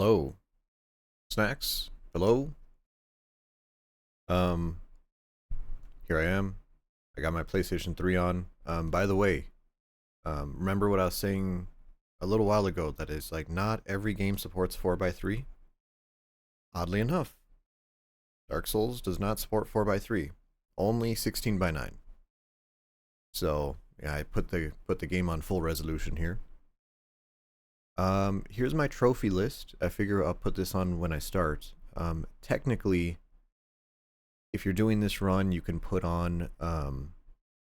Hello, snacks. Hello. Um, Here I am. I got my PlayStation 3 on. By the way, remember what I was saying a little while ago? That is like not every game supports 4x3. Oddly enough, Dark Souls does not support 4x3. Only 16:9. So yeah, I put the game on full resolution here. Here's my trophy list. I figure I'll put this on when I start. Technically, if you're doing this run, you can put on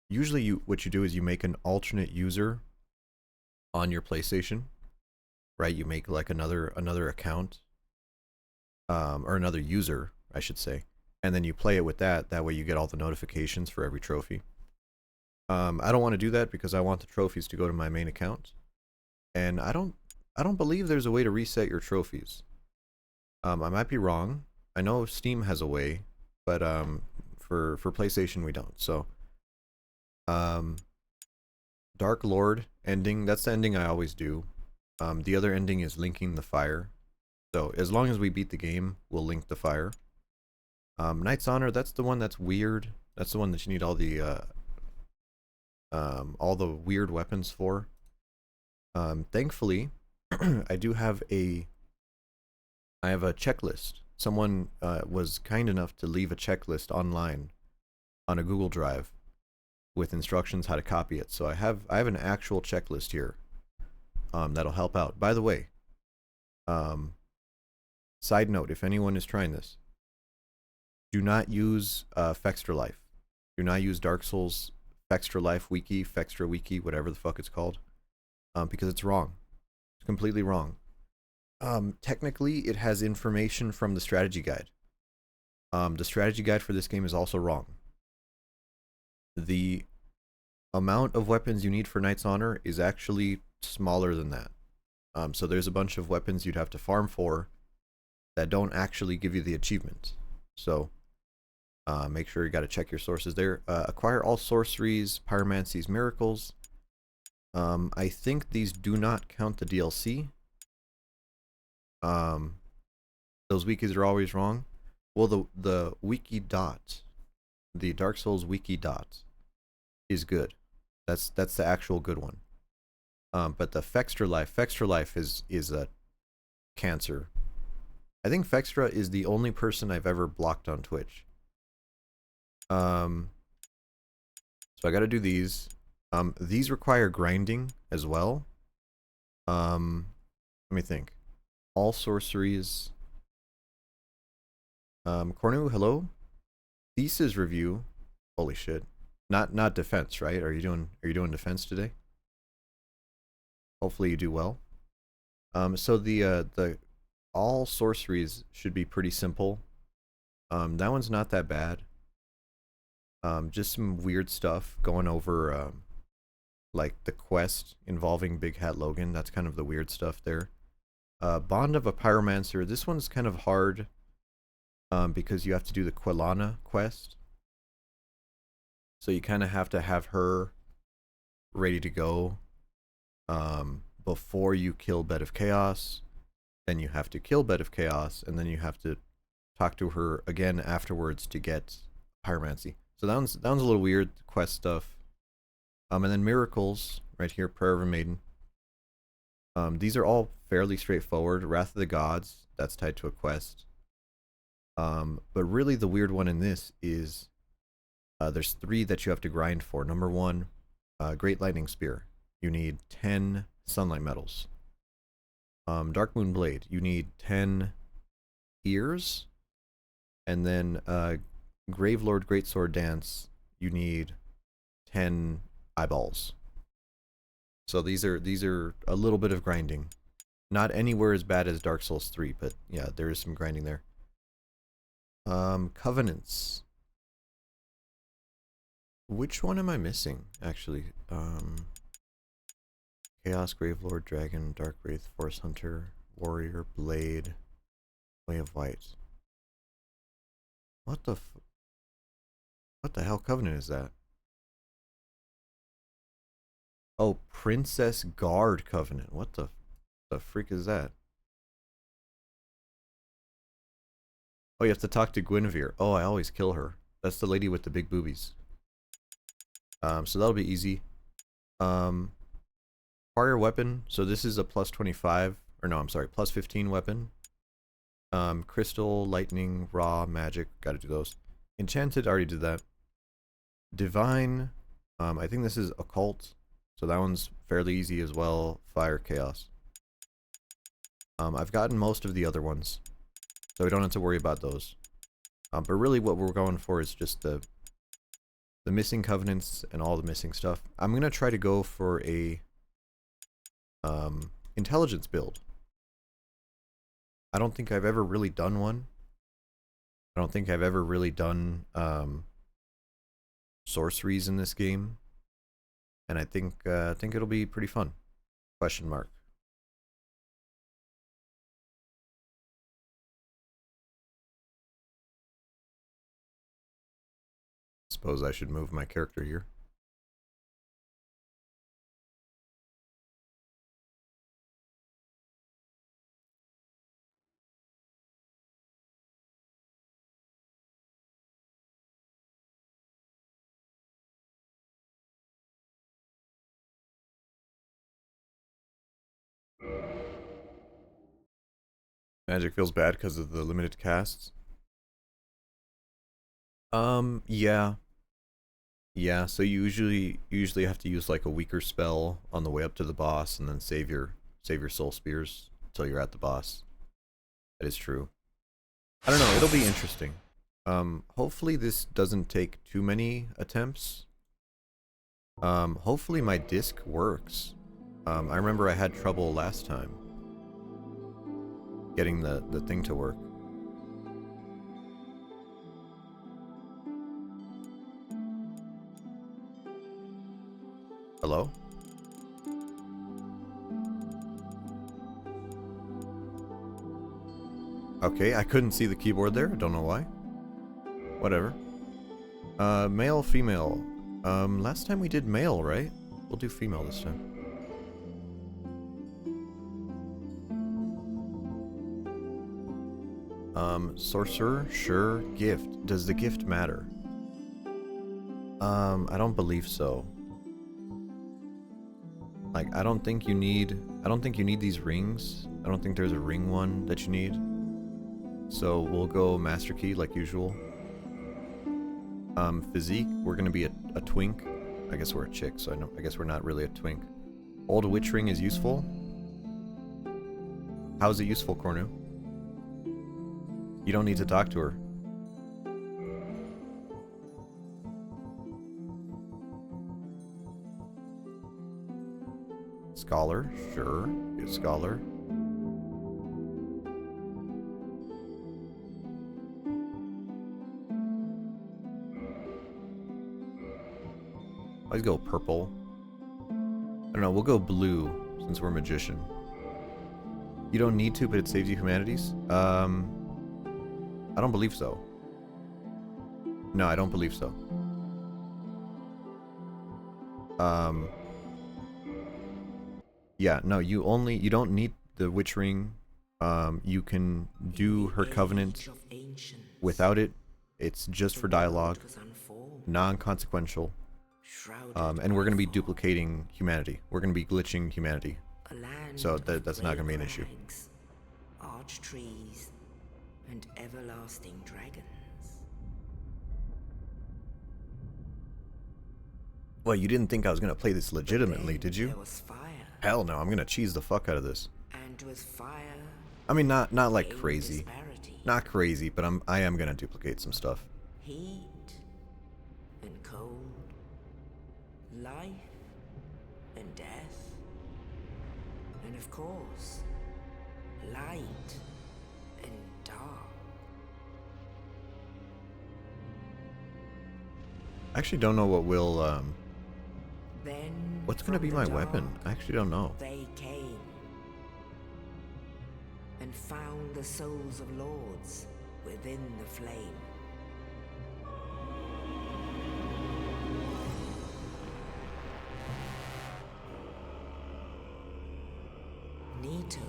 usually what you do is you make an alternate user on your PlayStation, right? You make like another account, or another user, I should say, and then you play it with that. That way, you get all the notifications for every trophy. I don't want to do that because I want the trophies to go to my main account, and I don't believe there's a way to reset your trophies. I might be wrong. I know Steam has a way, but for PlayStation we don't. So um, Dark Lord ending. That's the ending I always do. The other ending is linking the fire. So as long as we beat the game, we'll link the fire. Knight's Honor. That's the one that's weird. That's the one that you need all the weird weapons for. Thankfully, I do have I have a checklist. Someone was kind enough to leave a checklist online on a Google Drive with instructions how to copy it. So I have an actual checklist here that'll help out. By the way, um, side note: if anyone is trying this, do not use Fextra Life. Do not use Dark Souls Fextra Life Wiki, Fextra Wiki, whatever the fuck it's called, because it's wrong. It's completely wrong. Technically, it has information from the strategy guide. The strategy guide for this game is also wrong. The amount of weapons you need for Knight's Honor is actually smaller than that. So there's a bunch of weapons you'd have to farm for that don't actually give you the achievement. So make sure you got to check your sources there. Acquire all sorceries, pyromancies, miracles. I think these do not count the DLC. Those wikis are always wrong. Well, the wiki dot, the Dark Souls wiki dot, is good. That's the actual good one. But the Fextra Life is a cancer. I think Fextra is the only person I've ever blocked on Twitch. So I got to do these. These require grinding as well. Let me think. All sorceries. Cornu, hello. Thesis review. Holy shit. Not defense, right? Are you doing defense today? Hopefully you do well. So the all sorceries should be pretty simple. That one's not that bad. Just some weird stuff going over like the quest involving Big Hat Logan. That's kind of the weird stuff there. Bond of a Pyromancer. This one's kind of hard because you have to do the Quelana quest. So you kind of have to have her ready to go before you kill Bed of Chaos. Then you have to kill Bed of Chaos, and then you have to talk to her again afterwards to get Pyromancy. So that one's a little weird, quest stuff. And then Miracles, right here, Prayer of a Maiden. These are all fairly straightforward. Wrath of the Gods, that's tied to a quest. But really the weird one in this is there's 3 that you have to grind for. Number 1, Great Lightning Spear. You need 10 Sunlight Medals. Dark Moon Blade, you need 10 ears. And then Gravelord Greatsword Dance, you need 10 eyeballs. So these are a little bit of grinding. Not anywhere as bad as Dark Souls 3, but yeah, there is some grinding there. Covenants. Which one am I missing, actually? Chaos, Gravelord, Dragon, Dark Wraith, Force Hunter, Warrior, Blade, Way of White. What the hell covenant is that? Oh, Princess Guard Covenant. What the freak is that? Oh, you have to talk to Guinevere. Oh, I always kill her. That's the lady with the big boobies. So that'll be easy. Prior weapon. So this is a plus 25, or no, I'm sorry, plus 15 weapon. Crystal, lightning, raw, magic. Gotta do those. Enchanted, already did that. Divine. I think this is occult. So that one's fairly easy as well. Fire, chaos. I've gotten most of the other ones, so we don't have to worry about those. But really what we're going for is just the missing covenants and all the missing stuff. I'm gonna try to go for a intelligence build. I don't think I've ever really done one. I don't think I've ever really done sorceries in this game, and I think it'll be pretty fun. Question mark. Suppose I should move my character here. Magic feels bad because of the limited casts. Yeah. Yeah, so you usually have to use like a weaker spell on the way up to the boss and then save your soul spears until you're at the boss. That is true. I don't know, it'll be interesting. Hopefully this doesn't take too many attempts. Hopefully my disc works. I remember I had trouble last time getting the thing to work. Hello? Okay, I couldn't see the keyboard there. I don't know why. Whatever. Male, female. Last time we did male, right? We'll do female this time. Sorcerer? Sure. Gift. Does the gift matter? I don't believe so. Like, I don't think you need these rings. I don't think there's a ring one that you need. So we'll go Master Key like usual. Physique, we're gonna be a twink. I guess we're a chick, so I guess we're not really a twink. Old Witch Ring is useful. How is it useful, Cornu? You don't need to talk to her. Scholar, sure. Be a scholar. Let's go purple. I don't know, we'll go blue since we're magician. You don't need to, but it saves you humanities? I don't believe so. No, I don't believe so. Yeah, no, you don't need the witch ring. You can do her covenant without it. It's just for dialogue, non-consequential. And we're going to be duplicating humanity. We're going to be glitching humanity. So that's not going to be an issue. Arch trees and everlasting dragons. Well, you didn't think I was going to play this legitimately, did you? There was fire. Hell no, I'm going to cheese the fuck out of this. And with fire, I mean, not like came crazy. disparity. Not crazy, but I am going to duplicate some stuff. Heat and cold, life and death, and of course, light and dark. I actually don't know what will, Then what's going to from be the my weapon? dark, I actually don't know. They came and found the souls of lords within the flame. Nito,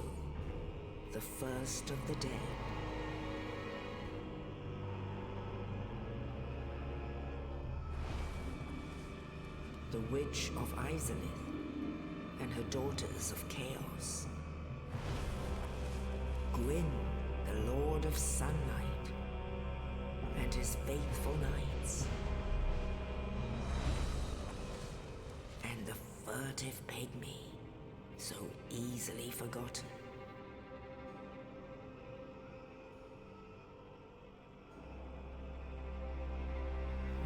the first of the dead. witch of Izalith, and her daughters of chaos. Gwyn, the Lord of Sunlight, and his faithful knights. And the furtive pygmy, so easily forgotten.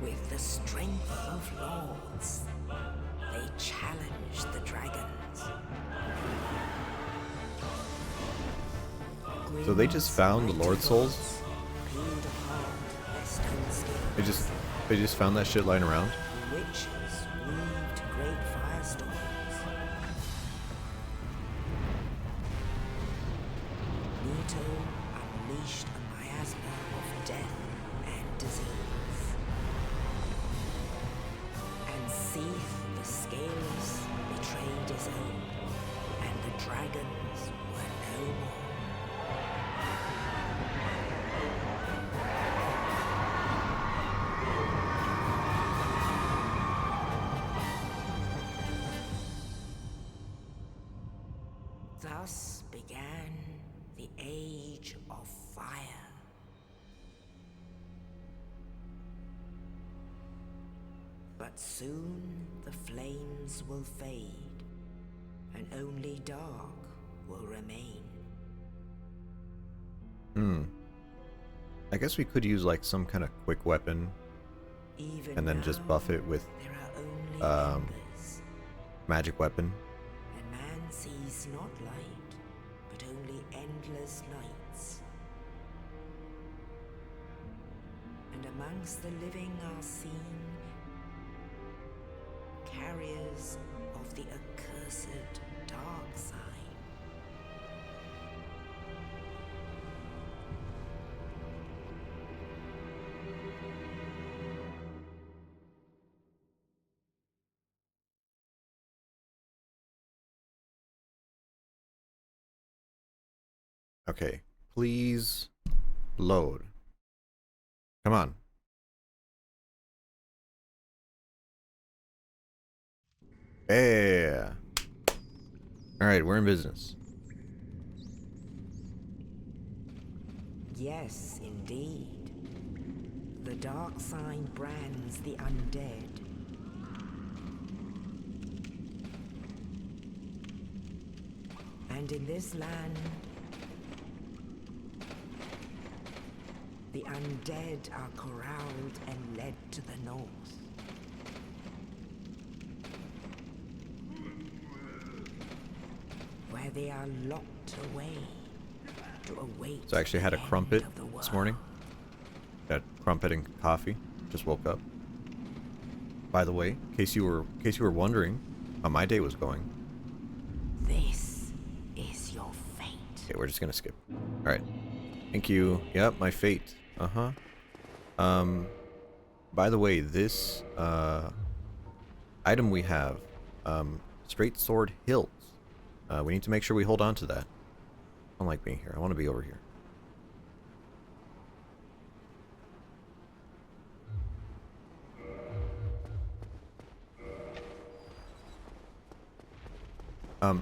With the strength of lords, they challenged the dragons. So they just found the Lord Souls? Peeled apart their stone skins. They just found that shit lying around? Witches weaved great firestorms. Nito unleashed a miasma of death and disease. And Seath the Scaleless betrayed his own, and the dragons were no more. Thus began the Age of Fire. But soon the flames will fade, and only dark will remain. I guess we could use like some kind of quick weapon Even and then just now, buff it with there are only embers, magic weapon. and man sees not light, but only endless nights. And amongst the living are seen carriers of the accursed dark side. Okay, please load. Come on. Yeah. Alright, we're in business. Yes, indeed. The dark sign brands the undead. And in this land, the undead are corralled and led to the north. Where they are locked away to await. So I actually had a the end crumpet of the this world. morning. Got crumpet and coffee. Just woke up. By the way, in case you were wondering how my day was going. This is your fate. Okay, we're just gonna skip. Alright. Thank you. Yep, my fate. Uh-huh. By the way, this item we have, straight sword hills. We need to make sure we hold on to that. I don't like being here. I want to be over here.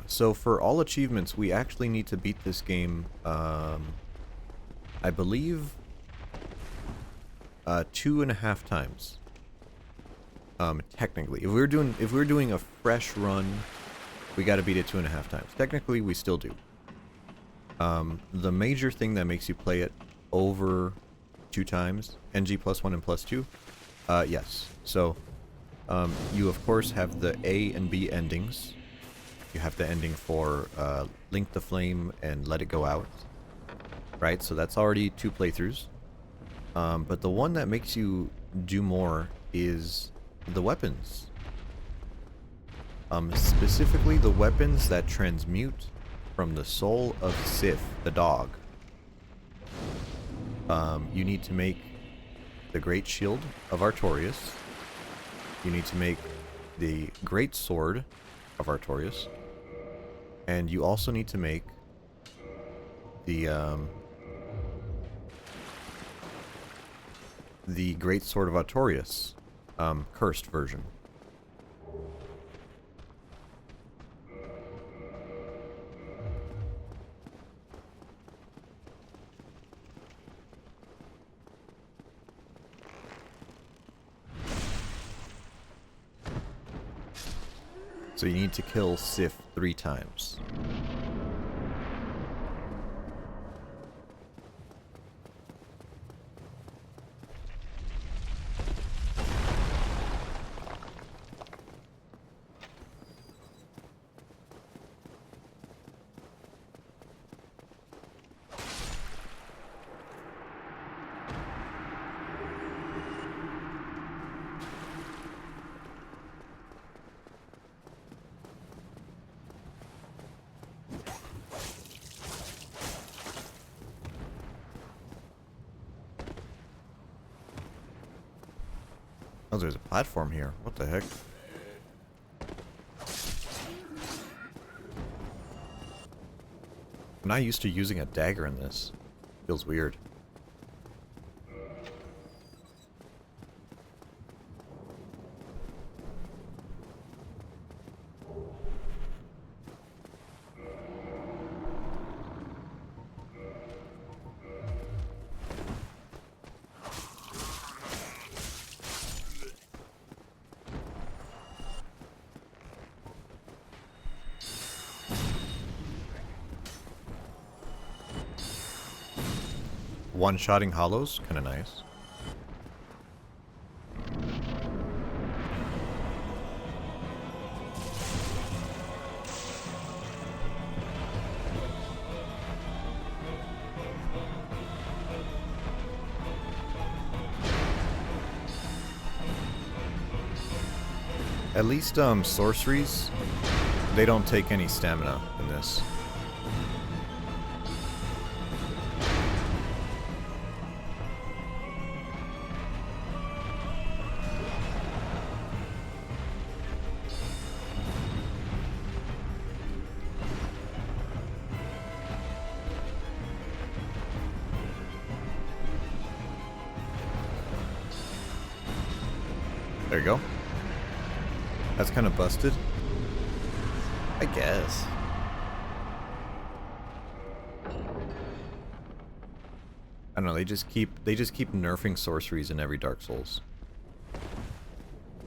So for all achievements, we actually need to beat this game, I believe, 2.5 times. Technically. If we're doing a fresh run, we gotta beat it 2.5 times. Technically, we still do. The major thing that makes you play it over 2 times, NG +1 and +2, yes. So, you of course have the A and B endings. You have the ending for Link the Flame and Let It Go Out. Right, so that's already 2 playthroughs. But the one that makes you do more is the weapons. Specifically the weapons that transmute from the soul of Sif, the dog. You need to make the Great Shield of Artorias. You need to make the Great Sword of Artorias. And you also need to make the Great Sword of Artorias, cursed version. So you need to kill Sif 3 times. Oh, there's a platform here. What the heck? I'm not used to using a dagger in this. Feels weird. One-shotting hollows, kind of nice. At least sorceries, they don't take any stamina in this. There you go. That's kind of busted, I guess. I don't know, they just keep nerfing sorceries in every Dark Souls.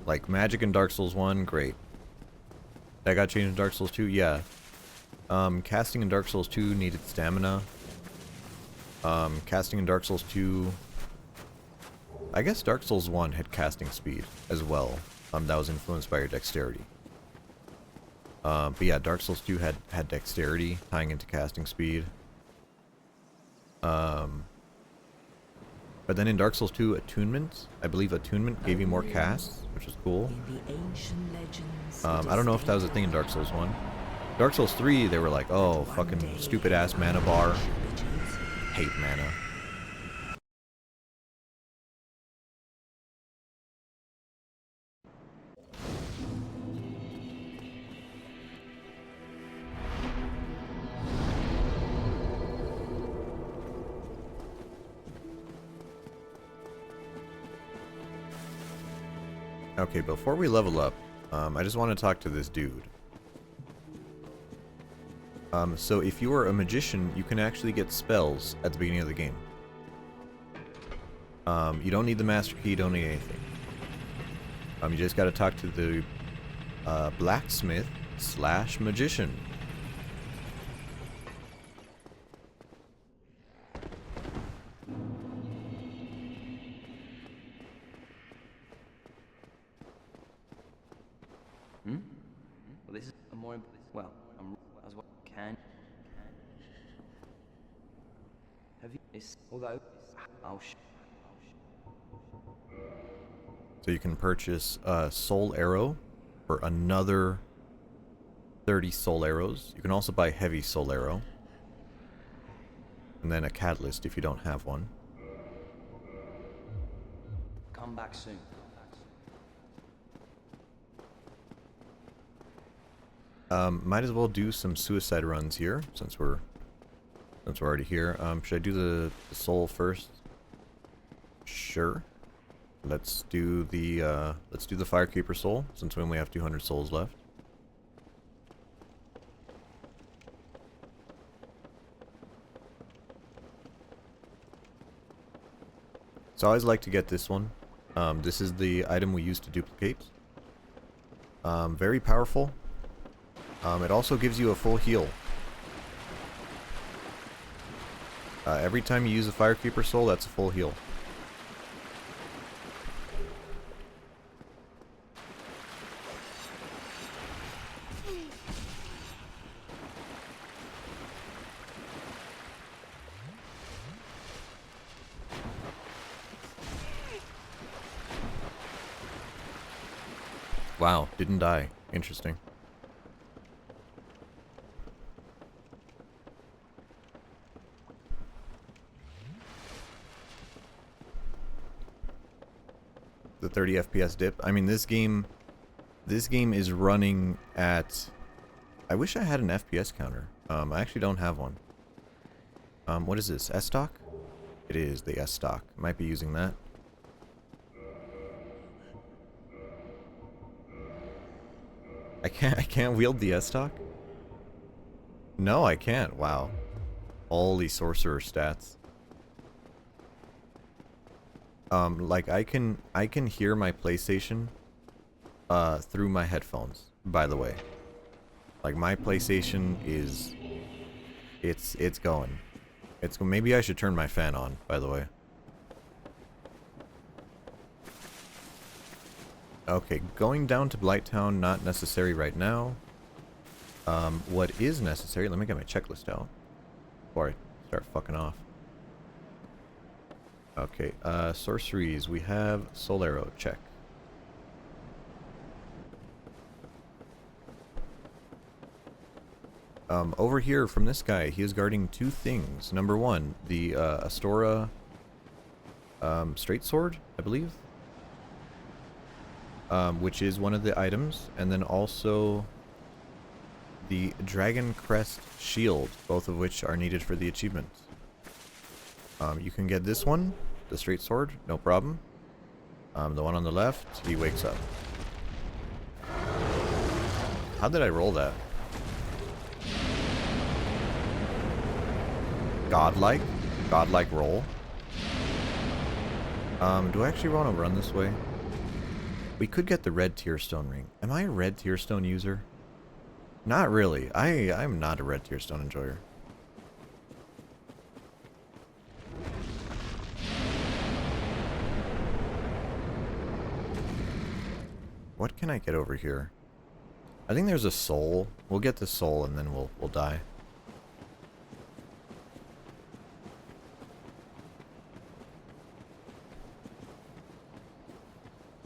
Like magic in Dark Souls 1, great. That got changed in Dark Souls 2, yeah. Casting in Dark Souls 2 needed stamina. Casting in Dark Souls 2, I guess Dark Souls 1 had casting speed as well. That was influenced by your dexterity. But yeah, Dark Souls 2 had dexterity tying into casting speed. But then in Dark Souls 2, attunement, I believe attunement gave you more casts, which is cool. I don't know if that was a thing in Dark Souls 1. Dark Souls 3, they were like, oh, fucking stupid ass mana bar. Hate mana. Okay, before we level up, I just want to talk to this dude. So if you are a magician, you can actually get spells at the beginning of the game. You don't need the master key, you don't need anything. You just gotta talk to the blacksmith / magician. Well, this is a more well, as well can. Have you? It's although I'll. So you can purchase a soul arrow for another 30 soul arrows. You can also buy heavy soul arrow. And then a catalyst if you don't have one. Come back soon. Might as well do some suicide runs here since we're already here. Should I do the soul first? Sure. Let's do the Firekeeper soul since we only have 200 souls left. So I always like to get this one. This is the item we use to duplicate. Very powerful. It also gives you a full heal. Every time you use a Firekeeper Soul, that's a full heal. Wow, didn't die. Interesting. The 30 FPS dip. I mean, this game is running at... I wish I had an FPS counter. I actually don't have one. What is this? S-Stock? It is the S-Stock. Might be using that. I can't wield the S-Stock? No, I can't. Wow. Holy sorcerer stats. Like I can hear my PlayStation through my headphones, by the way. Like my PlayStation is it's going. Maybe I should turn my fan on, by the way. Okay, going down to Blighttown, not necessary right now. What is necessary, let me get my checklist out before I start fucking off. Okay, sorceries, we have Soul Arrow, check. Over here from this guy, he is guarding two things. Number one, the Astora straight sword, I believe. Which is one of the items, and then also the Dragon Crest shield, both of which are needed for the achievements. You can get this one, the straight sword, no problem. The one on the left, he wakes up. How did I roll that? Godlike? Godlike roll? Do I actually want to run this way? We could get the red Tearstone ring. Am I a red Tearstone user? Not really. I'm not a red Tearstone enjoyer. What can I get over here? I think there's a soul. We'll get the soul and then we'll die.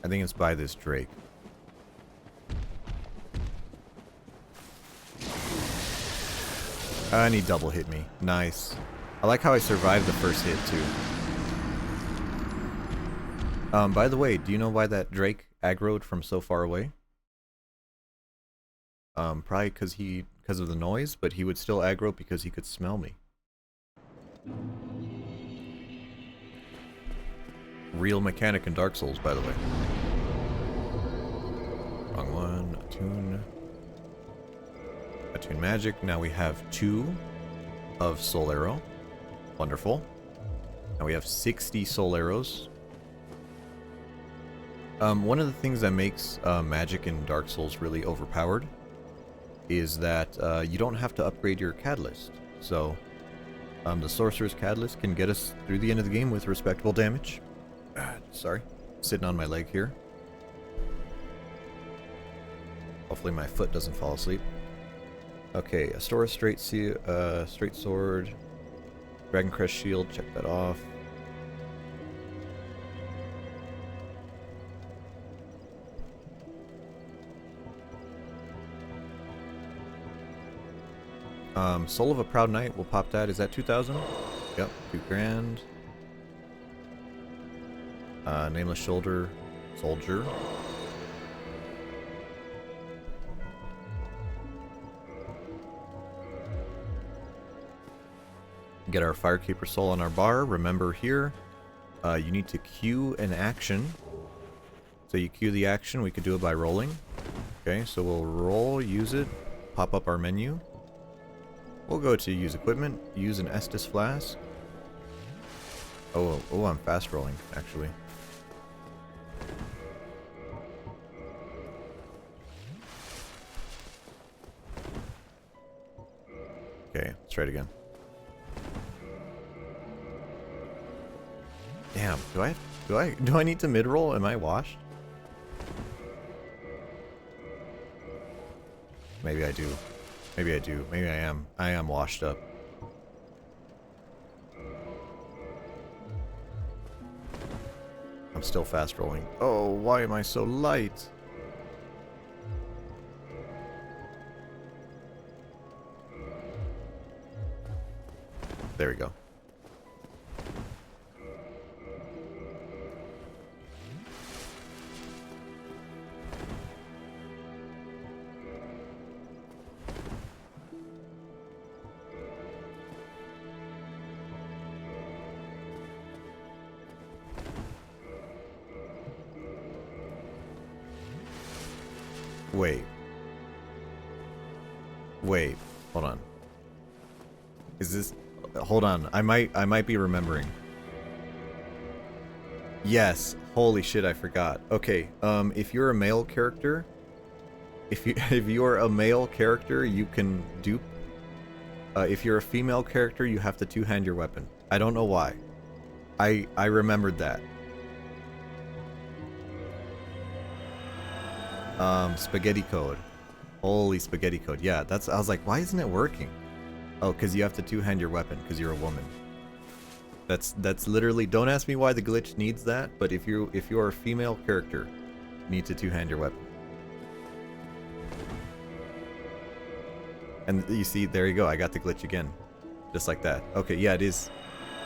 I think it's by this Drake. And he double hit me. Nice. I like how I survived the first hit too. By the way, do you know why that Drake aggroed from so far away? Probably because of the noise, but he would still aggro because he could smell me. Real mechanic in Dark Souls, by the way. Wrong one. Attune. Attune magic. Now we have 2 of Soul Arrow. Wonderful. Now we have 60 Soul Arrows. One of the things that makes magic in Dark Souls really overpowered is that you don't have to upgrade your catalyst. So the Sorcerer's Catalyst can get us through the end of the game with respectable damage. Sorry, sitting on my leg here. Hopefully my foot doesn't fall asleep. Okay, Astora straight sword, Dragon Crest shield, check that off. Soul of a Proud Knight, we'll pop that. Is that 2,000? Yep, 2 grand. Nameless Soldier. Get our Firekeeper Soul on our bar. Remember here, you need to queue an action. So you queue the action, we could do it by rolling. Okay, so we'll roll, use it, pop up our menu. We'll go to use equipment, use an Estus flask. Oh, I'm fast rolling, actually. Okay, let's try it again. Damn, do I need to mid-roll? Am I washed? Maybe I do. Maybe I do. Maybe I am. I am washed up. I'm still fast rolling. Oh, why am I so light? There we go. Wait. Wait. Hold on. Is this... Hold on. I might be remembering. Yes. Holy shit, I forgot. Okay. If you're a male character... If you're a male character, you can dupe. If you're a female character, you have to two-hand your weapon. I don't know why. I remembered that. Spaghetti code. Holy spaghetti code. Yeah, that's... I was like, why isn't it working? Oh, because you have to two-hand your weapon, because you're a woman. That's literally... Don't ask me why the glitch needs that, but if you're a female character, you need to two-hand your weapon. And you see, there you go, I got the glitch again. Just like that. Okay, yeah, it is...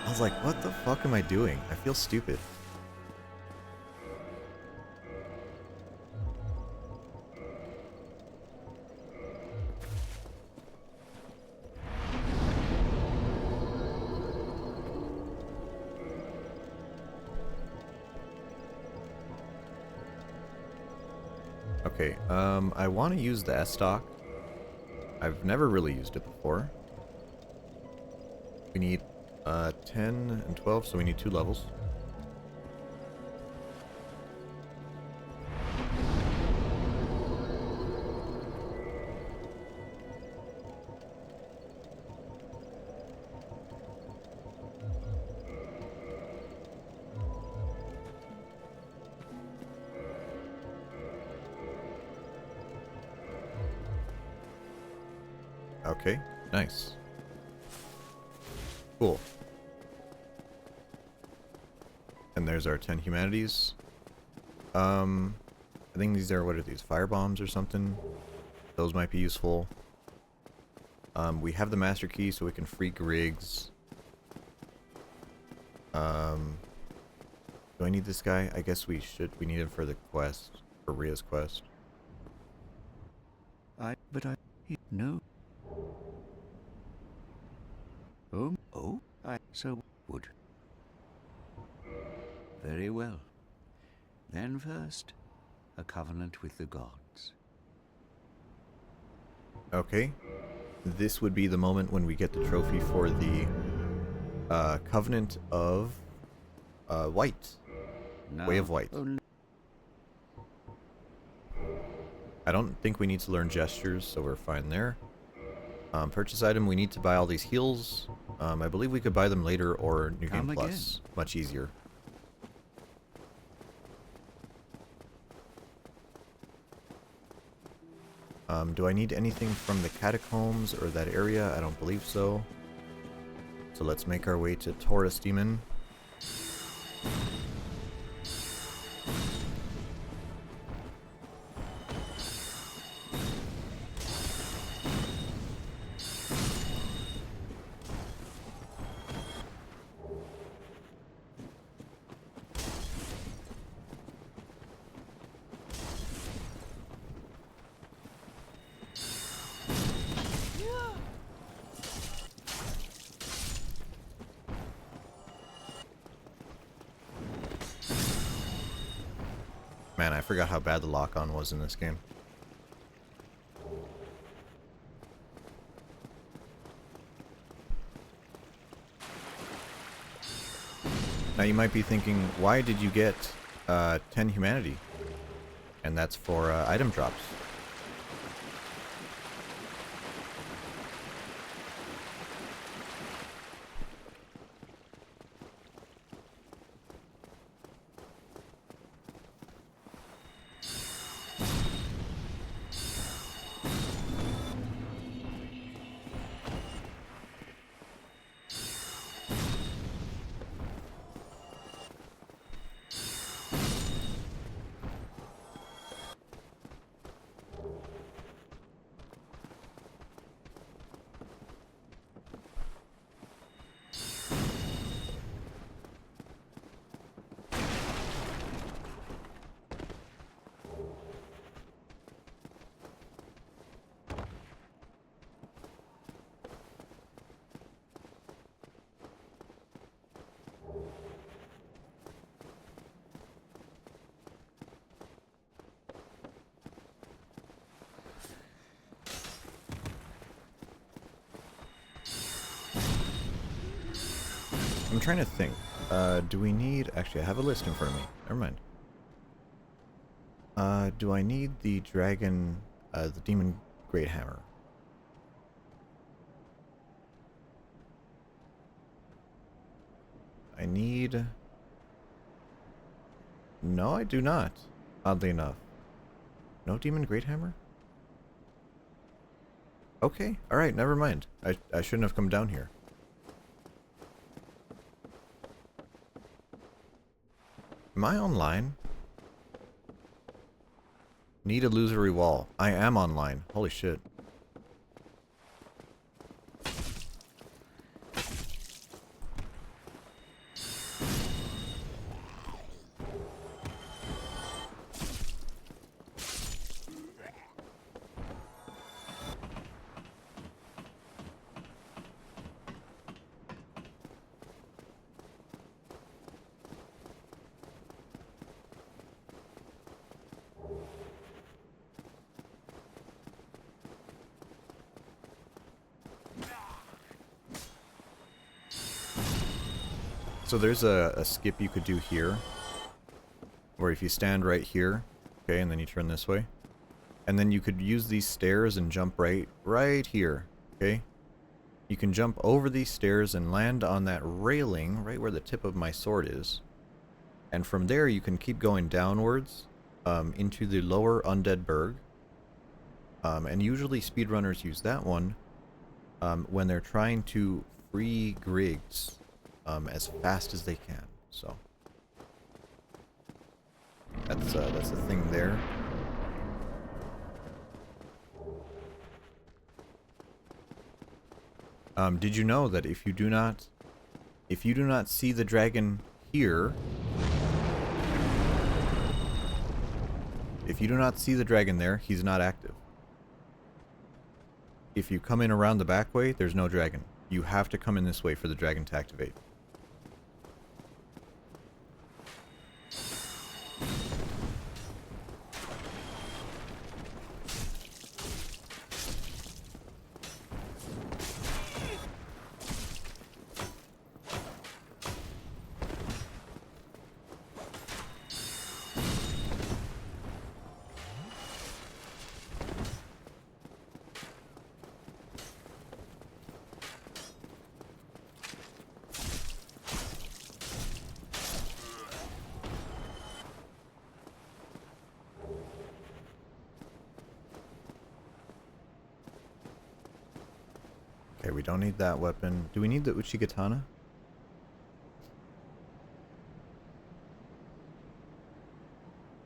I was like, what the fuck am I doing? I feel stupid. Okay, I want to use the S-Stock. I've never really used it before. We need 10 and 12, so we need 2 levels. Okay, nice. Cool. And there's our 10 humanities. I think these are, what are these, fire bombs or something? Those might be useful. We have the master key, so we can free Griggs. Do I need this guy? I guess we should. We need him for the quest, for Rhea's quest. No. I so would. Very well. Then first, a covenant with the gods. Okay. This would be the moment when we get the trophy for the Covenant of White. Now, Way of White. I don't think we need to learn gestures, so we're fine there. Purchase item, we need to buy all these heals. I believe we could buy them later or New Game Plus. Much easier. Do I need anything from the catacombs or that area? I don't believe so. So let's make our way to Taurus Demon. Man, I forgot how bad the lock-on was in this game. Now you might be thinking, why did you get 10 humanity? And that's for item drops. I'm trying to think. Do we need... Actually, I have a list in front of me. Never mind. Do I need the dragon... the demon great hammer? I need... No, I do not. Oddly enough. No demon great hammer? Okay, alright, never mind. I shouldn't have come down here. Am I online? Need illusory wall. I am online. Holy shit. So there's a skip you could do here. Or if you stand right here, okay, and then you turn this way. And then you could use these stairs and jump right here, okay? You can jump over these stairs and land on that railing right where the tip of my sword is. And from there you can keep going downwards into the lower undead burg. And usually speedrunners use that one when they're trying to free Griggs as fast as they can. So that's the thing there. Did you know that if you do not see the dragon here, if you do not see the dragon there, he's not active. If you come in around the back way, there's no dragon. You have to come in this way for the dragon to activate. Okay, we don't need that weapon. Do we need the Uchigatana?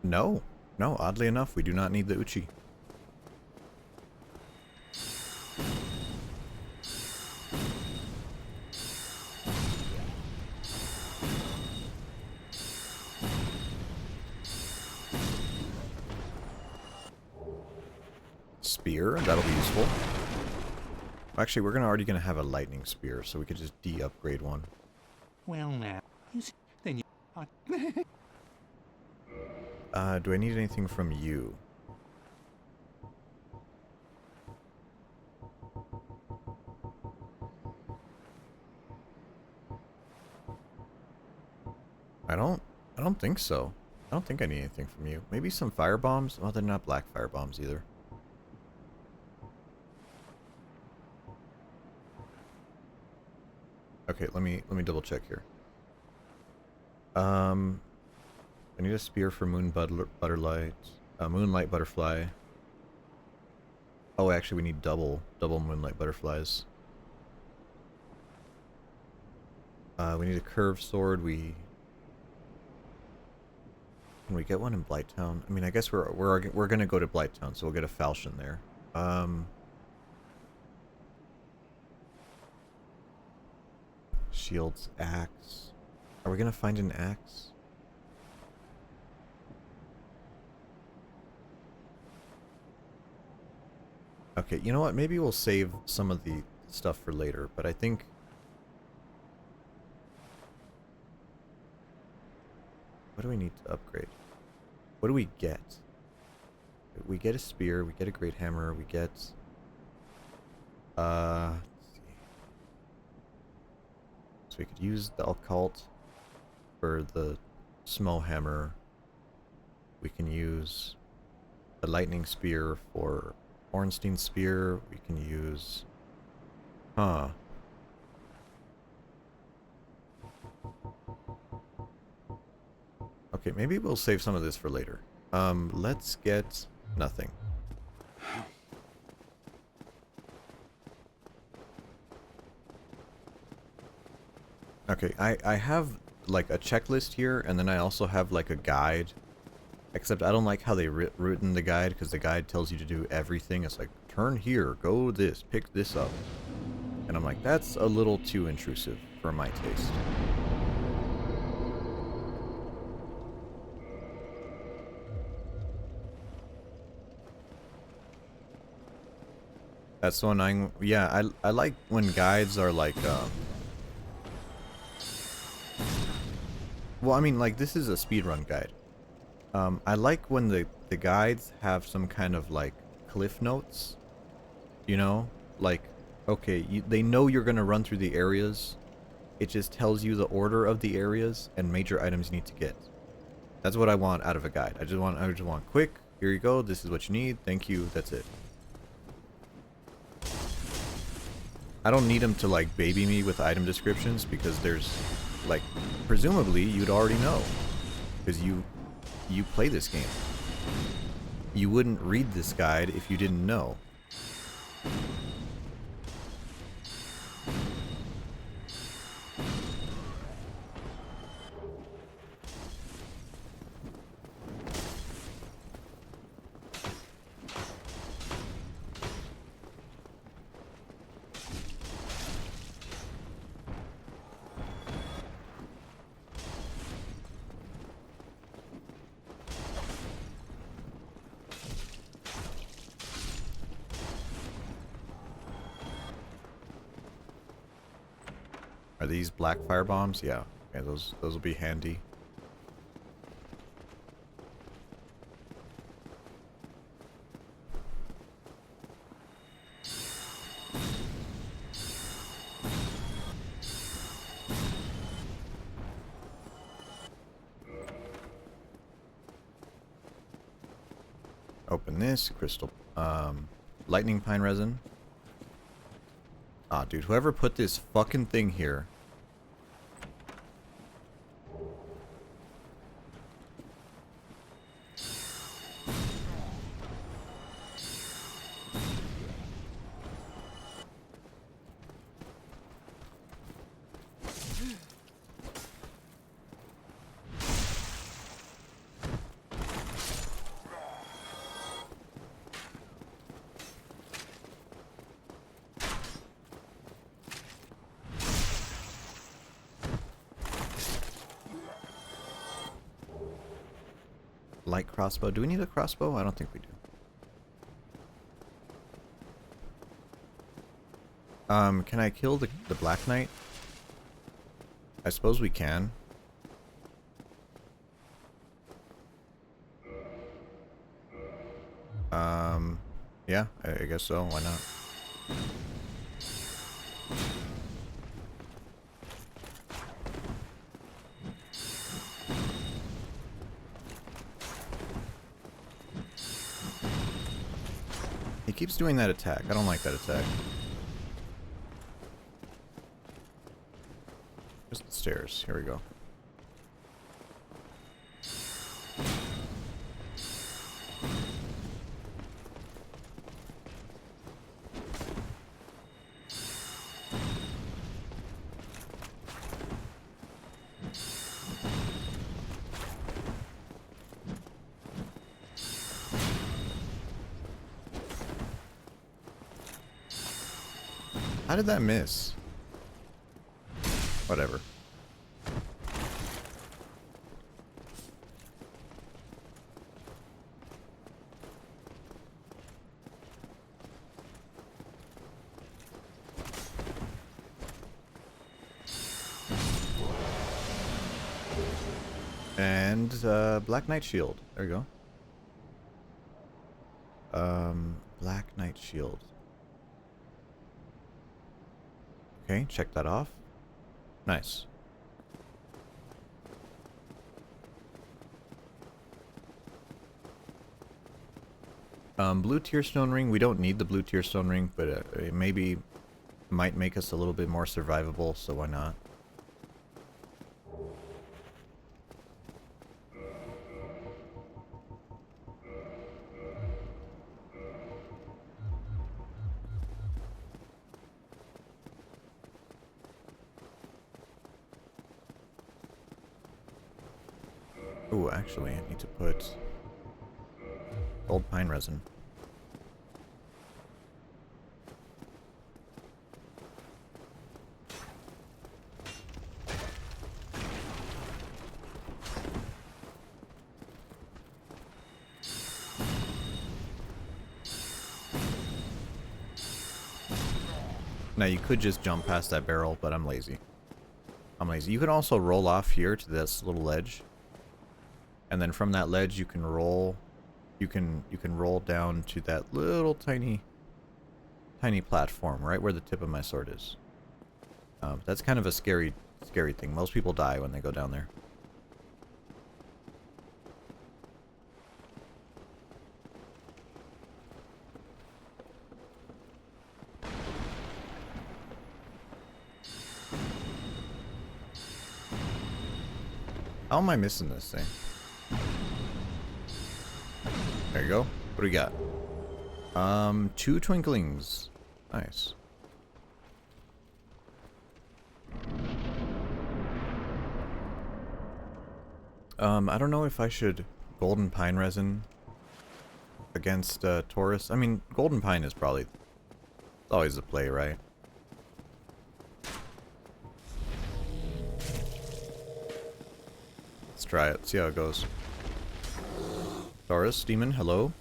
No. No, oddly enough, we do not need the Uchi. Spear, that'll be useful. Actually, we're already gonna have a lightning spear, so we could just de-upgrade one. Well, now, you see, then you... Do I need anything from you? I don't think so. I don't think I need anything from you. Maybe some fire bombs? Well, they're not black fire bombs either. Okay, let me double check here. I need a spear for Moonlight Butterfly. Oh, actually, we need double Moonlight Butterflies. We need a curved sword. Can we get one in Blighttown? I mean, I guess we're gonna go to Blighttown, so we'll get a falchion there. Shields, axe. Are we gonna find an axe? Okay, you know what? Maybe we'll save some of the stuff for later, but I think... What do we need to upgrade? What do we get? We get a spear, we get a great hammer, we get... let's see. So we could use the occult for the small hammer. We can use the lightning spear for Ornstein's spear. We can use... Huh. Okay, maybe we'll save some of this for later. Let's get nothing. Okay, I have like a checklist here, and then I also have like a guide. Except I don't like how they written the guide, because the guide tells you to do everything. It's like, turn here, go this, pick this up. And I'm like, that's a little too intrusive for my taste. That's so annoying. Yeah, I like when guides are like, well, I mean, like, this is a speedrun guide. I like when the guides have some kind of, like, cliff notes. You know? Like, okay, they know you're gonna run through the areas. It just tells you the order of the areas and major items you need to get. That's what I want out of a guide. I just want quick, here you go, this is what you need, thank you, that's it. I don't need them to, like, baby me with item descriptions, because there's, like, presumably you'd already know. Because you play this game. You wouldn't read this guide if you didn't know. Are these black fire bombs? Yeah. Okay, those will be handy. Open this crystal, lightning pine resin. Ah, dude, whoever put this fucking thing here. Light crossbow. Do we need a crossbow? I don't think we do. Can I kill the Black Knight? I suppose we can. Yeah, I guess so. Why not? He keeps doing that attack. I don't like that attack. Just the stairs. Here we go. How did that miss? Whatever. And Black Knight Shield. There you go. Black Knight Shield. Okay, check that off. Nice. Blue tier stone ring. We don't need the blue tier stone ring, but it maybe might make us a little bit more survivable, so why not? Oh, actually, I need to put gold pine resin. Now, you could just jump past that barrel, but I'm lazy. You can also roll off here to this little ledge. And then from that ledge you can roll roll down to that little tiny platform right where the tip of my sword is. That's kind of a scary thing. Most people die when they go down there. How am I missing this thing? There you go. What do we got? 2 twinklings. Nice. I don't know if I should golden pine resin against Taurus. I mean, golden pine is probably always the play, right? Let's try it. See how it goes. Taurus, demon, hello.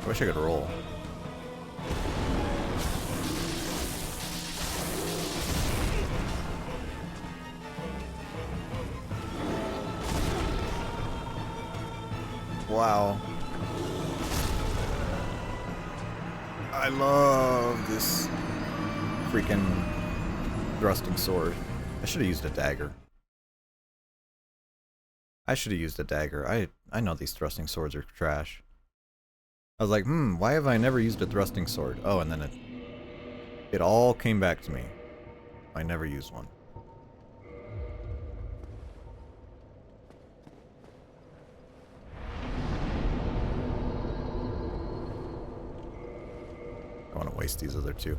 I wish I could roll. Wow. I love this freaking thrusting sword. I should have used a dagger. I know these thrusting swords are trash. I was like, why have I never used a thrusting sword? Oh, and then it all came back to me. I never used one. I want to waste these other two.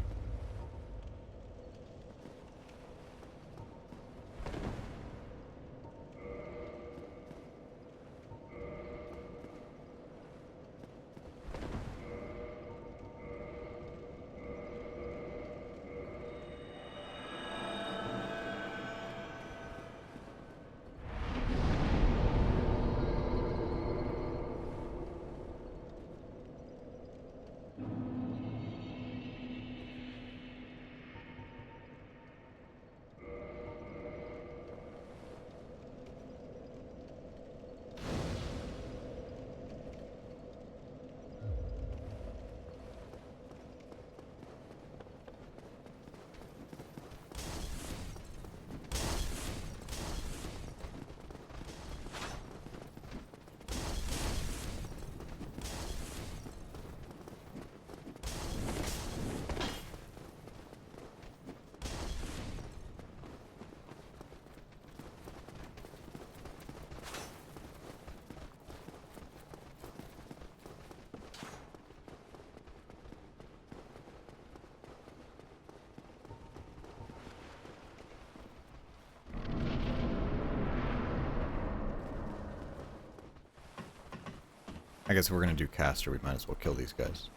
I guess if we're gonna do caster, we might as well kill these guys.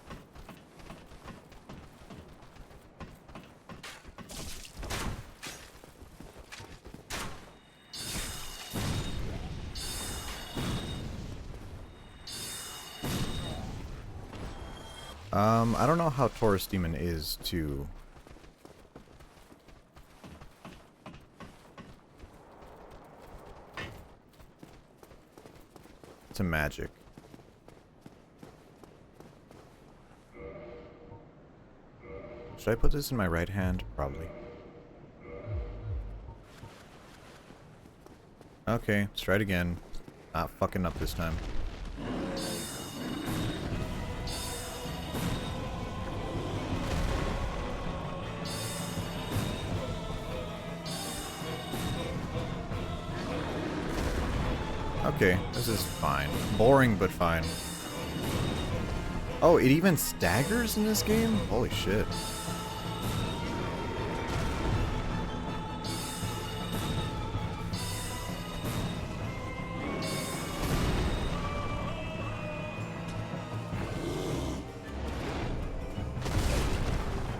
I don't know how Taurus Demon is to magic. Should I put this in my right hand? Probably. Okay, let's try it again. Not fucking up this time. Okay, this is fine. Boring, but fine. Oh, it even staggers in this game? Holy shit.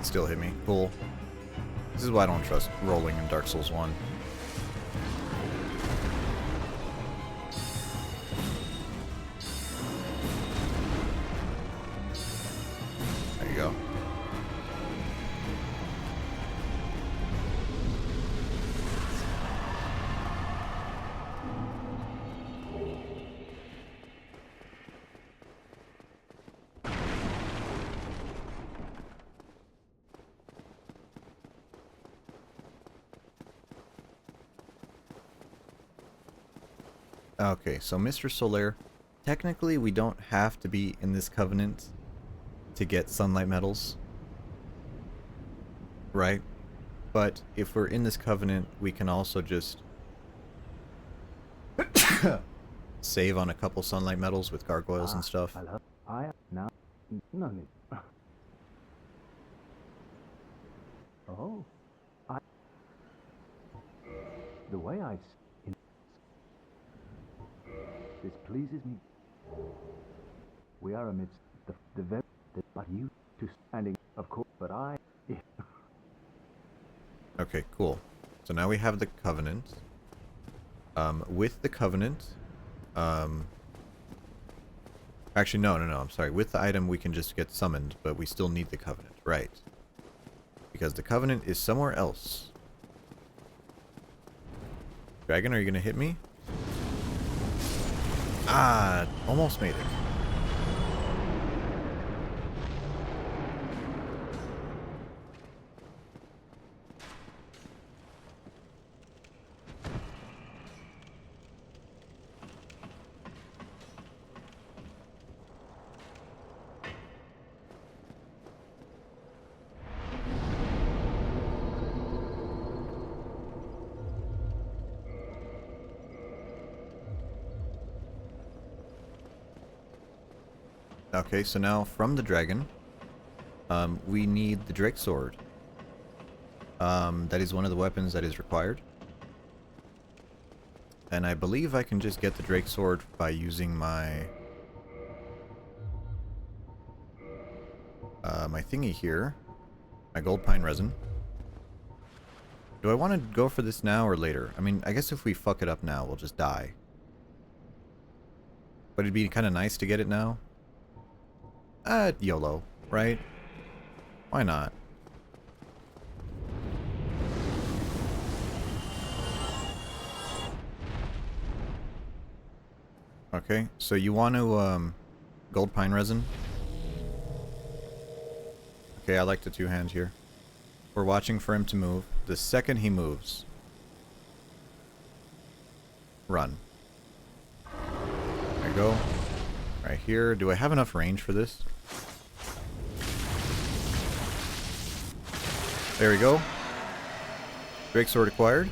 Still hit me. Cool. This is why I don't trust rolling in Dark Souls 1. There you go. Okay, so Mr. Solaire, technically we don't have to be in this covenant to get sunlight metals, right? But if we're in this covenant, we can also just save on a couple sunlight metals with gargoyles and stuff. Hello. I now no need. Oh, I. The way I. This pleases me. We are amidst the very but you to standing, of course, but I. Okay, cool. So now we have the covenant. With the covenant, actually, no, I'm sorry. With the item, we can just get summoned, but we still need the covenant, right? Because the covenant is somewhere else. Dragon, are you gonna hit me? Ah, almost made it. Okay, so now from the dragon, we need the Drake Sword. That is one of the weapons that is required. And I believe I can just get the Drake Sword by using my my thingy here, my gold pine resin. Do I want to go for this now or later? I mean, I guess if we fuck it up now, we'll just die. But it'd be kind of nice to get it now. YOLO, right? Why not? Okay, so you want to, gold pine resin? Okay, I like the two-hand here. We're watching for him to move. The second he moves, run. There you go. Right here. Do I have enough range for this? There we go. Drake Sword acquired.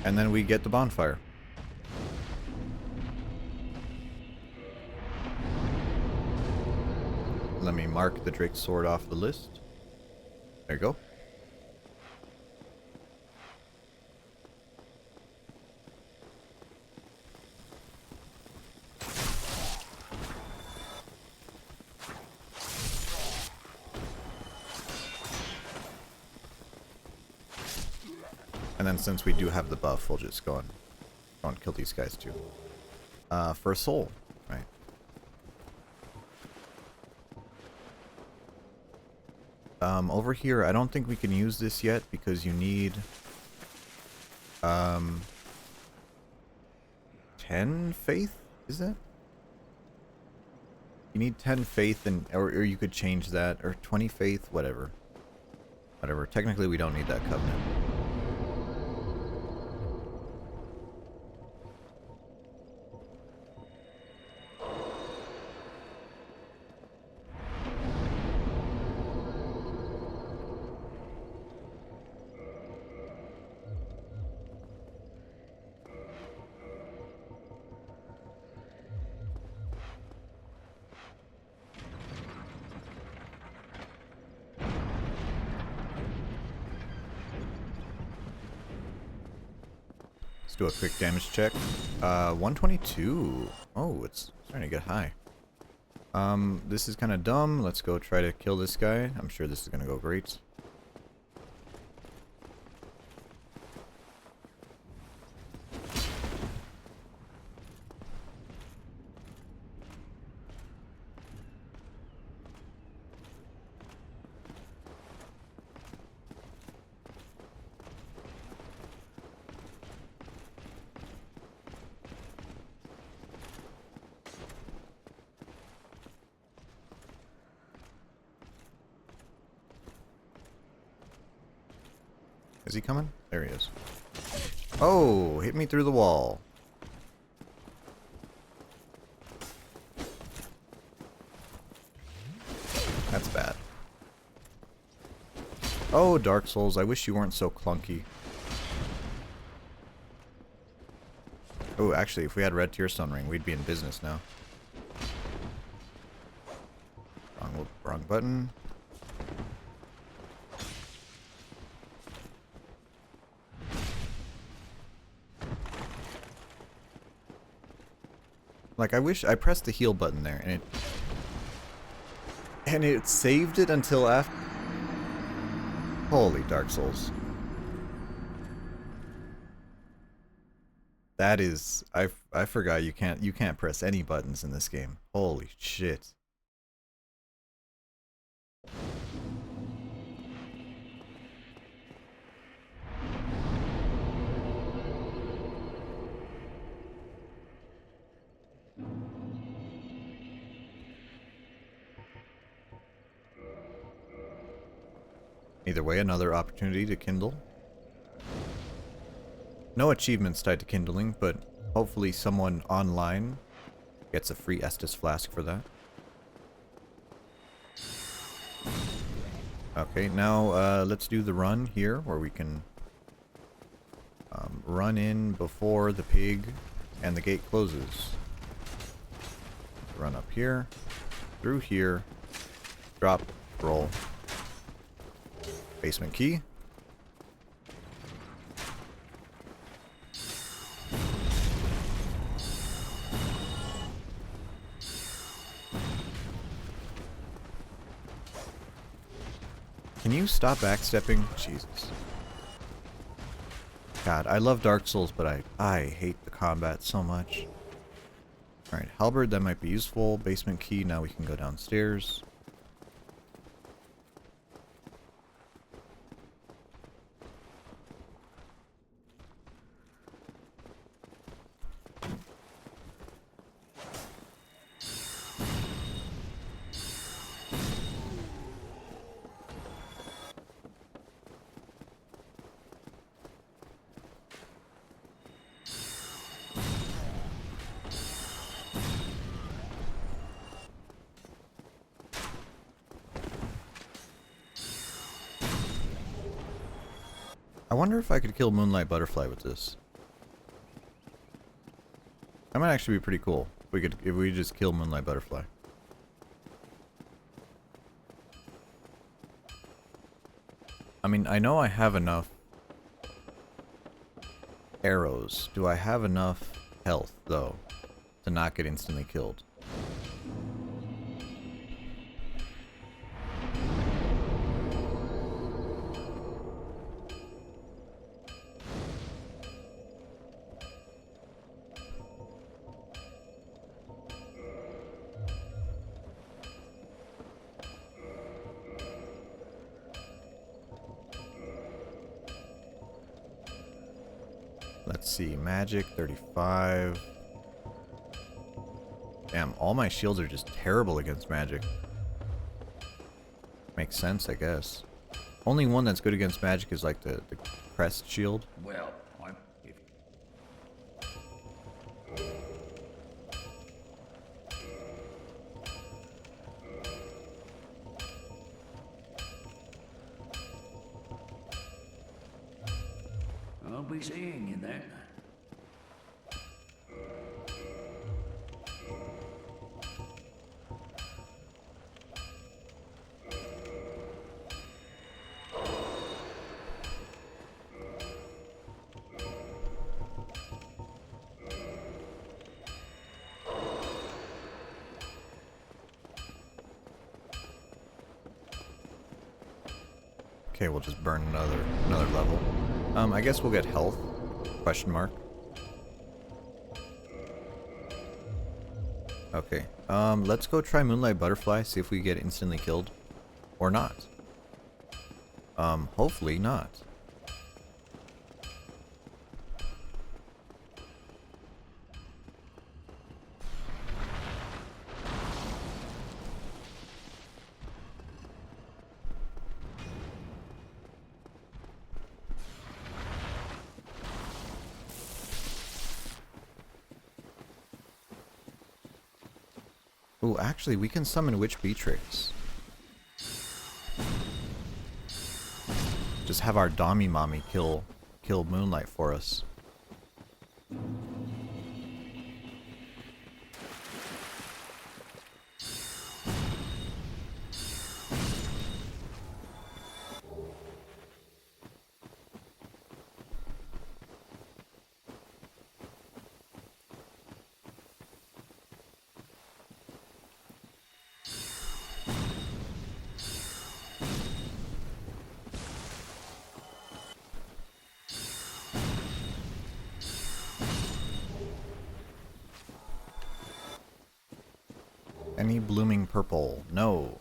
And then we get the bonfire. Let me mark the Drake Sword off the list. There you go. And then since we do have the buff, we'll just go and kill these guys too. For a soul, right? Over here, I don't think we can use this yet because you need 10 faith, is that? You need 10 faith, and or you could change that, or 20 faith, whatever. Whatever. Technically, we don't need that covenant. Let's do a quick damage check. 122. Oh, it's starting to get high. This is kind of dumb. Let's go try to kill this guy. I'm sure this is going to go great. Is he coming? There he is. Oh, hit me through the wall. That's bad. Oh, Dark Souls, I wish you weren't so clunky. Oh, actually, if we had Red Tear Stone Ring, we'd be in business now. Wrong button. Like, I wish I pressed the heal button there, and it saved it until after. Holy Dark Souls. That is, I forgot you can't press any buttons in this game. Holy shit. Either way, another opportunity to kindle. No achievements tied to kindling, but hopefully someone online gets a free Estus flask for that. Okay, now let's do the run here, where we can run in before the pig and the gate closes. Run up here, through here, drop, roll. Basement key. Can you stop backstepping? Jesus. God, I love Dark Souls, but I hate the combat so much. Alright, halberd, that might be useful. Basement key, now we can go downstairs. I wonder if I could kill Moonlight Butterfly with this. That might actually be pretty cool. If we just kill Moonlight Butterfly. I mean, I know I have enough arrows. Do I have enough health, though, to not get instantly killed? Let's see, magic 35. Damn, all my shields are just terrible against magic. Makes sense, I guess. Only one that's good against magic is like the crest shield. Well, I'm... If... I'll be seeing you then. Okay, we'll just burn another level. I guess we'll get health. Question mark. Okay. Let's go try Moonlight Butterfly, see if we get instantly killed. Or not. Hopefully not. Ooh, actually, we can summon Witch Beatrix. Just have our Dami Mommy kill Moonlight for us. Any blooming purple? No.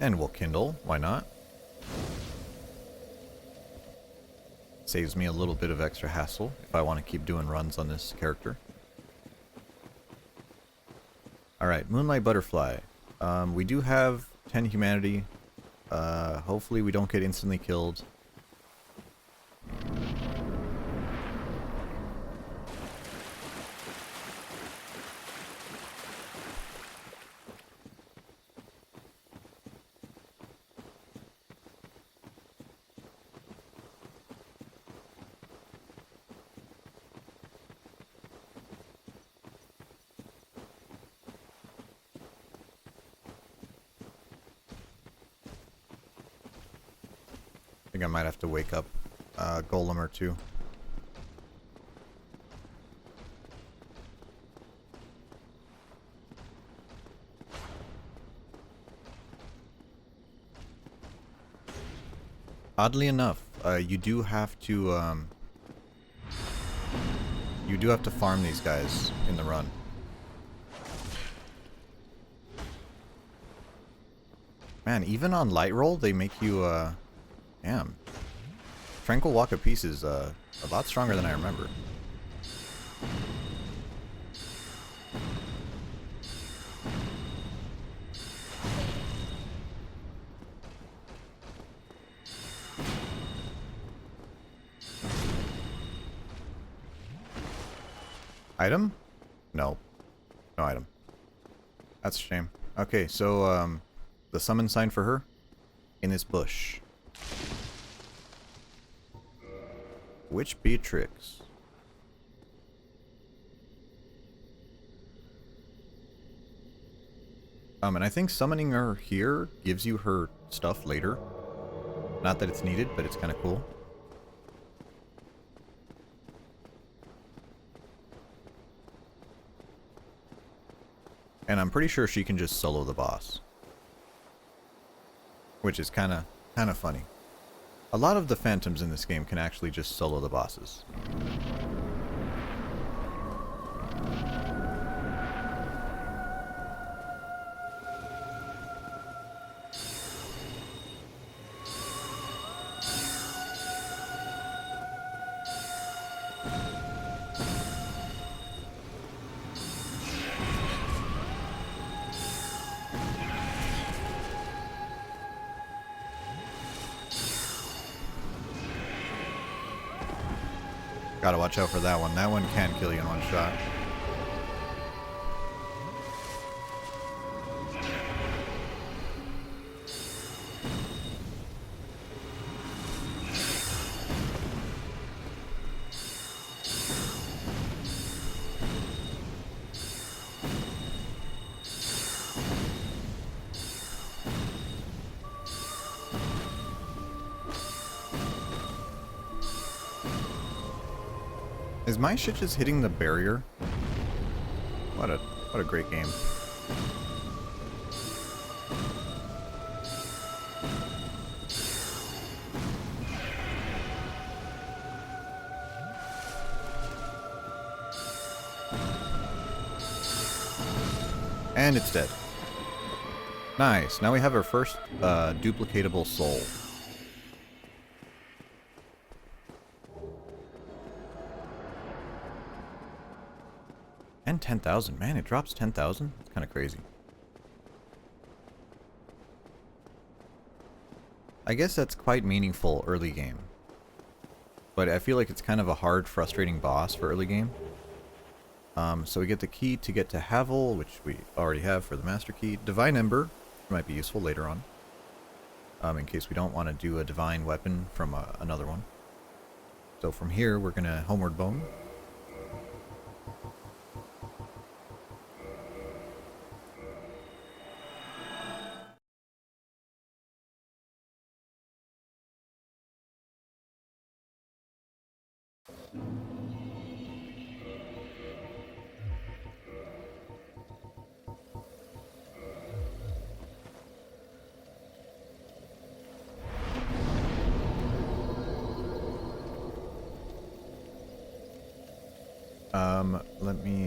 And we'll kindle, why not? Saves me a little bit of extra hassle if I want to keep doing runs on this character. Alright, Moonlight Butterfly. We do have 10 humanity. Hopefully we don't get instantly killed. I think I might have to wake up a golem or two. Oddly enough, you do have to farm these guys in the run. Man, even on light roll, they make you damn. Tranquil Walk of Peace is a lot stronger than I remember. Item? No. No item. That's a shame. Okay, so the summon sign for her in this bush. Witch Beatrix. And I think summoning her here gives you her stuff later. Not that it's needed, but it's kind of cool. And I'm pretty sure she can just solo the boss. Which is kind of funny. A lot of the phantoms in this game can actually just solo the bosses. Gotta watch out for that one. That one can kill you in one shot. Is my shit just hitting the barrier? What a great game. And it's dead. Nice. Now we have our first duplicatable soul. And 10,000. Man, it drops 10,000? That's kind of crazy. I guess that's quite meaningful early game. But I feel like it's kind of a hard, frustrating boss for early game. So we get the key to get to Havel, which we already have for the Master Key. Divine Ember might be useful later on. In case we don't want to do a divine weapon from another one. So from here, we're going to Homeward Bone.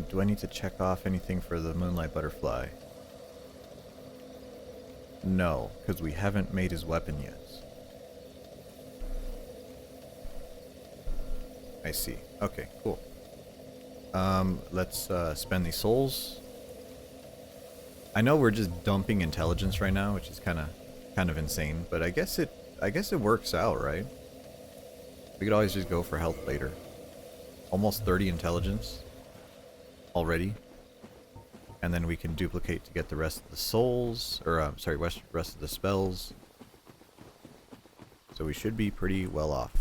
Do I need to check off anything for the Moonlight Butterfly? No, because we haven't made his weapon yet. I see. Okay, cool. Let's spend these souls. I know we're just dumping intelligence right now, which is kind of insane, but I guess it works out, right? We could always just go for health later. Almost 30 intelligence already. And then we can duplicate to get the rest of the souls, or sorry, rest of the spells. So we should be pretty well off.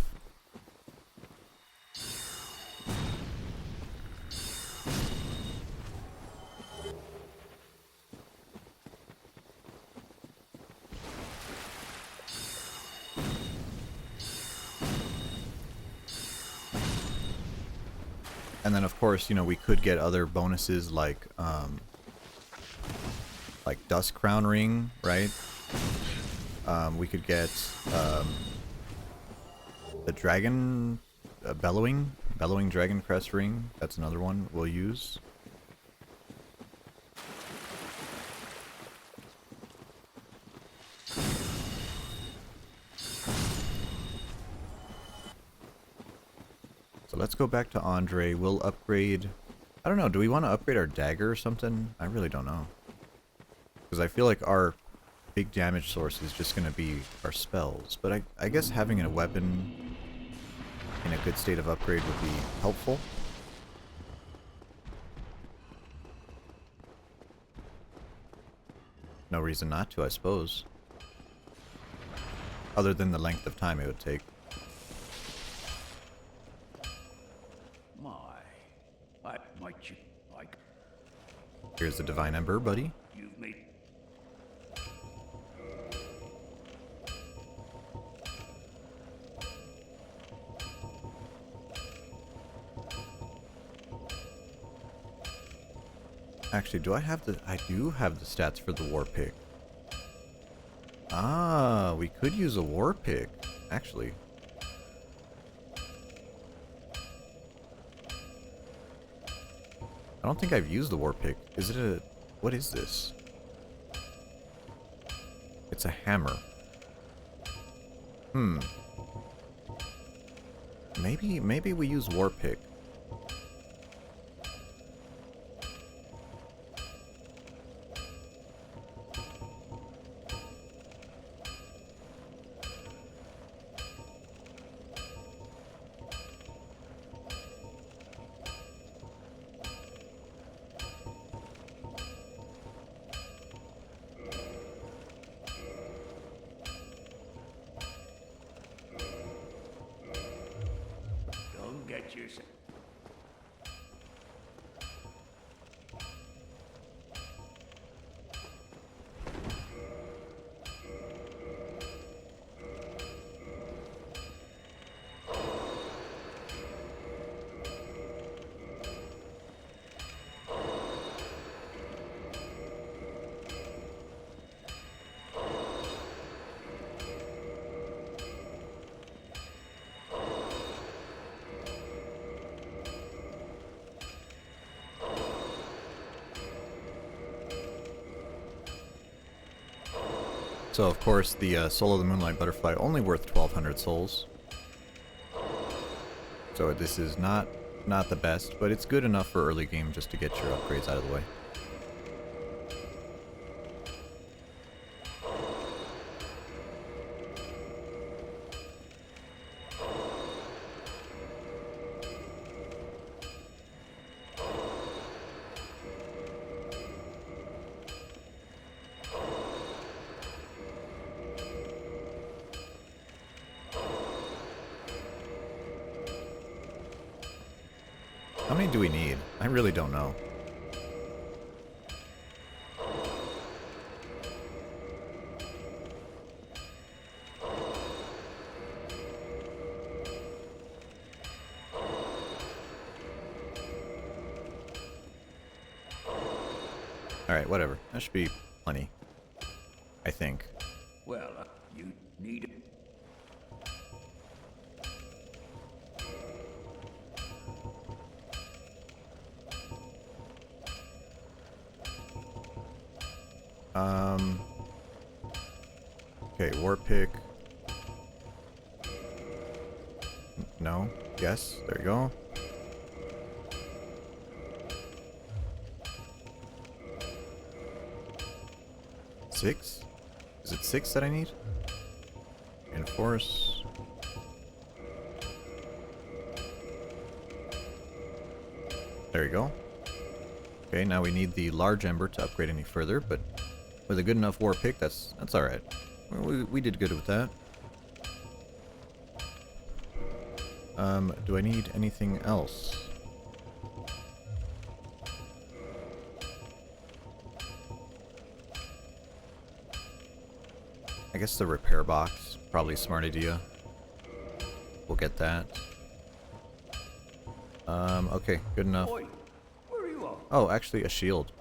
And then, of course, you know, we could get other bonuses like Dust Crown Ring, right? We could get the Dragon Bellowing Dragon Crest Ring. That's another one we'll use. So let's go back to Andre. We'll upgrade... I don't know, do we want to upgrade our dagger or something? I really don't know. Because I feel like our big damage source is just going to be our spells. But I guess having a weapon in a good state of upgrade would be helpful. No reason not to, I suppose. Other than the length of time it would take. I might you like. Here's the Divine Ember, buddy. You've made. Actually, do I have the... I do have the stats for the war pick. Ah, we could use a war pick, actually. I don't think I've used the war pick. Is it a... What is this? It's a hammer. Hmm. Maybe we use war pick. Don't get yourself. So of course the Soul of the Moonlight Butterfly only worth 1,200 souls. So this is not the best, but it's good enough for early game just to get your upgrades out of the way. How many do we need? I really don't know. Alright, whatever. That should be plenty. I think. Well, you need it. Okay, war pick. No. Yes. There you go. Six? Is it 6 that I need? Enforce. There you go. Okay, now we need the large ember to upgrade any further, but with a good enough war pick, that's alright. We did good with that. Do I need anything else? I guess the repair box, probably a smart idea. We'll get that. Okay, good enough. Oi, where are you off? Oh, actually a shield.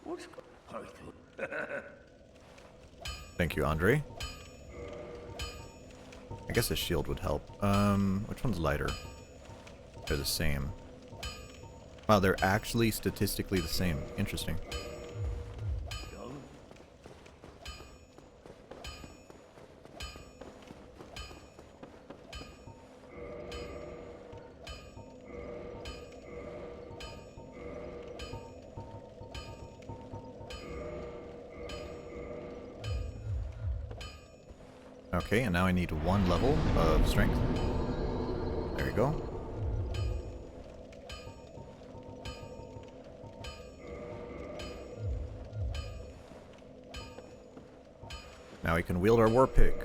What's go- Thank you, Andre. I guess a shield would help. Which one's lighter? They're the same. Wow, they're actually statistically the same. Interesting. Okay, and now I need 1 level of strength. There you go. Now we can wield our war pick.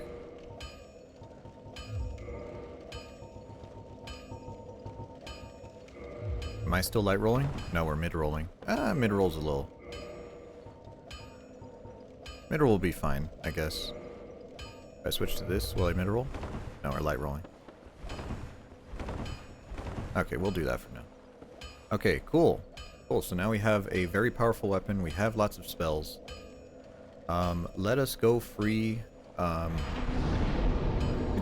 Am I still light rolling? No, we're mid rolling. Ah, mid roll's a little. Mid roll will be fine, I guess. I switch to this, will I mid roll? No, we're light rolling. Okay, we'll do that for now. Okay, cool. Cool, so now we have a very powerful weapon. We have lots of spells. Let us go free,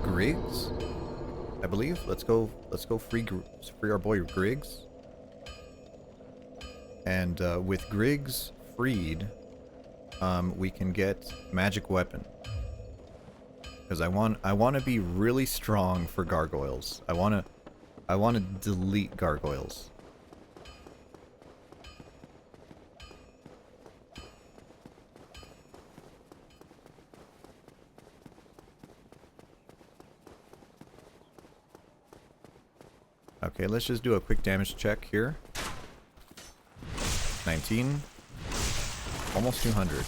Griggs, I believe. Let's go free our boy Griggs. And, with Griggs freed, we can get magic weapon. Because I want to be really strong for gargoyles. I want to delete gargoyles. Okay, let's just do a quick damage check here. 19. Almost 200.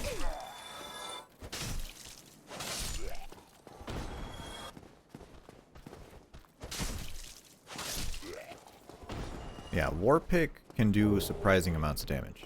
Yeah, Warpick can do surprising amounts of damage.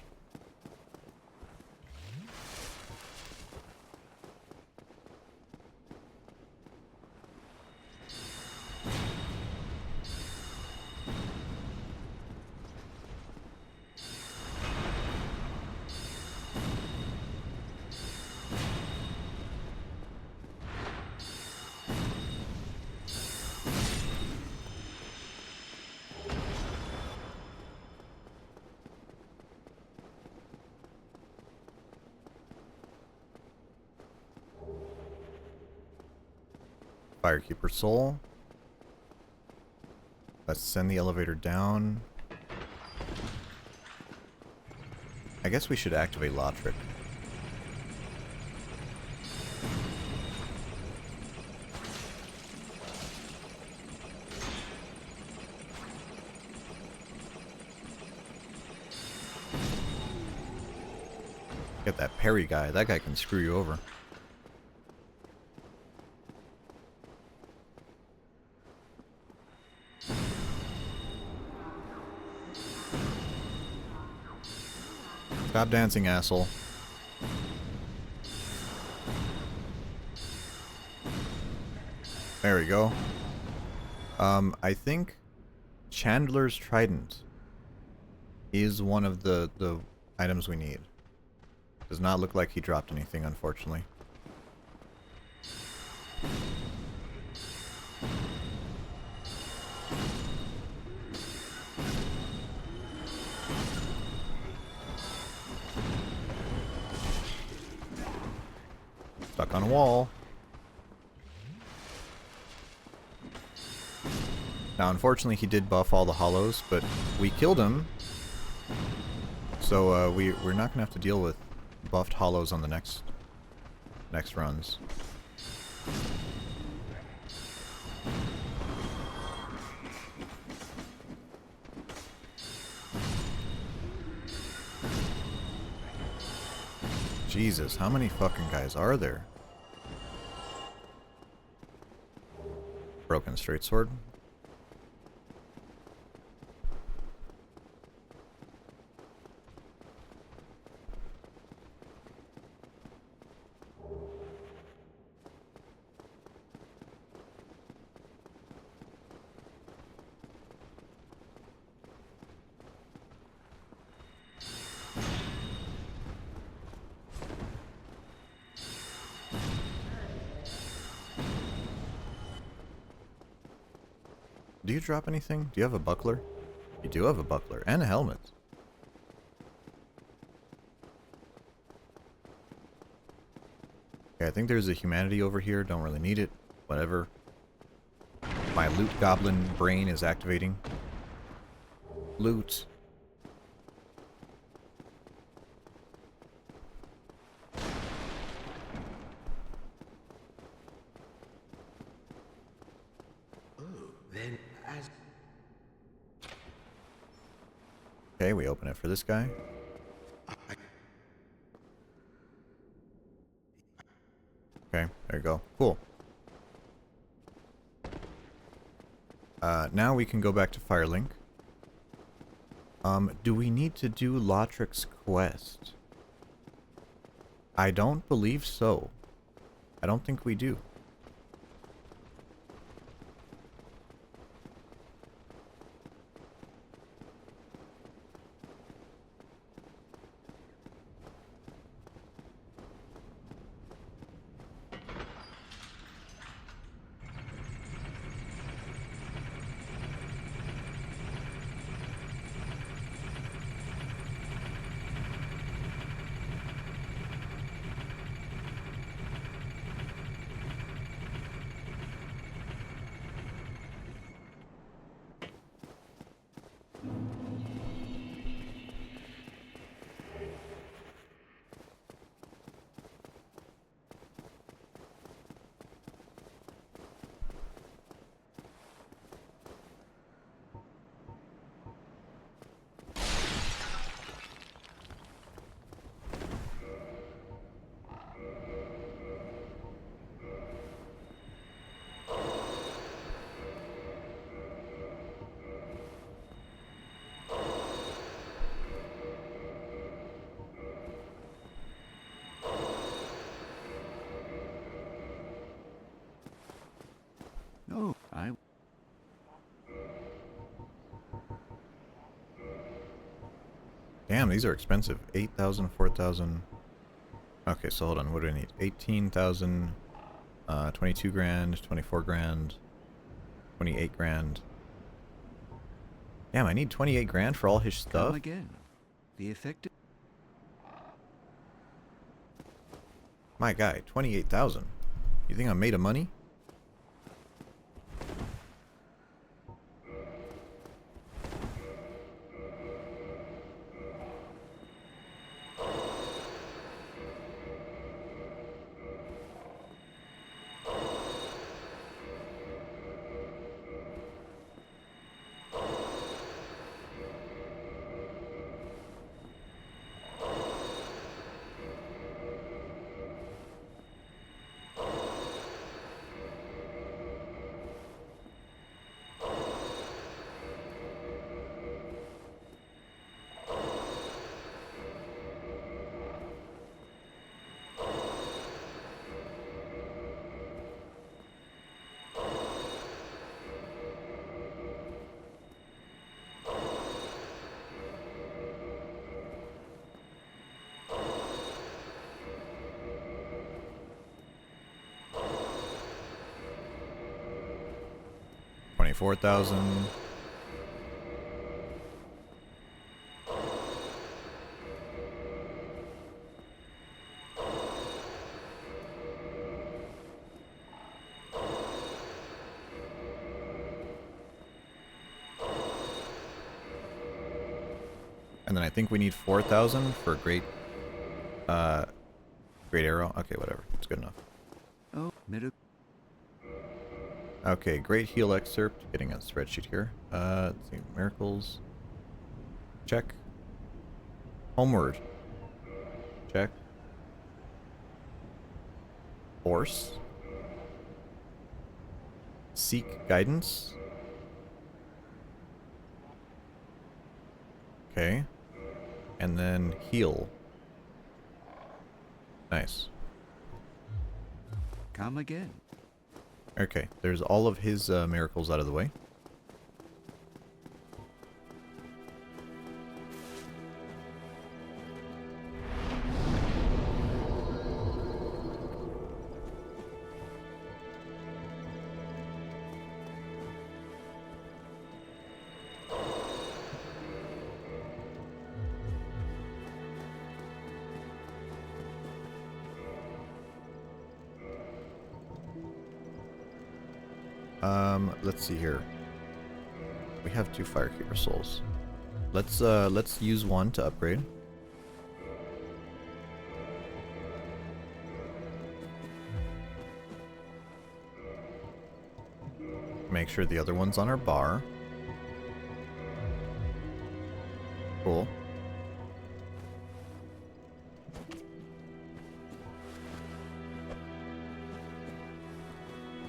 Firekeeper Soul. Let's send the elevator down. I guess we should activate Lotric. Get that parry guy. That guy can screw you over. Stop dancing, asshole. There we go. I think Chandler's Trident is one of the items we need. Does not look like he dropped anything, unfortunately. Stuck on a wall. Now, unfortunately, he did buff all the hollows, but we killed him. So we're not gonna have to deal with buffed hollows on the next runs. Jesus, how many fucking guys are there? Broken straight sword. Do you drop anything? Do you have a buckler? You do have a buckler and a helmet. Okay, I think there's a humanity over here. Don't really need it. Whatever. My loot goblin brain is activating. Loot. Okay, we open it for this guy. Okay, there you go. Cool. Now we can go back to Firelink. Do we need to do Lotric's quest? I don't believe so. I don't think we do. Damn, these are expensive. 8,000, 4,000. Okay, so hold on. What do I need? 18,000, 22 grand, 24 grand, 28 grand. Damn, I need 28 grand for all his stuff? Come again. The effective... My guy, 28,000. You think I'm made of money? $24,000. And then I think we need 4,000 for great arrow. Okay, whatever. It's good enough. Oh, middle... Okay, great heal excerpt. Getting a spreadsheet here. Let's see. Miracles. Check. Homeward. Check. Force. Seek guidance. Okay. And then heal. Nice. Come again. Okay, there's all of his miracles out of the way. Let's see here. We have 2 Firekeeper souls. Let's use one to upgrade. Make sure the other one's on our bar. Cool.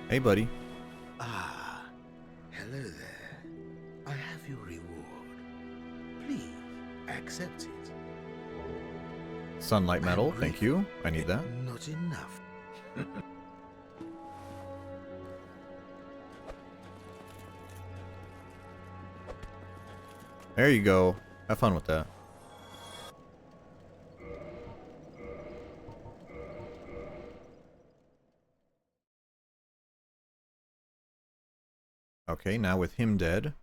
Hey, buddy. Ah, hello there. I have your reward. Please, accept it. Sunlight metal, I'm thank you. I need that. Not enough. There you go. Have fun with that. Okay, now with him dead,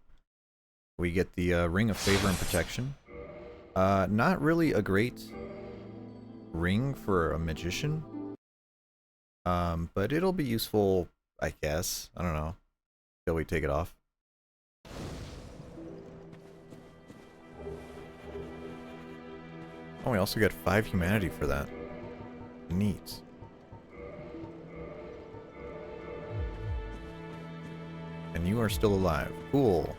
we get the Ring of Favor and Protection. Not really a great ring for a magician. But it'll be useful, I guess. I don't know. Till we take it off. Oh, we also get 5 humanity for that. Neat. And you are still alive. Cool.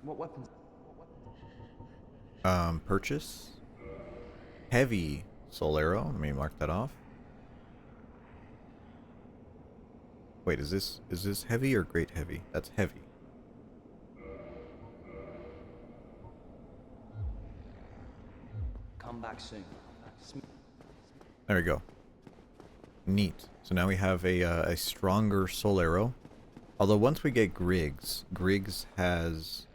What weapons? Purchase. Heavy soul arrow. Let me mark that off. Wait, is this heavy or great heavy? That's heavy. Come back soon. There we go. Neat. So now we have a stronger soul arrow. Although once we get Griggs, Griggs has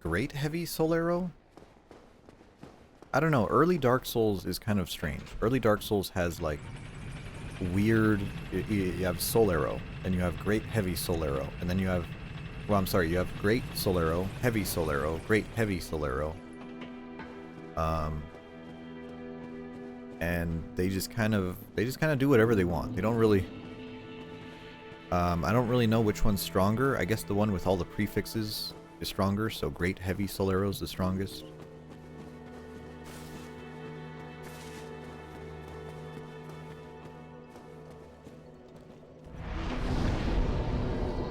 great heavy soul arrow. I don't know. Early Dark Souls is kind of strange. Early Dark Souls has like weird. You have soul arrow, and you have great heavy soul arrow, and then you have. Well, I'm sorry. You have great soul arrow, heavy soul arrow, great heavy soul arrow. And they just kind of do whatever they want. They don't really. I don't really know which one's stronger. I guess the one with all the prefixes is stronger. So great heavy soul arrow is the strongest.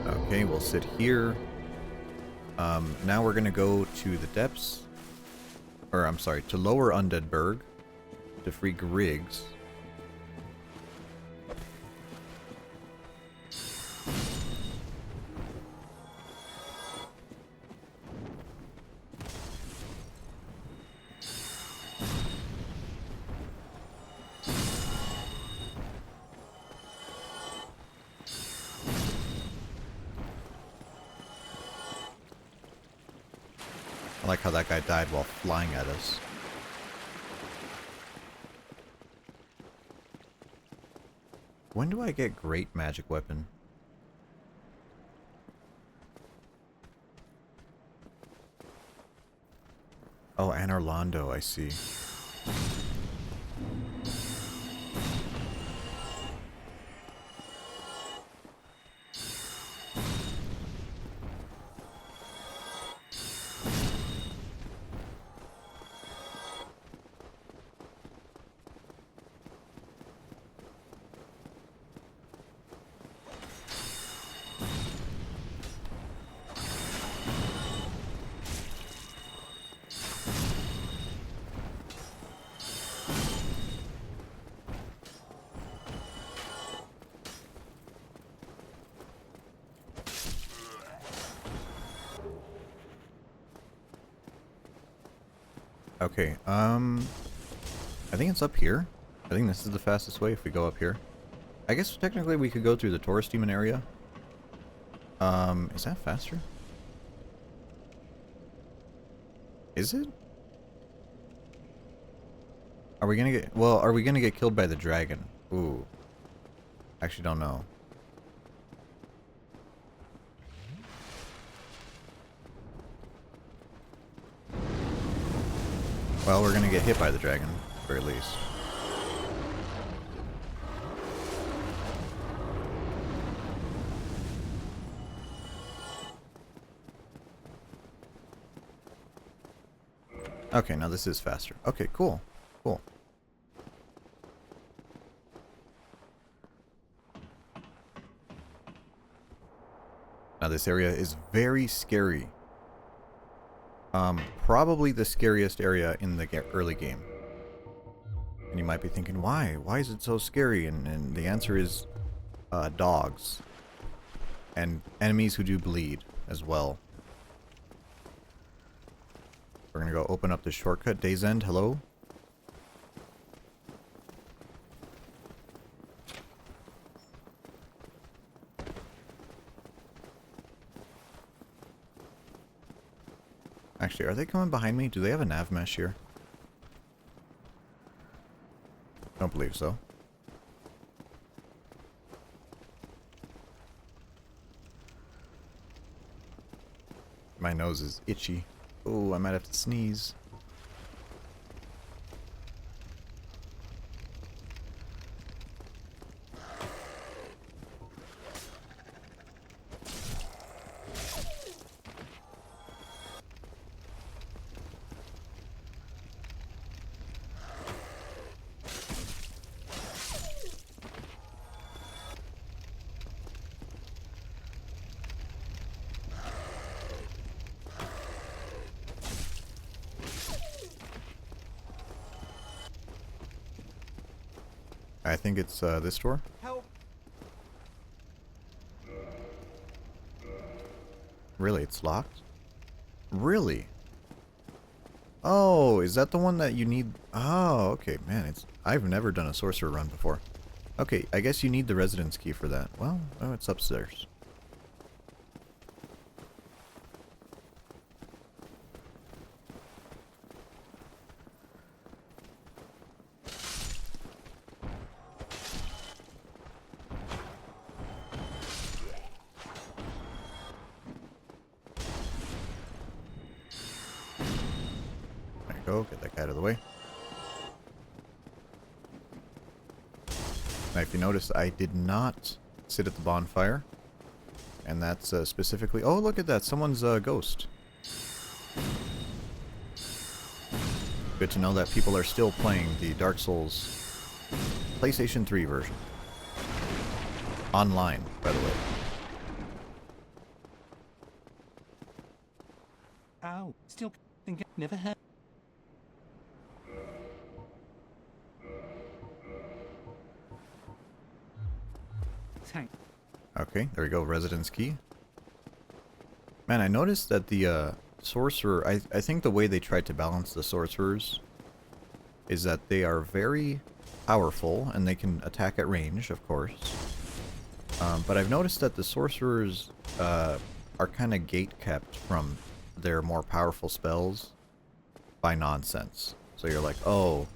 Okay, we'll sit here. Now we're gonna go to the depths. Or I'm sorry, to Lower Undeadburg to free Griggs. I like how that guy died while flying at us. When do I get great magic weapon? Oh, and Orlando, I see. Okay, I think it's up here. I think this is the fastest way if we go up here. I guess technically we could go through the tourist demon area. Is that faster? Is it? Are we gonna get, well, are we gonna get killed by the dragon? Ooh. Actually don't know. Well, we're gonna get hit by the dragon, at the very least. Okay, now this is faster. Okay, cool. Cool. Now this area is very scary. Probably the scariest area in the early game. And you might be thinking, why? Why is it so scary? And the answer is dogs. And enemies who do bleed as well. We're gonna go open up this shortcut. Day's End, hello? Actually, are they coming behind me? Do they have a nav mesh here? Don't believe so. My nose is itchy. Oh, I might have to sneeze. I think it's this door. Help! Really, it's locked? Really? Oh, is that the one that you need? Oh, okay, man, I've never done a sorcerer run before. Okay, I guess you need the residence key for that. Well, oh, it's upstairs. There you go, get that guy out of the way. Now, if you notice, I did not sit at the bonfire. And that's specifically... Oh, look at that. Someone's ghost. Good to know that people are still playing the Dark Souls PlayStation 3 version. Online, by the way. Ow, still think never had. Thank. Okay, there we go. Residence key. Man, I noticed that the sorcerer... I think the way they tried to balance the sorcerers is that they are very powerful and they can attack at range, of course. But I've noticed that the sorcerers are kind of gate-kept from their more powerful spells by nonsense. So you're like, oh,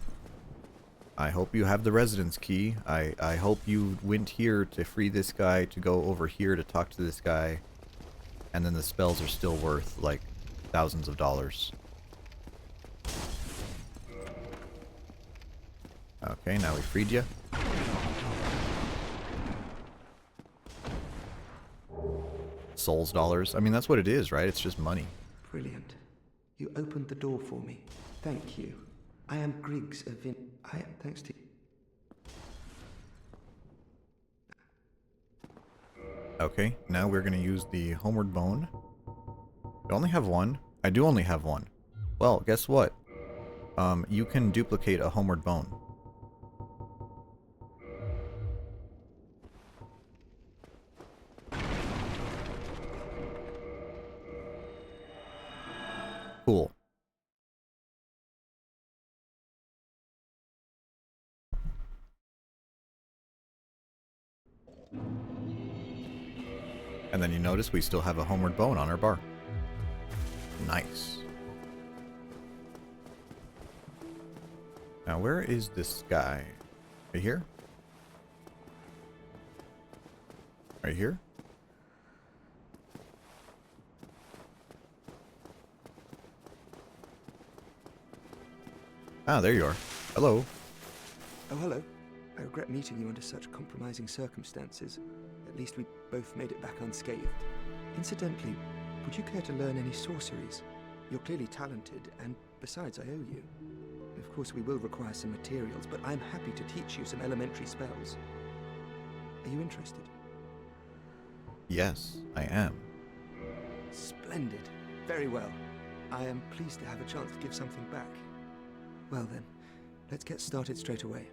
I hope you have the residence key. I hope you went here to free this guy, to go over here to talk to this guy. And then the spells are still worth, like, thousands of dollars. Okay, now we freed you. Souls dollars. I mean, that's what it is, right? It's just money. Brilliant. You opened the door for me. Thank you. I am Griggs of Vin... Thanks to... Okay, now we're going to use the Homeward Bone. I only have one. I do only have one. Well, guess what? You can duplicate a Homeward Bone. Cool. And then you notice we still have a Homeward Bone on our bar. Nice. Now where is this guy? Right here? Right here? Ah, there you are. Hello. Oh, hello. I regret meeting you under such compromising circumstances. At least we both made it back unscathed. Incidentally, would you care to learn any sorceries? You're clearly talented, and besides, I owe you. Of course, we will require some materials, but I'm happy to teach you some elementary spells. Are you interested? Yes, I am. Splendid. Very well. I am pleased to have a chance to give something back. Well then, let's get started straight away.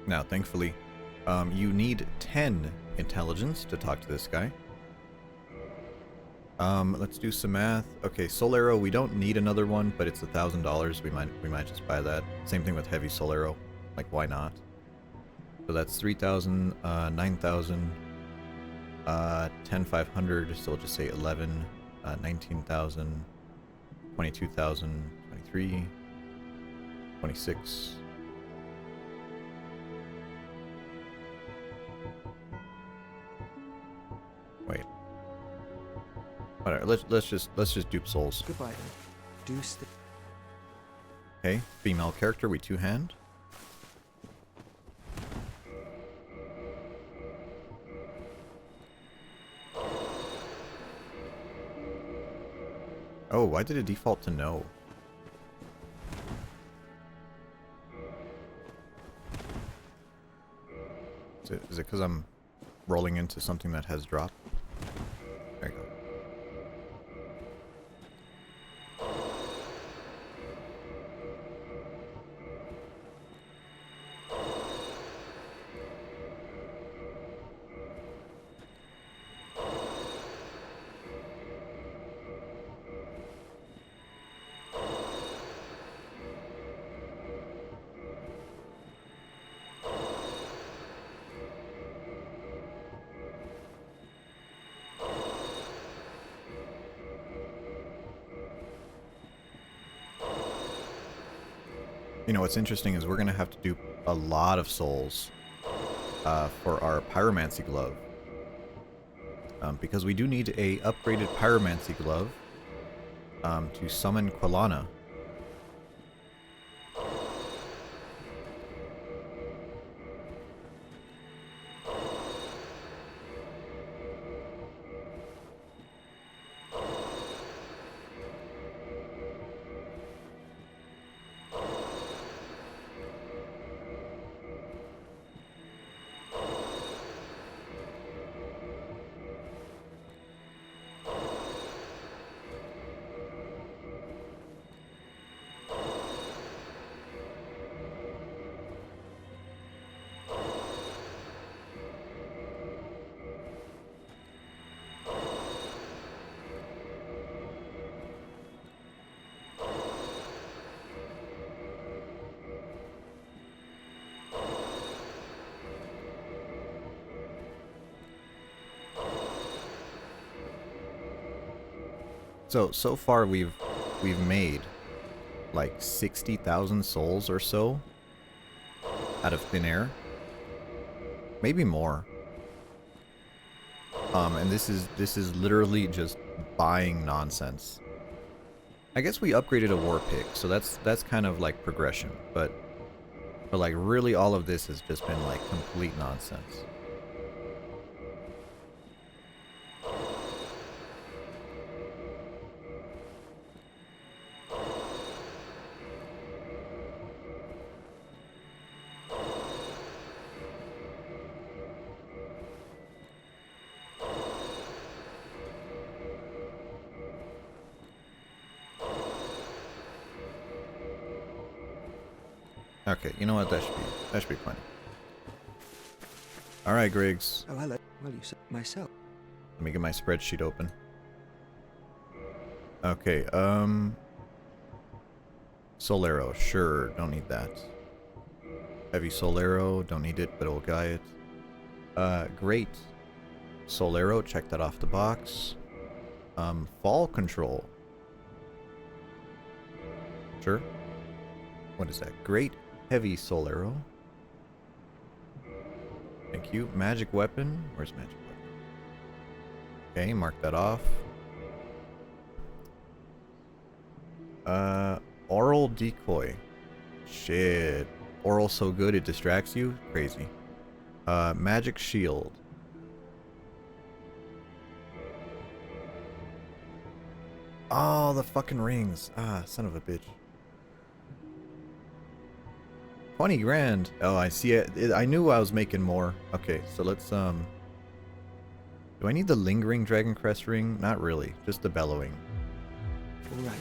Now, thankfully, you need 10 intelligence to talk to this guy. Let's do some math. Okay, Soul Arrow, we don't need another one, but it's $1,000. We might just buy that. Same thing with Heavy Soul Arrow. Like, why not? So that's 3,000, 9,000, 10,500. So we'll just say 11, 19,000, 22,000, 23, 26. Wait. Alright, let's just dupe souls. Goodbye then. Do stay. Okay, female character, we two-hand. Oh, why did it default to no? Is it because I'm rolling into something that has dropped? There you go. You know, what's interesting is we're going to have to do a lot of souls for our pyromancy glove. Because we do need a upgraded pyromancy glove to summon Quilana. So far we've made like 60,000 souls or so out of thin air. Maybe more. And this is literally just buying nonsense. I guess we upgraded a war pick, so that's kind of like progression, but like really all of this has just been like complete nonsense. Okay, you know what? That should be plenty. All right, Griggs. Oh, hello. Well, you said myself. Let me get my spreadsheet open. Okay, Solero, sure, don't need that. Heavy Solero, don't need it, but we'll guy it. Great. Solero, check that off the box. Fall control. Sure. What is that? Great heavy Solero. Thank you. Magic weapon. Where's magic weapon? Okay, mark that off. Oral decoy. Shit. Oral so good it distracts you? Crazy. Magic shield. Oh, the fucking rings. Ah, son of a bitch. 20 grand. Oh, I see it. I knew I was making more. Okay, so let's, do I need the lingering dragon crest ring? Not really. Just the bellowing. All right.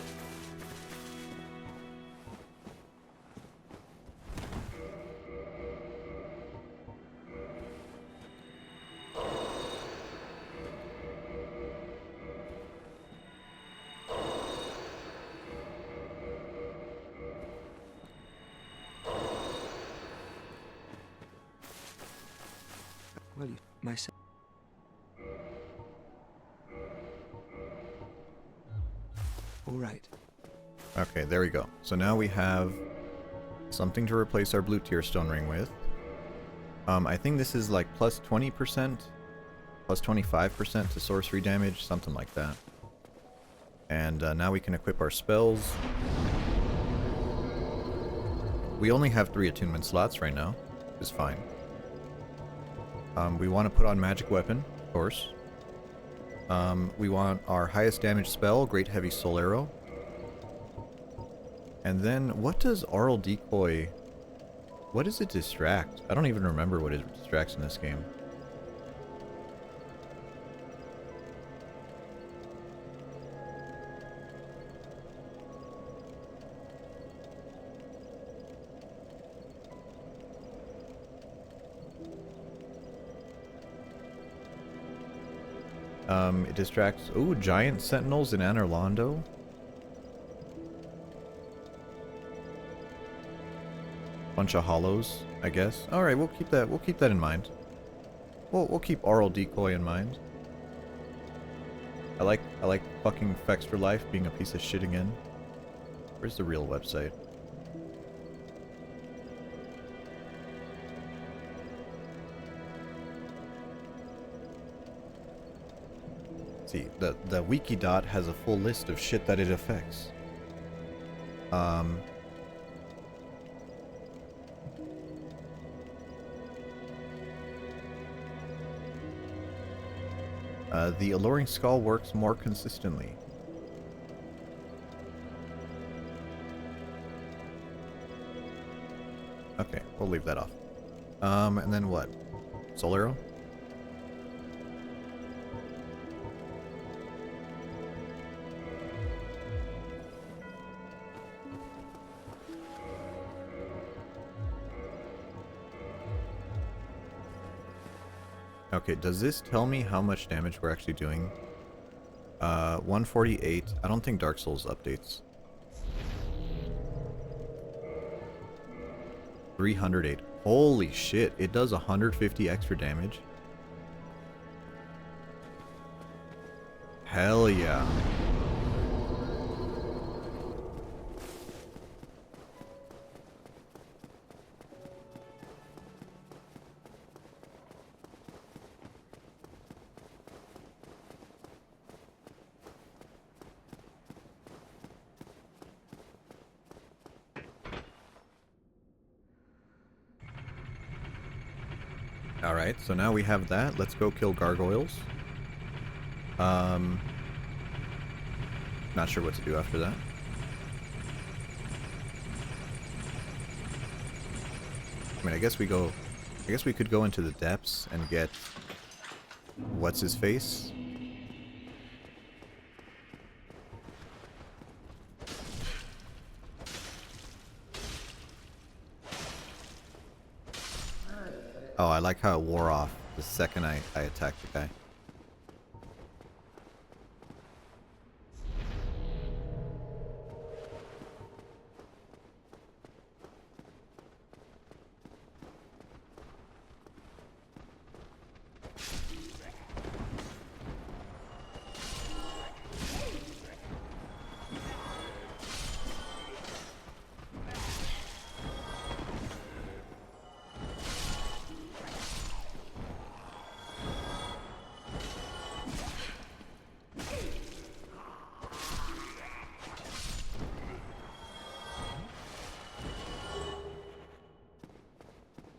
Well, you myself. All right. Okay, there we go. So now we have something to replace our blue tier stone ring with. I think this is like plus 20%, plus 25% to sorcery damage, something like that. And now we can equip our spells. We only have 3 attunement slots right now, which is fine. We want to put on magic weapon, of course. We want our highest damage spell, Great Heavy Soul Arrow. And then, what does Oral Decoy... What does it distract? I don't even remember what it distracts in this game. It distracts... Ooh, Giant Sentinels in Anorlando. Bunch of hollows, I guess. Alright, we'll keep that in mind. We'll keep Oral Decoy in mind. I like fucking Fex for Life being a piece of shit again. Where's the real website? see, the wiki dot has a full list of shit that it affects. The alluring skull works more consistently. Okay, we'll leave that off. And then what? Soul arrow? Okay, does this tell me how much damage we're actually doing? 148. I don't think Dark Souls updates. 308. Holy shit, it does 150 extra damage. Hell yeah. Alright, so now we have that. Let's go kill gargoyles. Not sure what to do after that. I mean, I guess we could go into the depths and get what's his face? Oh, I like how it wore off the second I attacked the guy.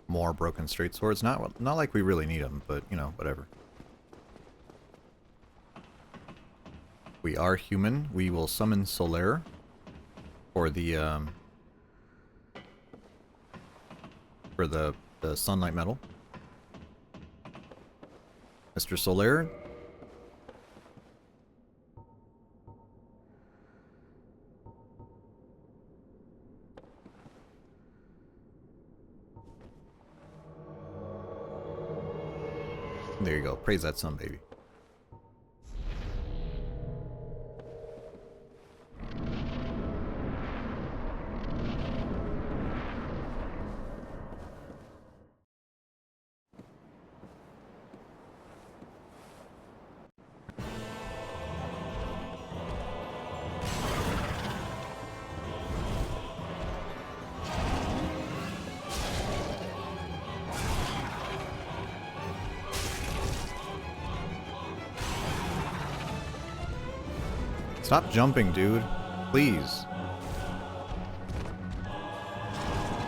More broken straight swords. Not like we really need them, but you know, whatever. We are human. We will summon Solaire for the sunlight metal. Mr. Solaire. There you go. Praise that sun, baby. Stop jumping, dude. Please.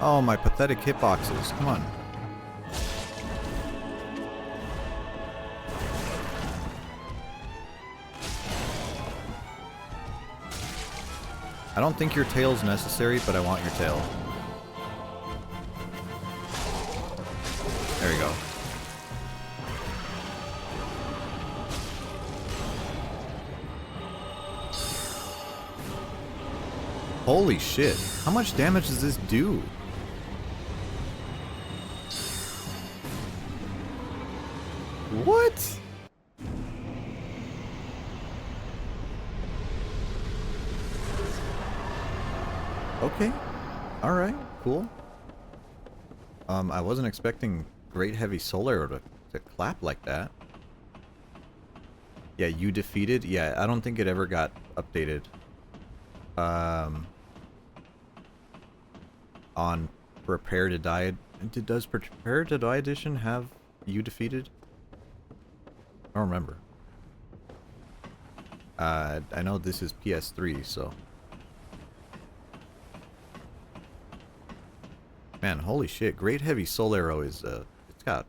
Oh, my pathetic hitboxes. Come on. I don't think your tail's necessary, but I want your tail. There you go. Holy shit. How much damage does this do? What? Okay. Alright, cool. I wasn't expecting Great Heavy Soul Arrow to clap like that. Yeah, you defeated? Yeah, I don't think it ever got updated. On Prepare to Die. Does Prepare to Die edition have you defeated? I don't remember. I know this is PS3, so... Man, holy shit. Great Heavy Soul Arrow is, it's got...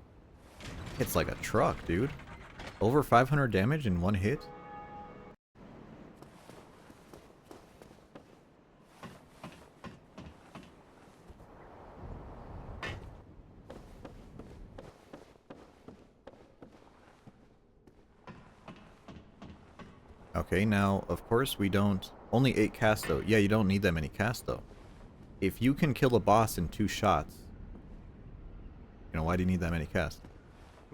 It's like a truck, dude. Over 500 damage in one hit? Okay, now, of course, we don't... Only 8 casts, though. Yeah, you don't need that many casts, though. If you can kill a boss in 2 shots... You know, why do you need that many casts?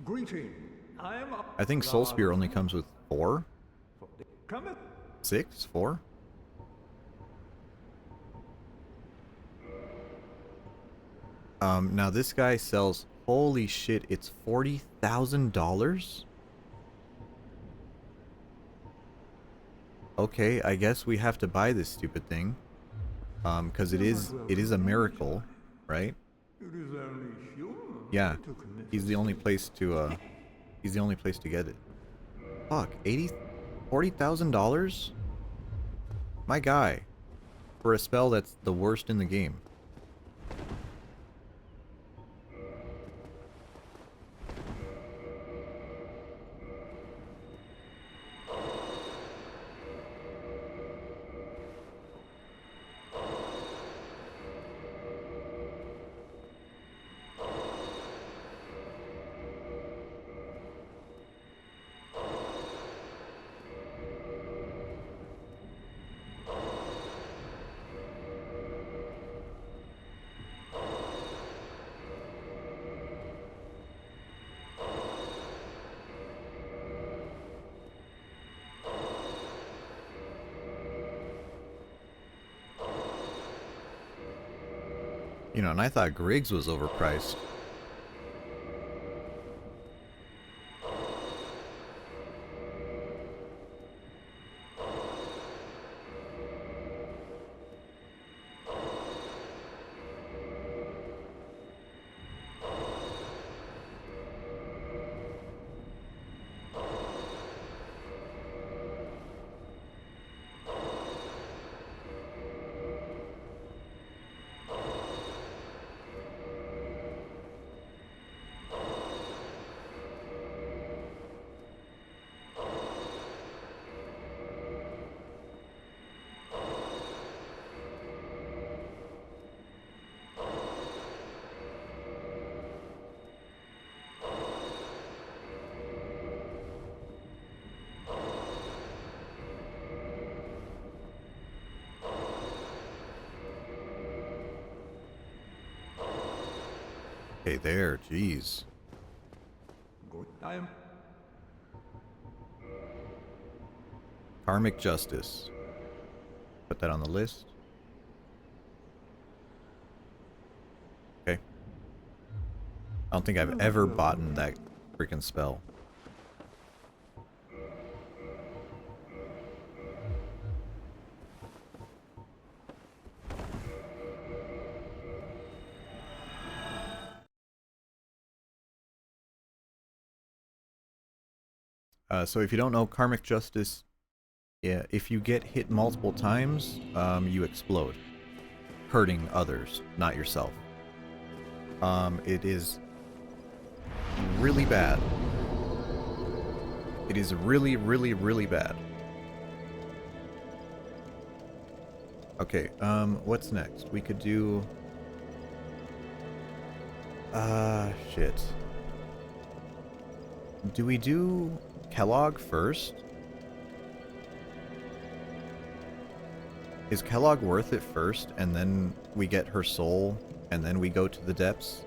Greeting. I am. I think Soul Spear only comes with 4? Come in. 6? 4? Now this guy sells... Holy shit, it's $40,000? Okay, I guess we have to buy this stupid thing. Because it is a miracle, right? It is only human. Yeah. He's the only place to get it. Fuck, $40,000? My guy. For a spell that's the worst in the game. You know, and I thought Griggs was overpriced. Okay, there, jeez. I am. Karmic Justice. Put that on the list. Okay. I don't think I've ever bought that freaking spell. So if you don't know, Karmic Justice, yeah, if you get hit multiple times, you explode, hurting others, not yourself. It is really bad. It is really, really, really bad. Okay, what's next? We could do... shit. Do we do Kellogg first? Is Kellogg worth it first, and then we get her soul, and then we go to the depths?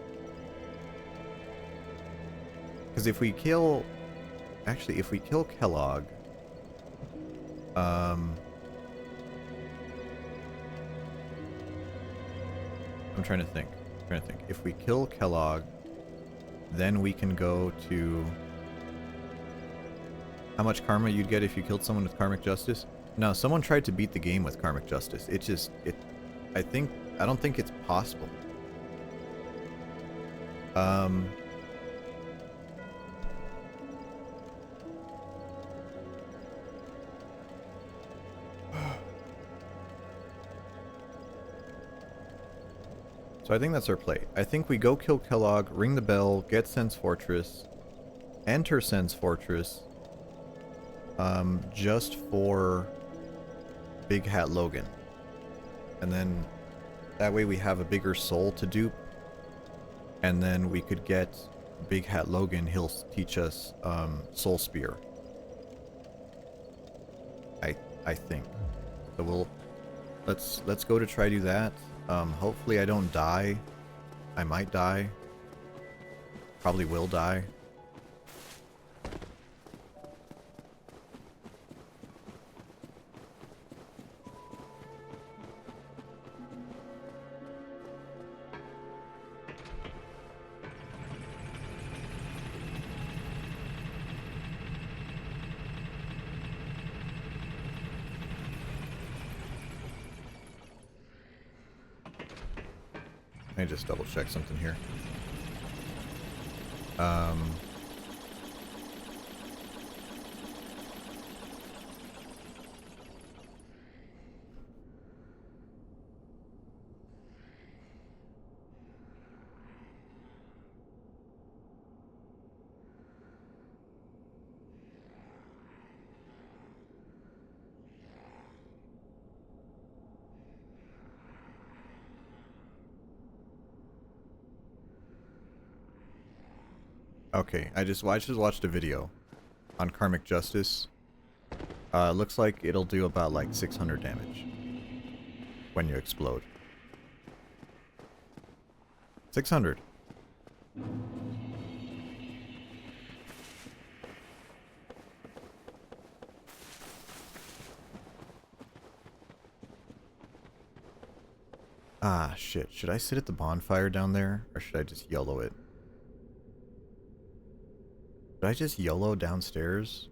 Because if we kill... Actually, if we kill Kellogg... I'm trying to think. If we kill Kellogg, then we can go to... How much karma you'd get if you killed someone with Karmic Justice? No, someone tried to beat the game with Karmic Justice. I don't think it's possible. So I think that's our play. I think we go kill Kellogg, ring the bell, get Sense Fortress, enter Sense Fortress, just for Big Hat Logan. And then that way we have a bigger soul to dupe. And then we could get Big Hat Logan, he'll teach us Soul Spear. I think. So let's go to try to do that. Hopefully I don't die. I might die. Probably will die. Let me just double check something here. Okay, I just watched a video on Karmic Justice. Looks like it'll do about like 600 damage when you explode. 600. Ah, shit. Should I sit at the bonfire down there, or should I just YOLO it? Should I just YOLO downstairs?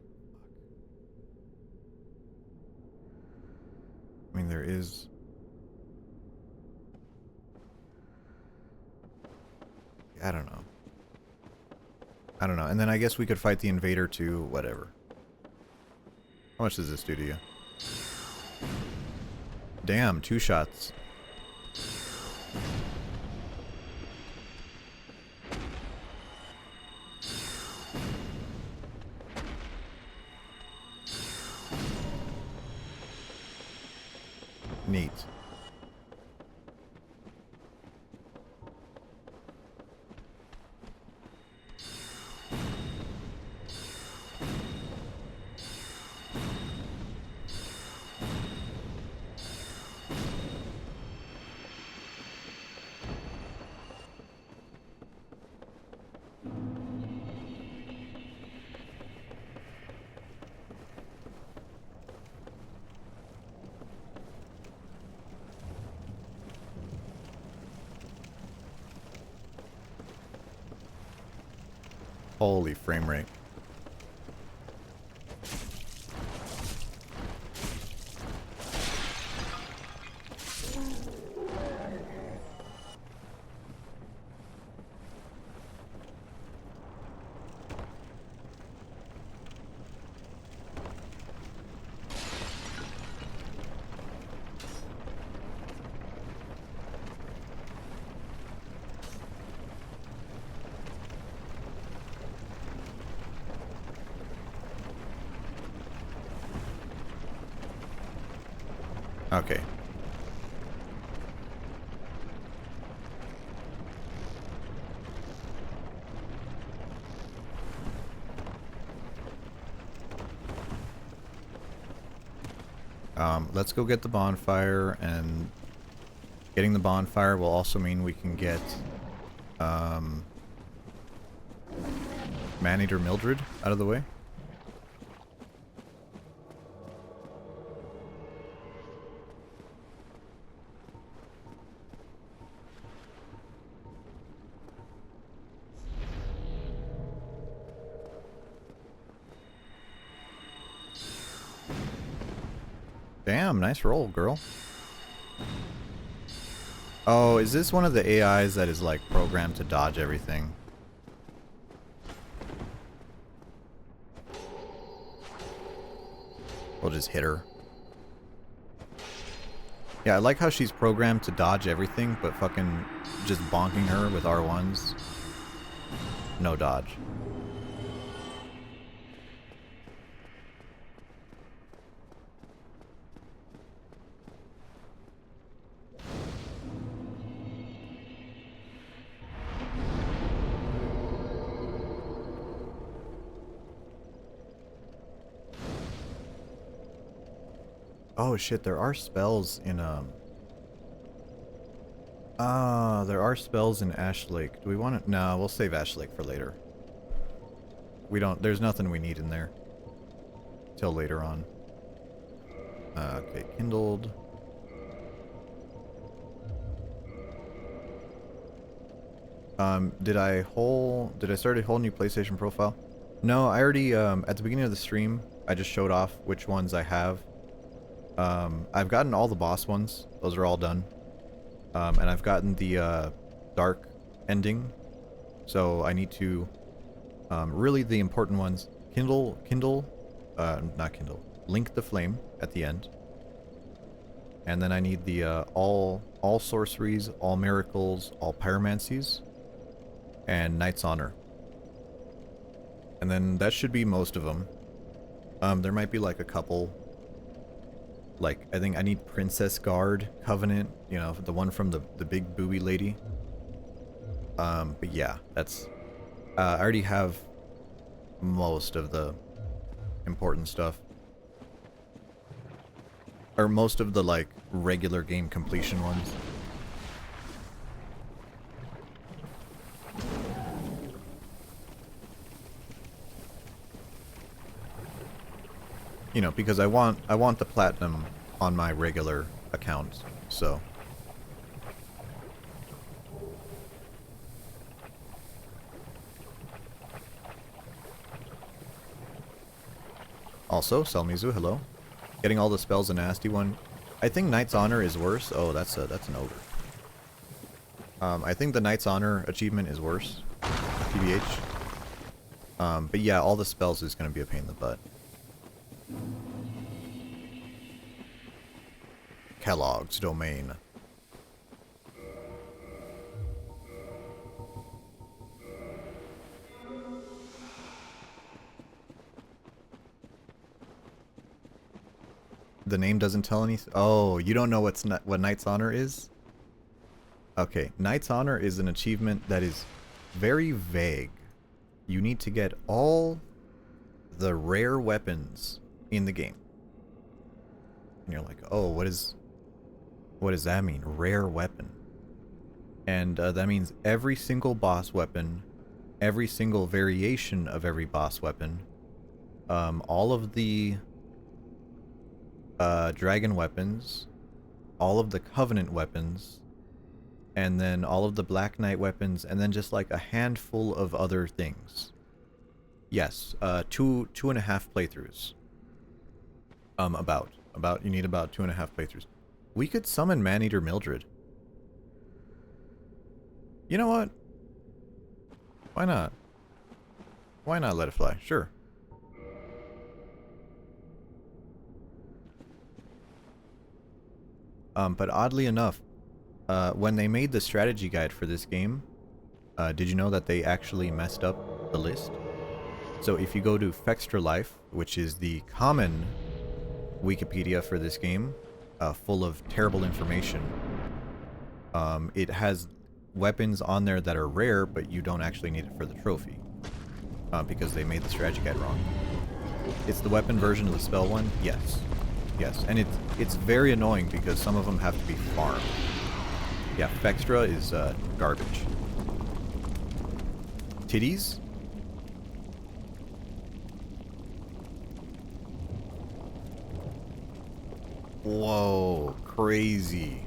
I mean, there is... I don't know. I don't know. And then I guess we could fight the invader too, whatever. How much does this do to you? Damn, 2 shots. Neat. Holy frame rate. Okay. Let's go get the bonfire, and getting the bonfire will also mean we can get Maneater Mildred out of the way. Damn, nice roll, girl. Oh, is this one of the AIs that is like programmed to dodge everything? We'll just hit her. Yeah, I like how she's programmed to dodge everything, but fucking just bonking her with R1s. No dodge. Oh shit, there are spells in there are spells in Ash Lake. Do we want to? No, we'll save Ash Lake for later. We don't, there's nothing we need in there. Till later on. Okay, kindled. Did I start a whole new PlayStation profile? No, I already, at the beginning of the stream, I just showed off which ones I have. I've gotten all the boss ones. Those are all done. And I've gotten the, dark ending. So I need to, really the important ones. Not Kindle. Link the Flame at the end. And then I need the, all sorceries, all miracles, all pyromancies, and Knight's Honor. And then that should be most of them. There might be like a couple. Like, I think I need Princess Guard, Covenant, you know, the one from the big booby lady. But yeah, that's... I already have most of the important stuff. Or most of the, like, regular game completion ones. You know, because I want the platinum on my regular account, so. Also, Selmizu, hello. Getting all the spells a nasty one. I think Knight's Honor is worse. Oh, that's an ogre. I think the Knight's Honor achievement is worse. TBH. But yeah, all the spells is gonna be a pain in the butt. Kellogg's domain. The name doesn't tell anything. Oh, you don't know what Knight's Honor is? Okay, Knight's Honor is an achievement that is very vague. You need to get all the rare weapons in the game. And you're like, oh, what does that mean? Rare weapon. And that means every single boss weapon, every single variation of every boss weapon, all of the dragon weapons, all of the Covenant weapons, and then all of the Black Knight weapons, and then just like a handful of other things. Yes, 2.5 playthroughs. You need about 2.5 playthroughs. We could summon Maneater Mildred. You know what? Why not? Why not let it fly? Sure. But oddly enough, when they made the strategy guide for this game, did you know that they actually messed up the list? So if you go to Fextra Life, which is the common Wikipedia for this game, full of terrible information, it has weapons on there that are rare, but you don't actually need it for the trophy, because they made the strategy guide wrong. It's the weapon version of the spell one? Yes. Yes, and it's very annoying because some of them have to be farmed. Yeah, Fextra is garbage. Titties? Whoa, crazy.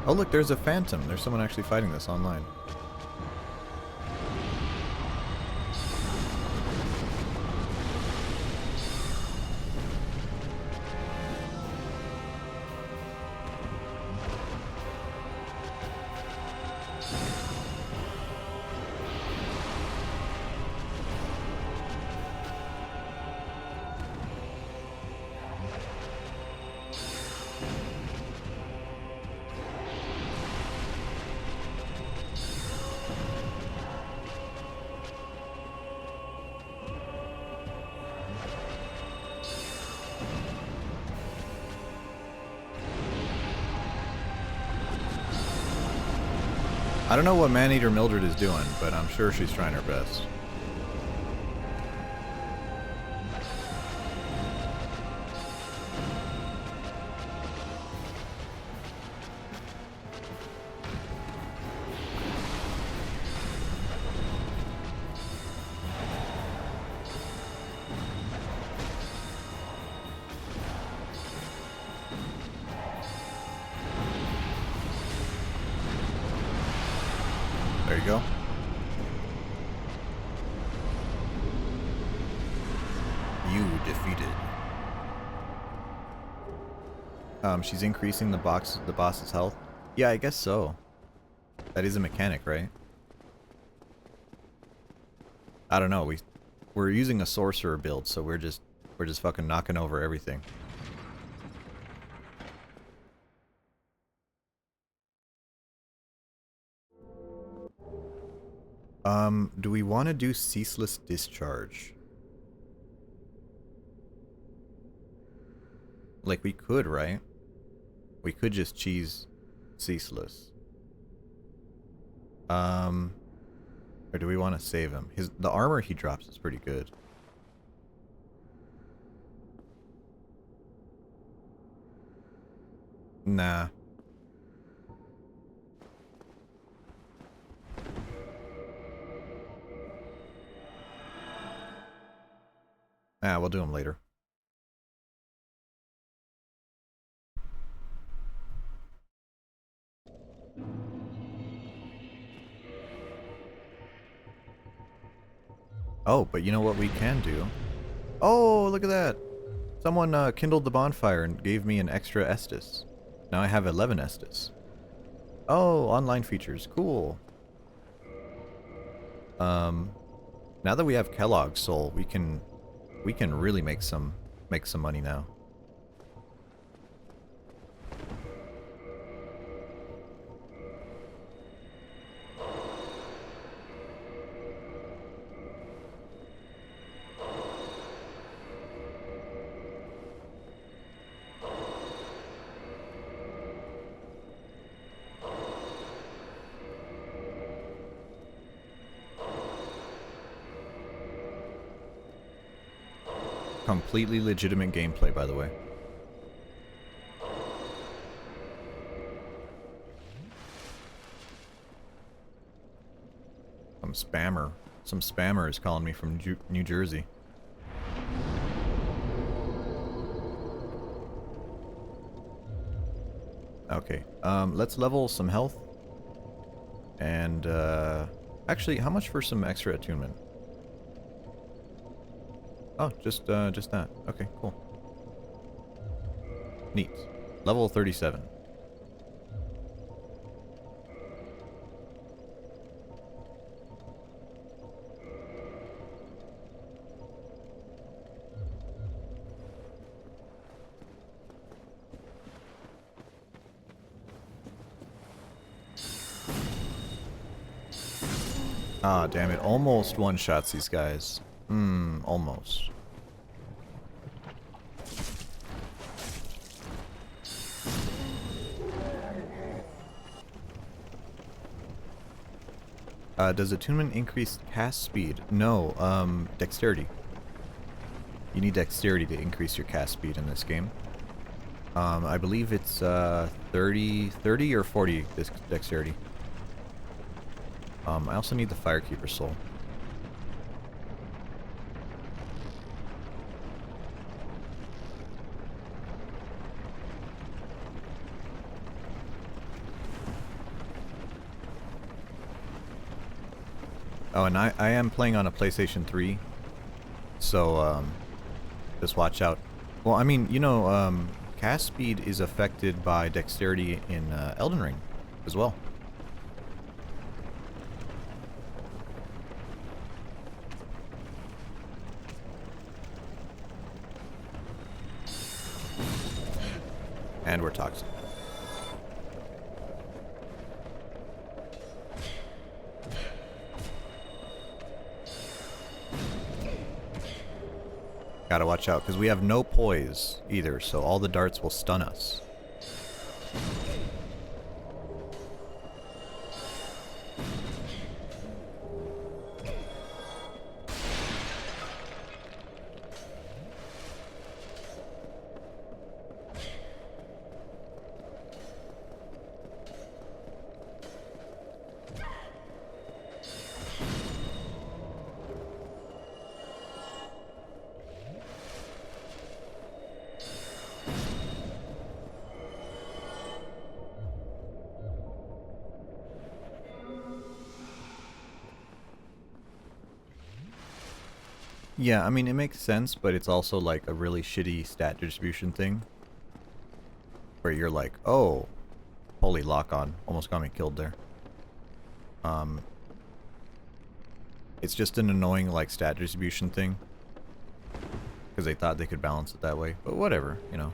Oh look, there's a phantom. There's someone actually fighting this online. I don't know what Maneater Mildred is doing, but I'm sure she's trying her best. There you go. You defeated. She's increasing the boss's health. Yeah, I guess so. That is a mechanic, right? I don't know. We're using a sorcerer build, so we're just fucking knocking over everything. Do we want to do ceaseless discharge? Like, we could, right? We could just cheese ceaseless. Or do we want to save him? The armor he drops is pretty good. Nah. Ah, we'll do them later. Oh, but you know what we can do? Oh, look at that! Someone kindled the bonfire and gave me an extra Estus. Now I have 11 Estus. Oh, online features. Cool. Now that we have Kellogg's Soul, we can really make some money now. Completely legitimate gameplay, by the way. Some spammer is calling me from New Jersey. Okay, let's level some health. And, actually, how much for some extra attunement? Oh, just that. Okay, cool. Neat. Level 37. Ah, damn it. Almost one-shots these guys. Almost. Does attunement increase cast speed? No, dexterity. You need dexterity to increase your cast speed in this game. I believe it's 30 or 40 dexterity. I also need the Firekeeper Soul. Oh, and I am playing on a PlayStation 3, so just watch out. Well, I mean, you know, cast speed is affected by dexterity in Elden Ring as well. And we're toxic. Gotta watch out, because we have no poise either, so all the darts will stun us. Yeah, I mean, it makes sense, but it's also like a really shitty stat distribution thing. Where you're like, oh, holy lock on. Almost got me killed there. It's just an annoying like stat distribution thing. Because they thought they could balance it that way. But whatever, you know.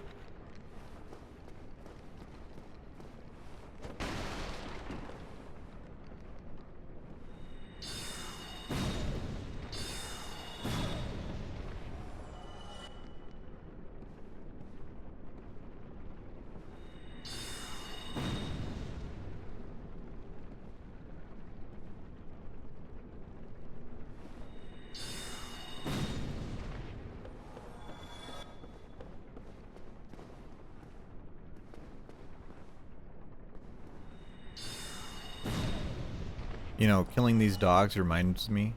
You know, killing these dogs reminds me,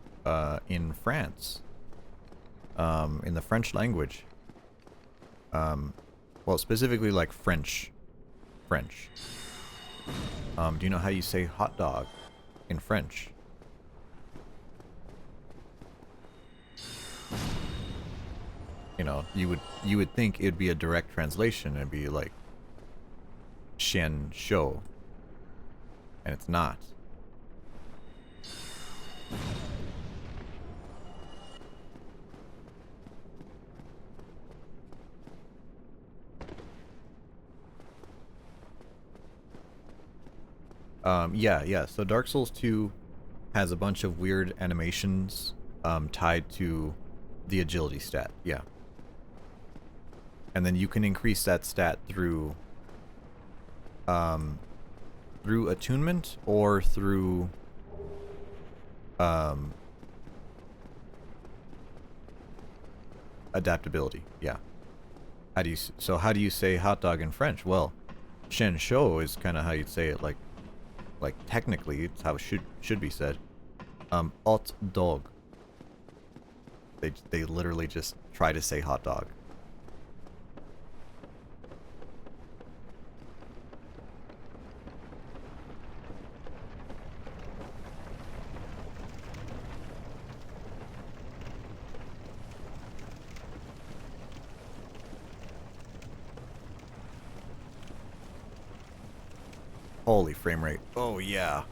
in France, in the French language, well, specifically like French. Do you know how you say hot dog in French? You know, you would think it'd be a direct translation. It'd be like chien show, and it's not. Yeah. So Dark Souls 2 has a bunch of weird animations tied to the agility stat. Yeah. And then you can increase that stat through attunement or through adaptability. Yeah. How do you say hot dog in French? Well, chien show is kind of how you'd say it, like technically it's how it should be said. Hot dog. They literally just try to say hot dog. Holy frame rate. Oh yeah.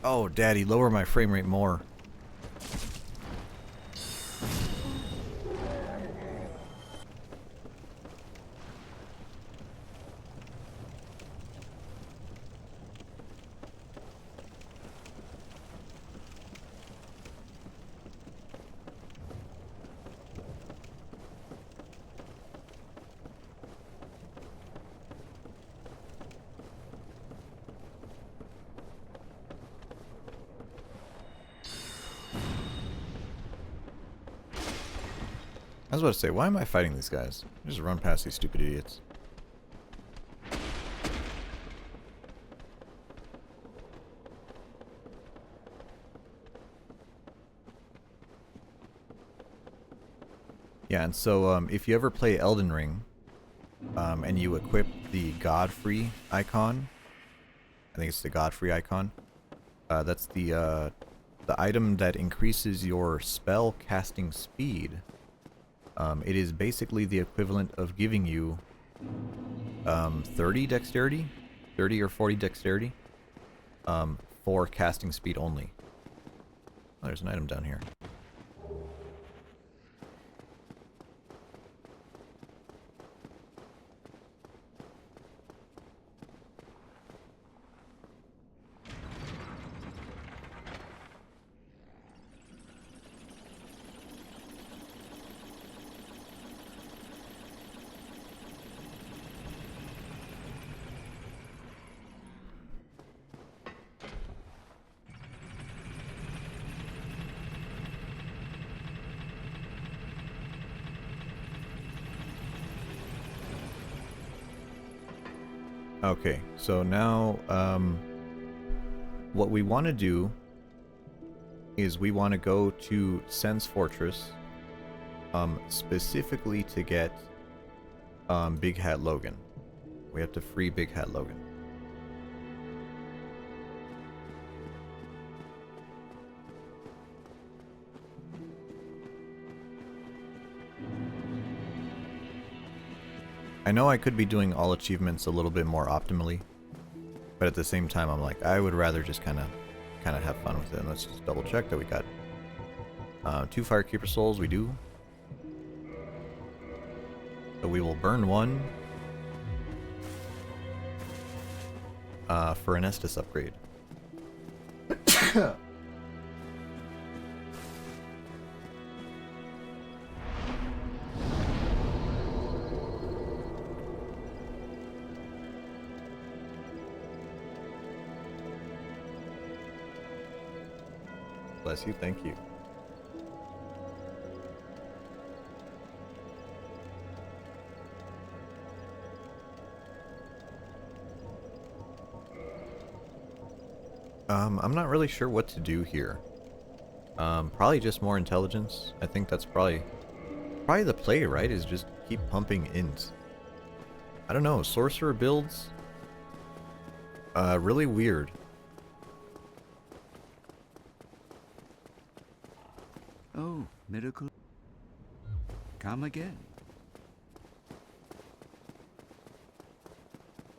Oh daddy, lower my frame rate more. I was about to say, why am I fighting these guys? Just run past these stupid idiots. Yeah, and so if you ever play Elden Ring, and you equip the Godfrey icon, I think it's the Godfrey icon. That's the item that increases your spell casting speed. It is basically the equivalent of giving you 30 dexterity, 30 or 40 dexterity, for casting speed only. Oh, there's an item down here. Okay, so now what we want to do is we want to go to Sen's Fortress, specifically to get Big Hat Logan. We have to free Big Hat Logan. I know I could be doing all achievements a little bit more optimally, but at the same time, I'm like, I would rather just kind of have fun with it. And let's just double check that we got 2 Firekeeper souls. We do. So we will burn one for an Estus upgrade. Bless you, thank you. I'm not really sure what to do here. Probably just more intelligence. I think that's probably the play, right? Is just keep pumping int. I don't know, sorcerer builds? Really weird. Oh, miracle. Come again.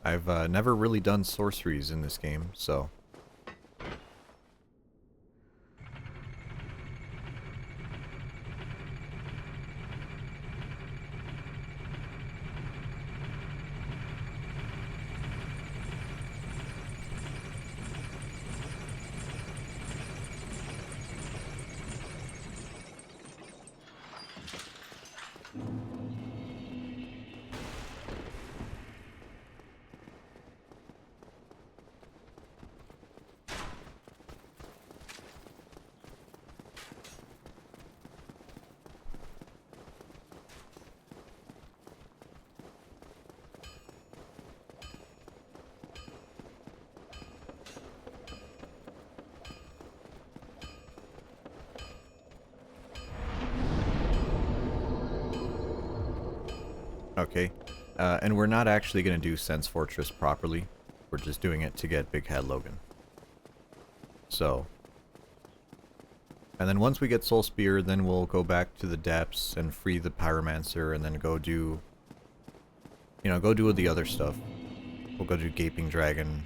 I've never really done sorceries in this game, so... Okay, and we're not actually going to do Sense Fortress properly. We're just doing it to get Big Head Logan. So. And then once we get Soul Spear, then we'll go back to the depths and free the Pyromancer and then go do... You know, go do the other stuff. We'll go do Gaping Dragon.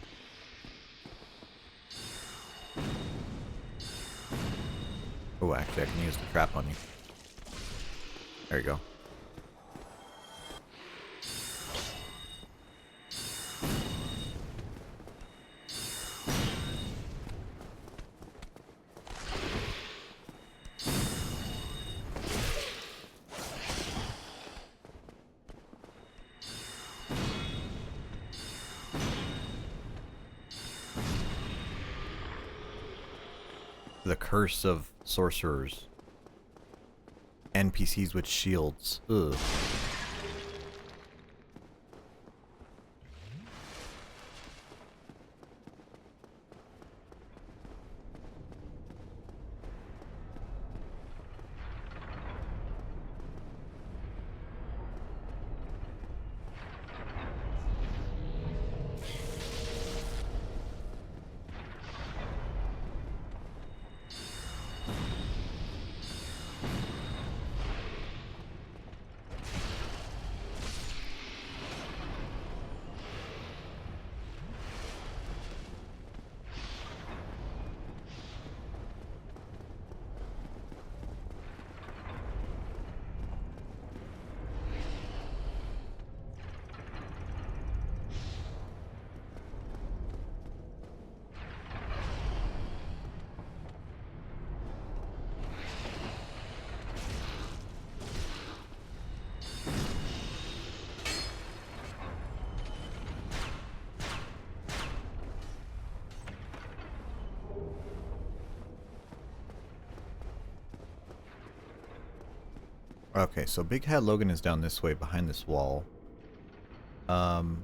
Oh, actually I can use the trap on you. There you go. The curse of sorcerers. NPCs with shields. Ugh. Okay, so Big Hat Logan is down this way behind this wall. So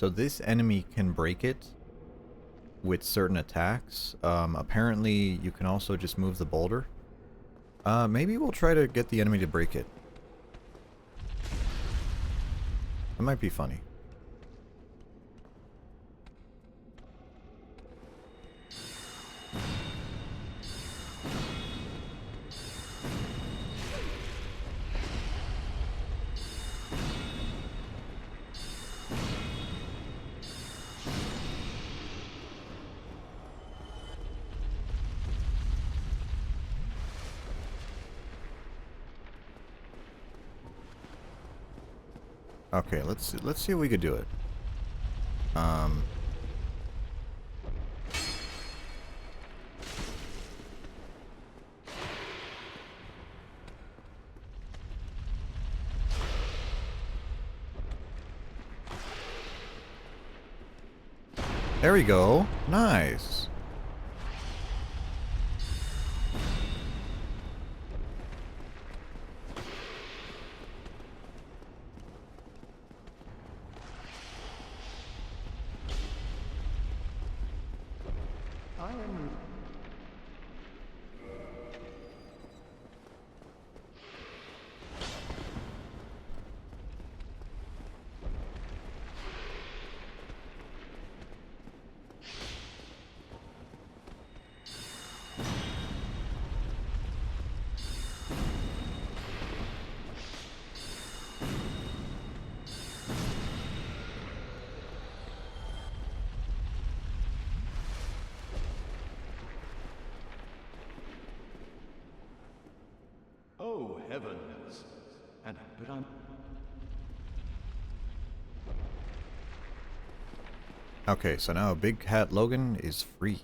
this enemy can break it with certain attacks. Apparently you can also just move the boulder. Maybe we'll try to get the enemy to break it. That might be funny. Okay, let's see if we could do it. There we go. Nice. I am. Oh, heavens. But I'm... Okay, so now Big Hat Logan is freed.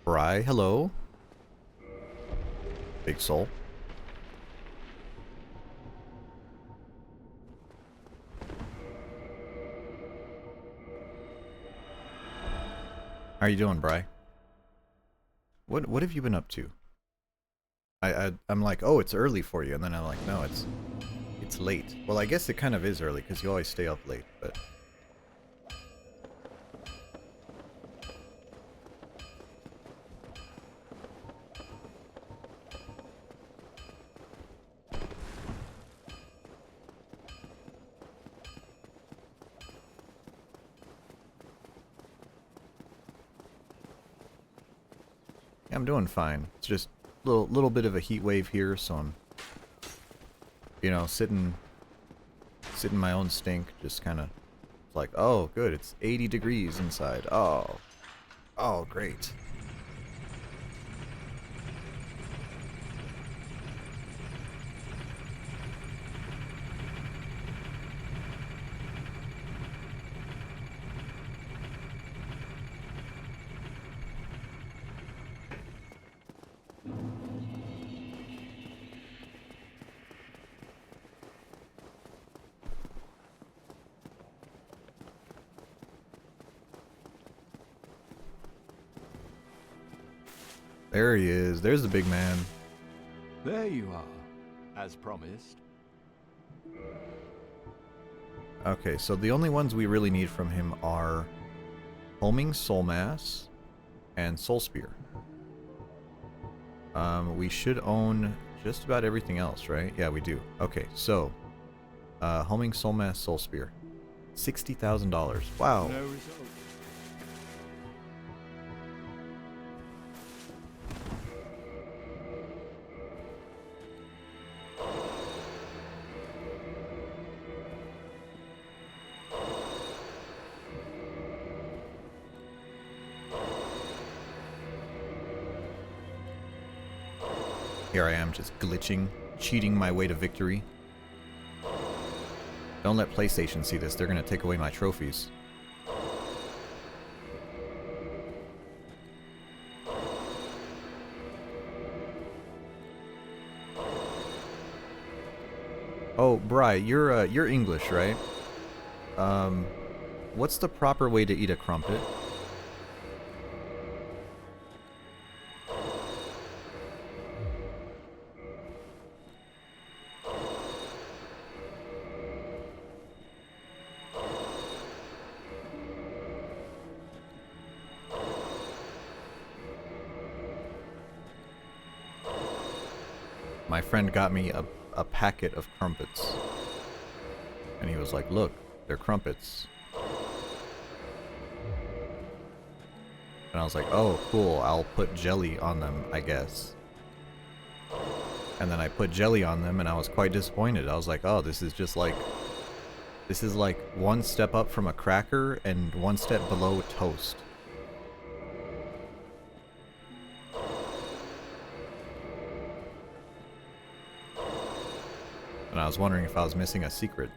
Bry, hello. Big Soul. How are you doing, Bry? What have you been up to? I'm like, oh, it's early for you, and then I'm like, no, it's late. Well, I guess it kind of is early because you always stay up late, but. Yeah, I'm doing fine. It's just little bit of a heat wave here, so I'm, you know, sitting in my own stink, just kind of like, oh, good, it's 80 degrees inside. Oh, great. There he is. There's the big man. There you are, as promised. Okay, so the only ones we really need from him are Homing Soul Mass and Soul Spear. We should own just about everything else, right? Yeah, we do. Okay, so Homing Soul Mass, Soul Spear, $60,000. Wow. No result. Here I am, just glitching, cheating my way to victory. Don't let PlayStation see this. They're gonna take away my trophies. Oh, Bry, you're English, right? What's the proper way to eat a crumpet? My friend got me a packet of crumpets. And he was like, look, they're crumpets. And I was like, oh, cool, I'll put jelly on them, I guess. And then I put jelly on them and I was quite disappointed. I was like, oh, this is like one step up from a cracker and one step below toast. And And I was wondering if I was missing a secret.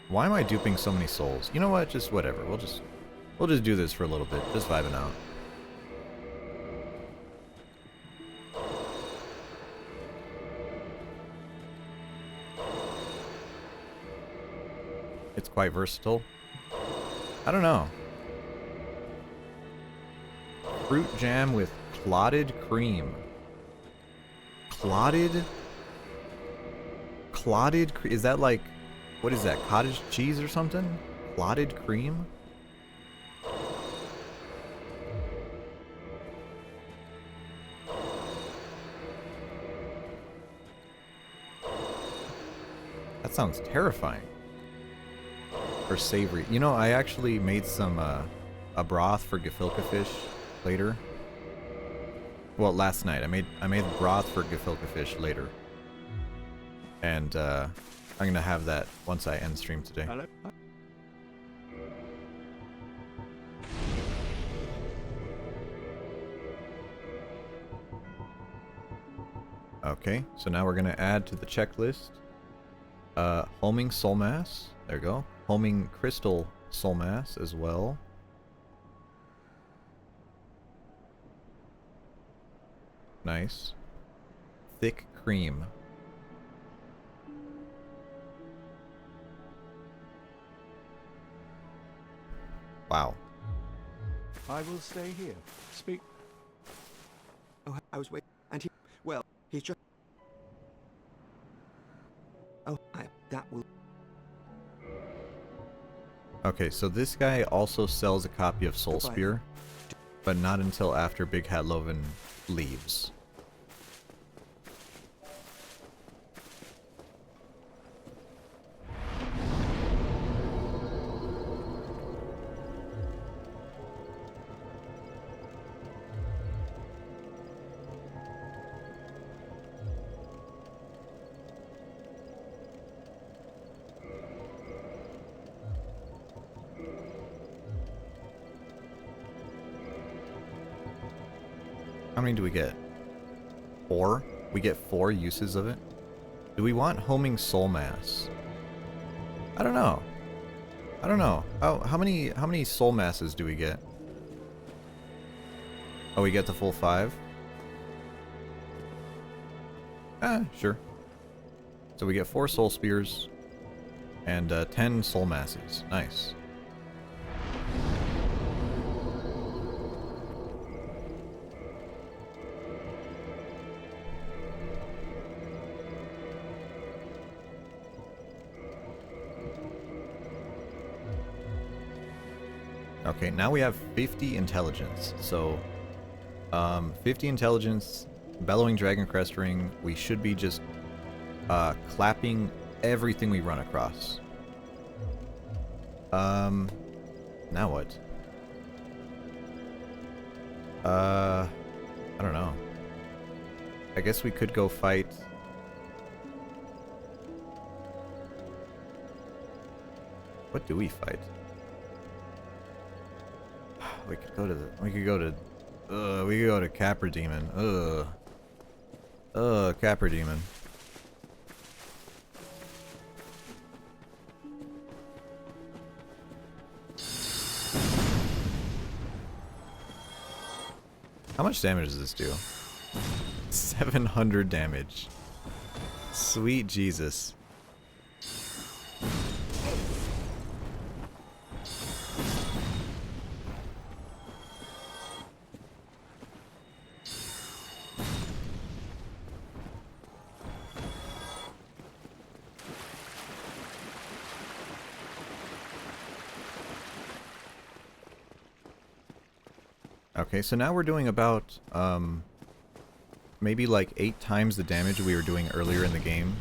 Why am I duping so many souls? You know what? Just whatever. We'll just do this for a little bit. Just vibing out. It's quite versatile. I don't know. Fruit jam with clotted cream. Clotted is that like, what is that, cottage cheese or something? Clotted cream? That sounds terrifying. Or savory. You know, I actually made some a broth for gefilte fish later. Well, last night I made broth for gefilte fish later, and I'm gonna have that once I end stream today. Hello? Okay, so now we're gonna add to the checklist homing soul mass. There we go. Homing crystal soul mass as well. Nice. Thick cream. Wow. I will stay here. Speak. Oh, I was waiting. And he. Well, he's just. Oh, that will. Okay, so this guy also sells a copy of Soul Goodbye. Spear, but not until after Big Hat Loven leaves. How many do we get? 4? We get 4 uses of it? Do we want homing soul mass? I don't know. I don't know. How many soul masses do we get? Oh, we get the full 5? Sure. So we get 4 soul spears and 10 soul masses. Nice. Okay, now we have 50 intelligence. So, 50 intelligence, bellowing dragon crest ring. We should be just clapping everything we run across. Now what? I don't know. I guess we could go fight. What do we fight? We could go to Capra Demon. Capra Demon. How much damage does this do? 700 damage. Sweet Jesus. Okay, so now we're doing about, maybe like 8 times the damage we were doing earlier in the game.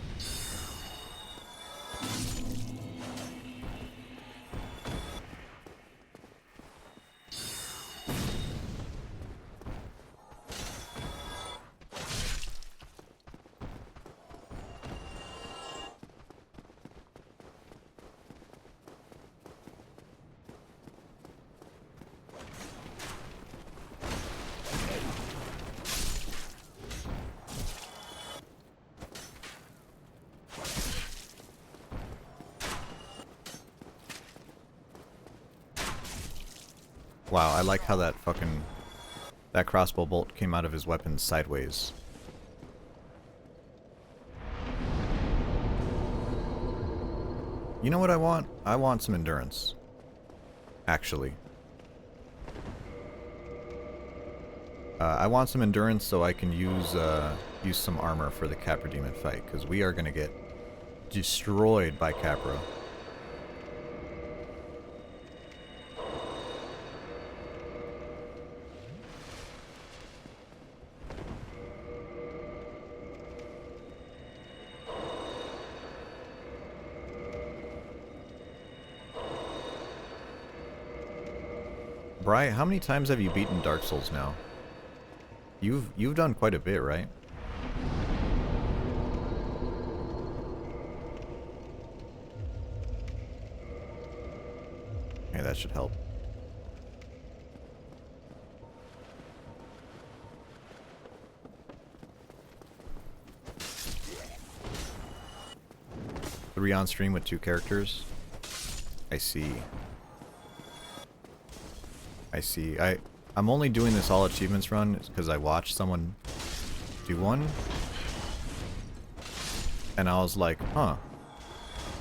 Wow, I like how that fucking... that crossbow bolt came out of his weapon sideways. You know what I want? I want some endurance. Actually. I want some endurance so I can use some armor for the Capra Demon fight, because we are going to get destroyed by Capra. Bri, how many times have you beaten Dark Souls now? You've done quite a bit, right? Okay, that should help. Three on stream with 2 characters? I see. I see. I'm only doing this all achievements run because I watched someone do one. And I was like, huh.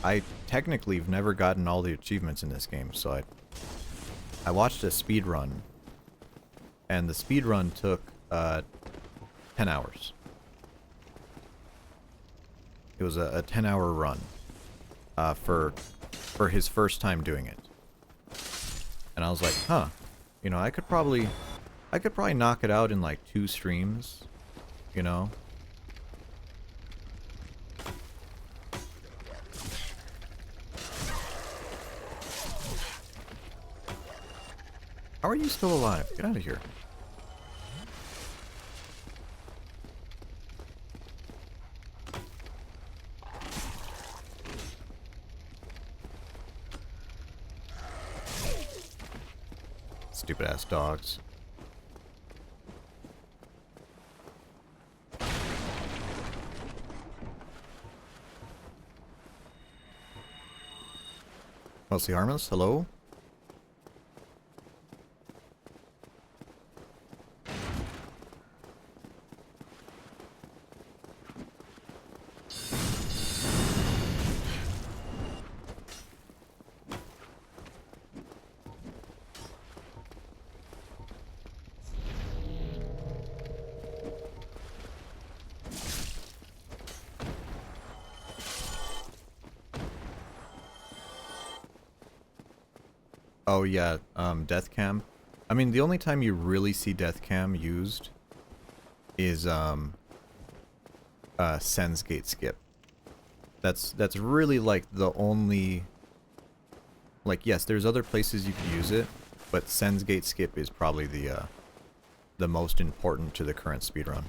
I technically have never gotten all the achievements in this game, so I watched a speed run. And the speed run took 10 hours. It was a 10-hour run for his first time doing it. And I was like, huh. You know, I could probably knock it out in like 2 streams, you know? How are you still alive? Get out of here. Stupid ass dogs. Mostly harmless, hello? Oh yeah, death cam. I mean, the only time you really see death cam used is Sen's Gate skip. That's really like the only, like, yes, there's other places you could use it, but Sen's Gate skip is probably the most important to the current speedrun.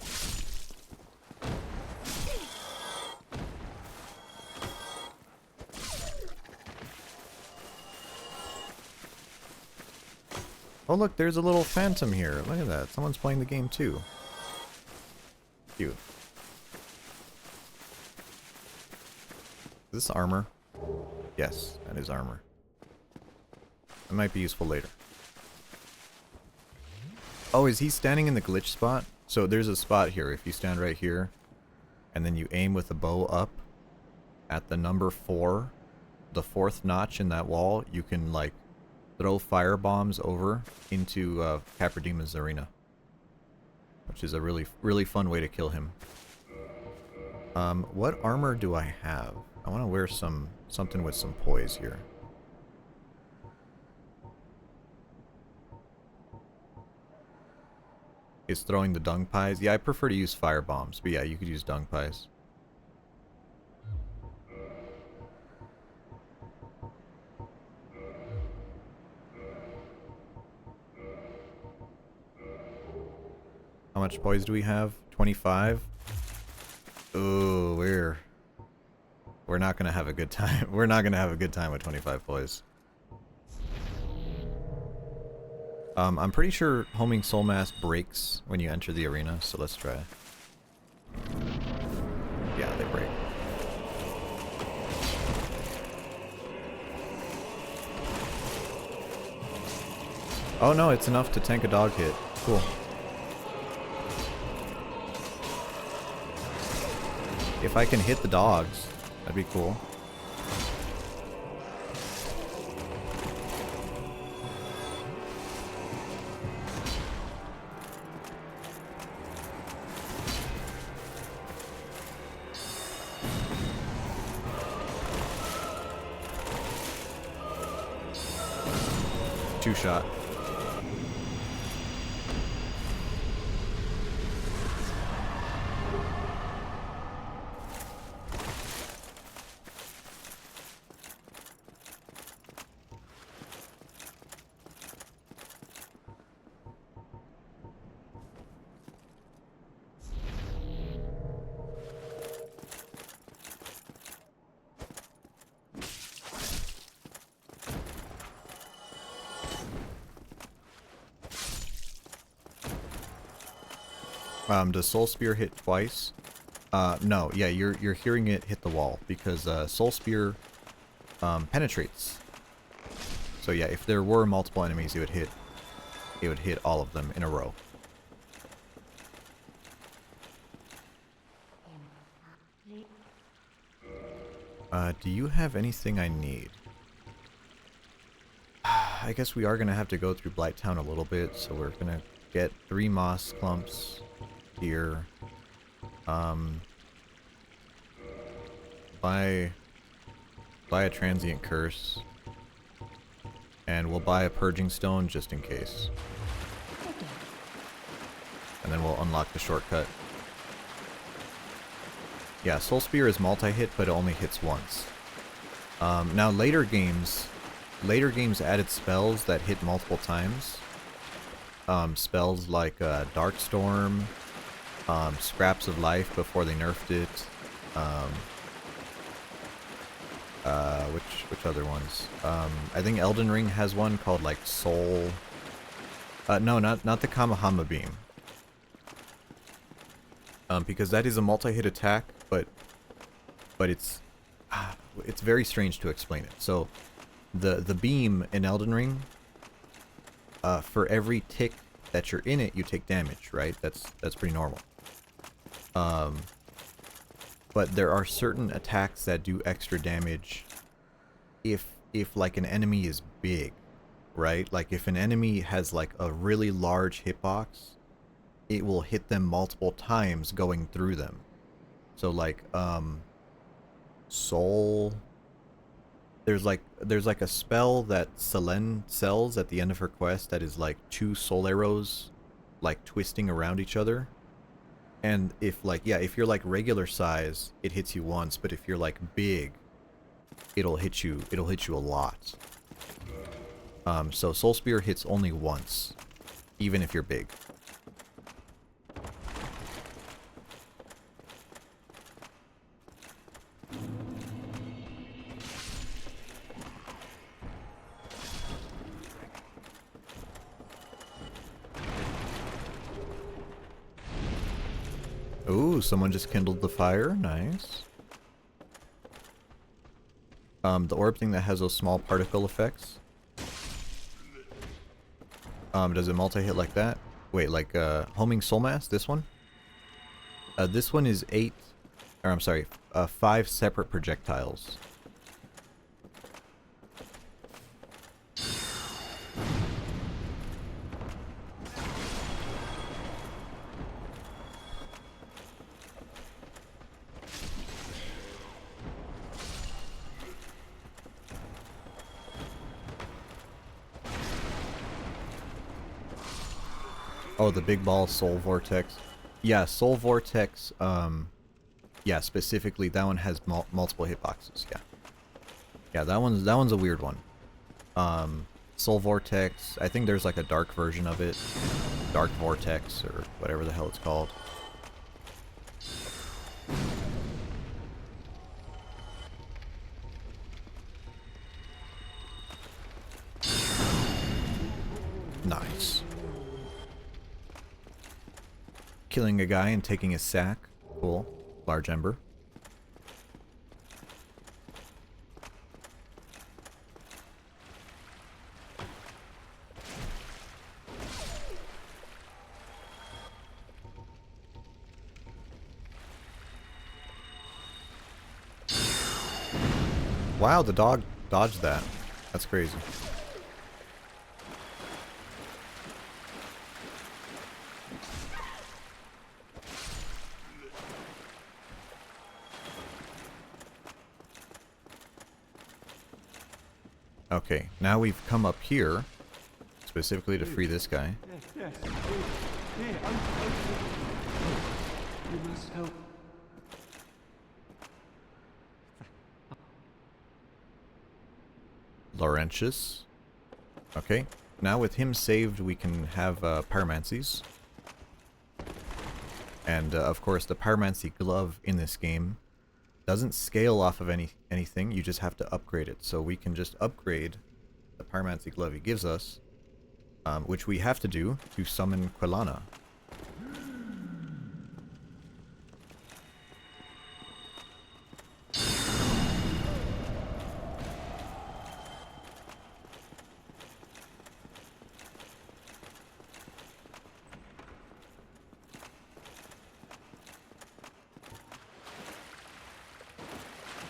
Oh look, there's a little phantom here. Look at that. Someone's playing the game too. Cute. Is this armor? Yes, that is armor. It might be useful later. Oh, is he standing in the glitch spot? So there's a spot here. If you stand right here, and then you aim with the bow up at the number 4, the 4th notch in that wall, you can like throw fire bombs over into Capra Demon's arena, which is a really fun way to kill him. What armor do I have? I want to wear something with some poise here. Is throwing the dung pies? Yeah, I prefer to use fire bombs, but yeah, you could use dung pies. How much poise do we have? 25? Ooh, we're not gonna have a good time. We're not gonna have a good time with 25 poise. I'm pretty sure homing soul mass breaks when you enter the arena, so let's try. Yeah, they break. Oh no, it's enough to tank a dog hit. Cool. If I can hit the dogs, that'd be cool. Two shot. Does Soul Spear hit twice? No, yeah, you're hearing it hit the wall because Soul Spear penetrates. So yeah, if there were multiple enemies, it would hit all of them in a row. Do you have anything I need? I guess we are gonna have to go through Blighttown a little bit, so we're gonna get 3 moss clumps here. Buy a transient curse. And we'll buy a purging stone just in case. And then we'll unlock the shortcut. Yeah, Soul Spear is multi-hit, but it only hits once. Now later games added spells that hit multiple times. Spells like Dark Storm, Scraps of Life before they nerfed it. Which other ones? I think Elden Ring has one called like Soul. No, not the Kamahama Beam. Because that is a multi-hit attack, but it's very strange to explain it. So the beam in Elden Ring, for every tick that you're in it, you take damage, right? That's pretty normal. But there are certain attacks that do extra damage if like an enemy is big, right? Like if an enemy has like a really large hitbox, it will hit them multiple times going through them. So like Soul, there's like a spell that Selene sells at the end of her quest that is like 2 soul arrows like twisting around each other. And if like, yeah, if you're like regular size, it hits you once, but if you're like big, it'll hit you a lot. So Soul Spear hits only once, even if you're big. Ooh, someone just kindled the fire. Nice. The orb thing that has those small particle effects. Does it multi-hit like that? Wait, like homing soul mass? This one? This one is 5 separate projectiles. Oh, the big ball Soul Vortex. Yeah, Soul Vortex, yeah, specifically, that one has multiple hitboxes, yeah. Yeah, that one's a weird one. Soul Vortex, I think there's like a dark version of it. Dark Vortex, or whatever the hell it's called. Nice. Killing a guy and taking his sack. Cool. Large ember. Wow, the dog dodged that. That's crazy. Okay, now we've come up here specifically to free this guy. Yes. Here, open. You must help. Laurentius. Okay, now with him saved, we can have pyromancies. And of course, the pyromancy glove in this game doesn't scale off of anything. You just have to upgrade it. So we can just upgrade the pyromancy glove he gives us, which we have to do to summon Quelana.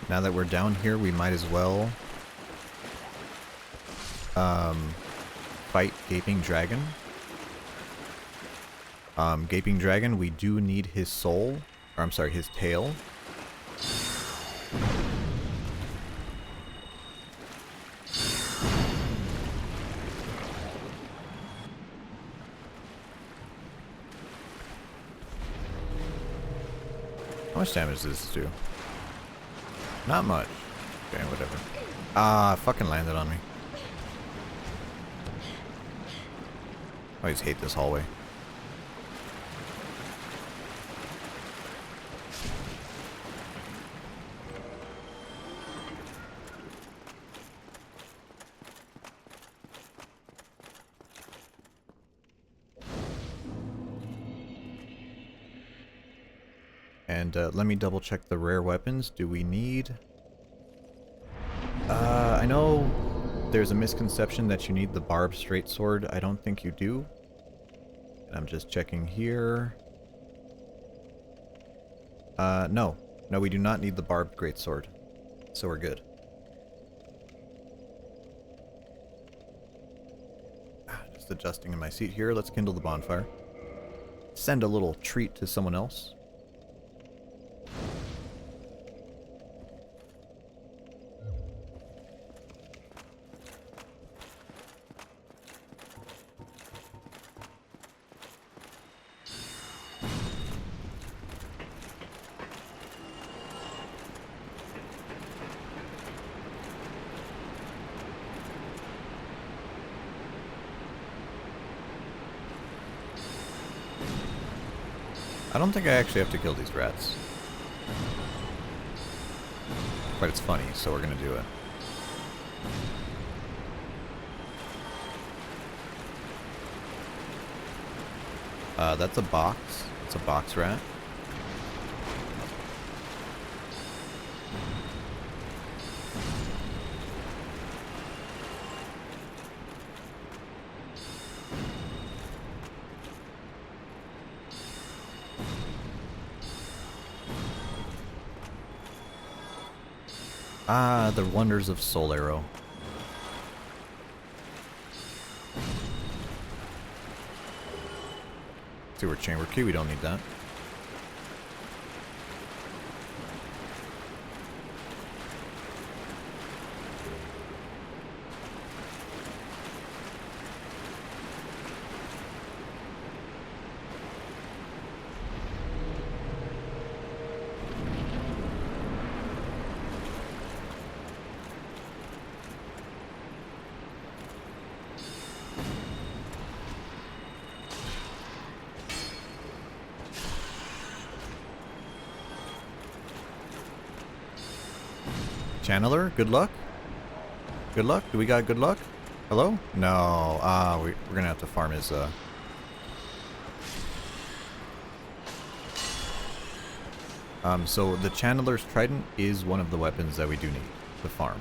Now that we're down here, we might as well fight Gaping Dragon. Gaping Dragon, we do need his soul, or I'm sorry, his tail. How much damage does this do? Not much. Okay, whatever. Ah, fucking landed on me. I always hate this hallway. And let me double check the rare weapons. Do we need... I know there's a misconception that you need the barbed straight sword. I don't think you do. And I'm just checking here. No. No, we do not need the barbed greatsword. So we're good. Just adjusting in my seat here. Let's kindle the bonfire. Send a little treat to someone else. I don't think I actually have to kill these rats. But it's funny, so we're gonna do it. That's a box. It's a box rat. Ah, the wonders of Soul Arrow. Sewer chamber key, we don't need that. Channeler, good luck? Good luck? Do we got good luck? Hello? No. Ah, we're gonna have to farm his, so the Channeler's Trident is one of the weapons that we do need to farm.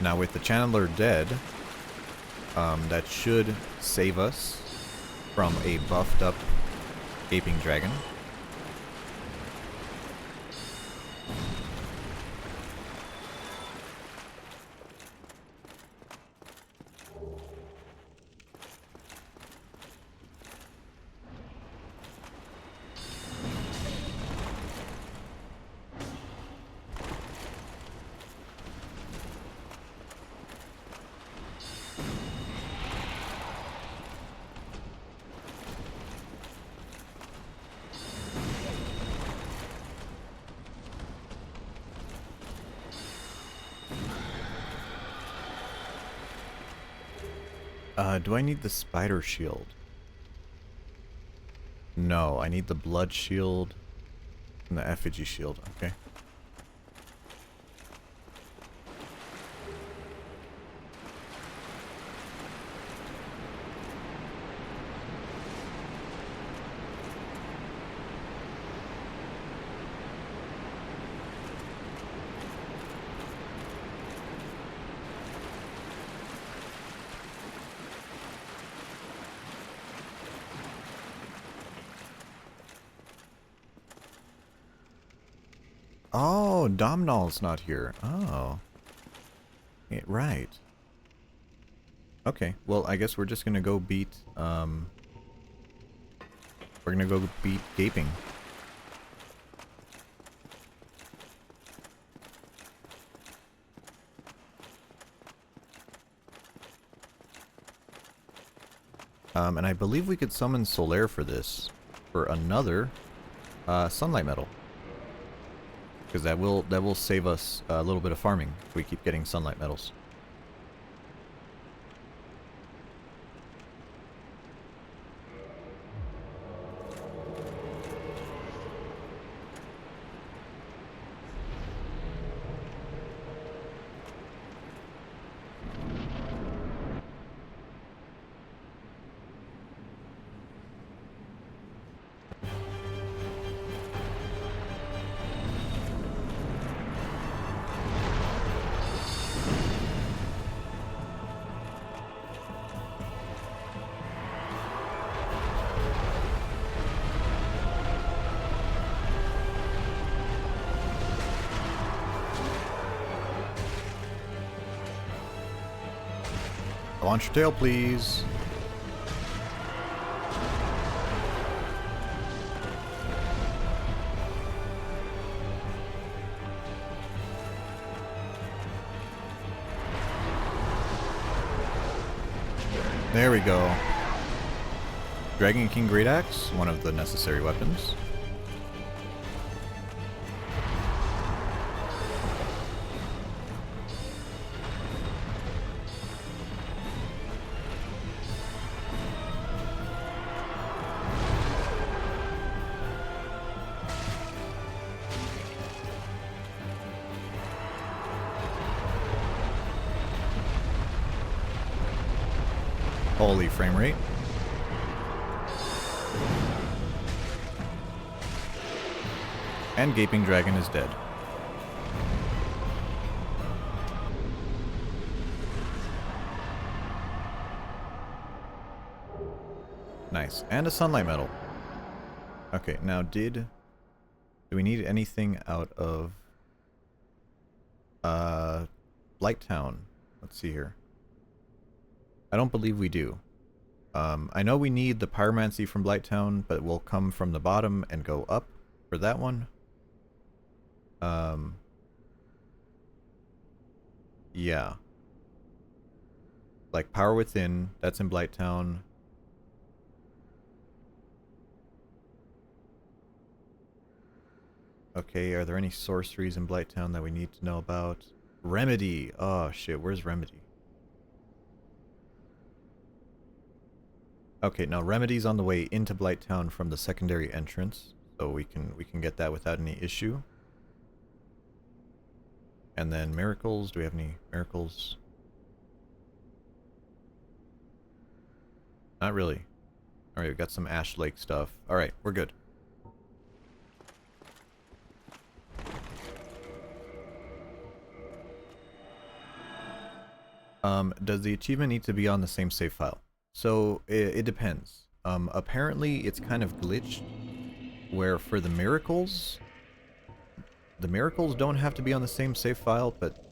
Now with the Channeler dead, that should save us from a buffed up gaping dragon. Do I need the spider shield? No, I need the blood shield and the effigy shield. Okay. Oh, Domnall's not here. Oh. Yeah, right. Okay, well, I guess we're just gonna go beat, we're gonna go beat Gaping. And I believe we could summon Solaire for this, for another, Sunlight Metal. Because that will save us a little bit of farming if we keep getting Sunlight Metals. Launch your tail, please. There we go. Dragon King Great Axe, one of the necessary weapons. Holy frame rate. And Gaping Dragon is dead. Nice. And a Sunlight Metal. Okay, now do we need anything out of Blight Town? Let's see here. I don't believe we do. I know we need the Pyromancy from Blighttown, but we'll come from the bottom and go up for that one. Yeah. Like Power Within, that's in Blighttown. Okay, are there any sorceries in Blighttown that we need to know about? Remedy! Oh shit, where's Remedy? Okay, now Remedy's on the way into Blighttown from the secondary entrance, so we can get that without any issue. And then miracles, do we have any miracles? Not really. Alright, we've got some Ash Lake stuff. Alright, we're good. Does the achievement need to be on the same save file? So it depends. Apparently it's kind of glitched where for the miracles don't have to be on the same save file, but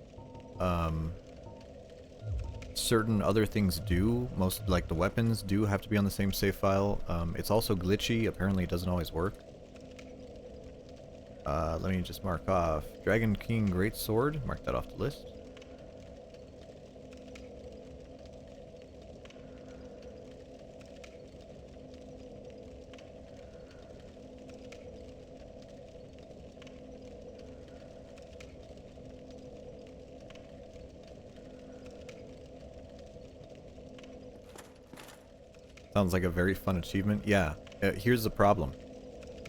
certain other things do. Most, like the weapons, do have to be on the same save file. It's also glitchy. Apparently it doesn't always work. Let me just mark off Dragon King Great Sword. Mark that off the list. Sounds like a very fun achievement. Yeah, here's the problem.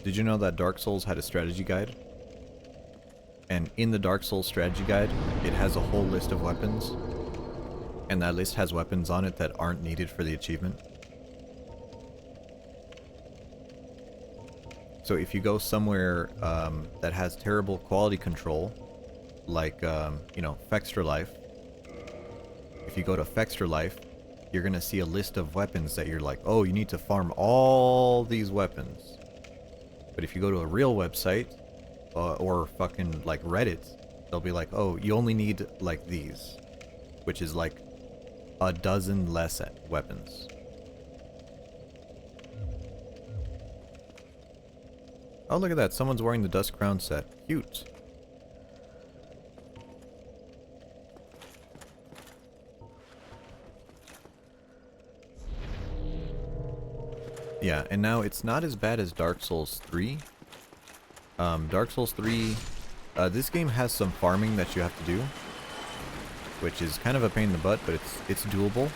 Did you know that Dark Souls had a strategy guide? And in the Dark Souls strategy guide, it has a whole list of weapons. And that list has weapons on it that aren't needed for the achievement. So if you go somewhere that has terrible quality control, like, you know, Fextra Life. If you go to Fextra Life, you're gonna see a list of weapons that you're like, oh, you need to farm all these weapons. But if you go to a real website, or fucking like Reddit, they'll be like, oh, you only need like these, which is like a dozen less weapons. Oh, look at that, someone's wearing the Dust Crown set. Cute. Yeah, and now it's not as bad as Dark Souls 3. Dark Souls 3, this game has some farming that you have to do, which is kind of a pain in the butt, but it's doable.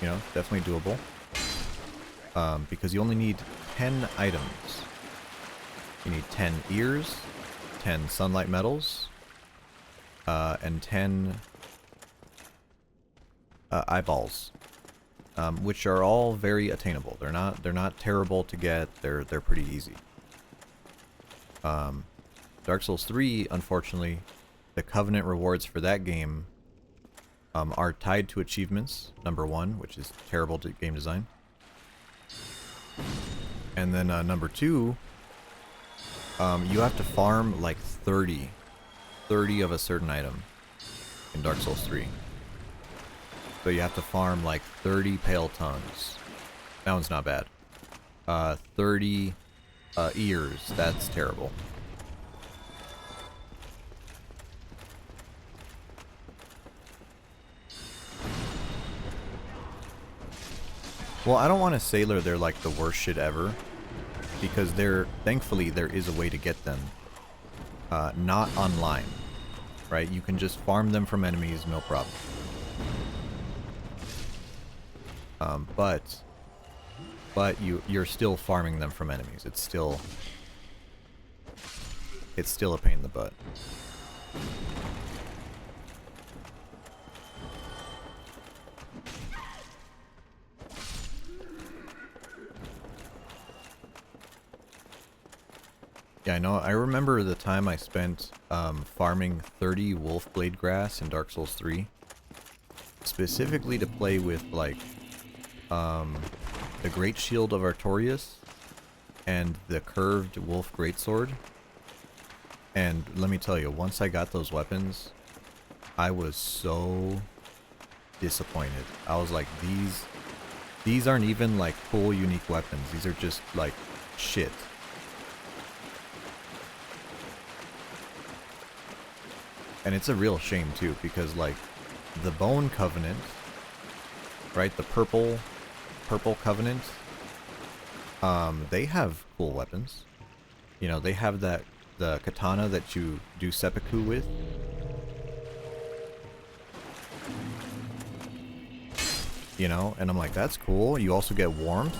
You know, definitely doable. Because you only need 10 items. You need 10 ears, 10 sunlight metals, and 10 eyeballs. Which are all very attainable. They're not terrible to get. They're pretty easy. Dark Souls 3, unfortunately, the Covenant rewards for that game are tied to achievements. Number 1, which is terrible game design. And then number 2, you have to farm like 30 of a certain item in Dark Souls 3. So you have to farm like 30 pale tongues. That one's not bad. 30 ears. That's terrible. Well, I don't want to say they're like the worst shit ever, because thankfully there is a way to get them. Not online, right? You can just farm them from enemies, no problem. But you're still farming them from enemies. It's still a pain in the butt. Yeah, I know. I remember the time I spent farming 30 wolf blade grass in Dark Souls 3, specifically to play with like the Great Shield of Artorias and the curved wolf greatsword. And let me tell you, once I got those weapons, I was so disappointed. I was like, these aren't even like cool, unique weapons. These are just like shit. And it's a real shame too, because like the Bone Covenant, right? The purple Covenant, they have cool weapons. You know, they have the katana that you do seppuku with. You know, and I'm like, that's cool. You also get warmth.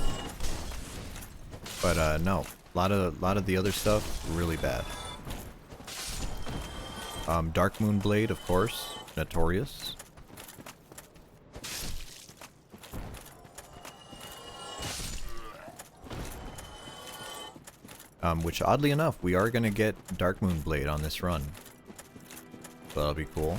But no, a lot of the other stuff really bad. Dark Moon Blade, of course, notorious. Which oddly enough, we are gonna get Dark Moon Blade on this run. So that'll be cool.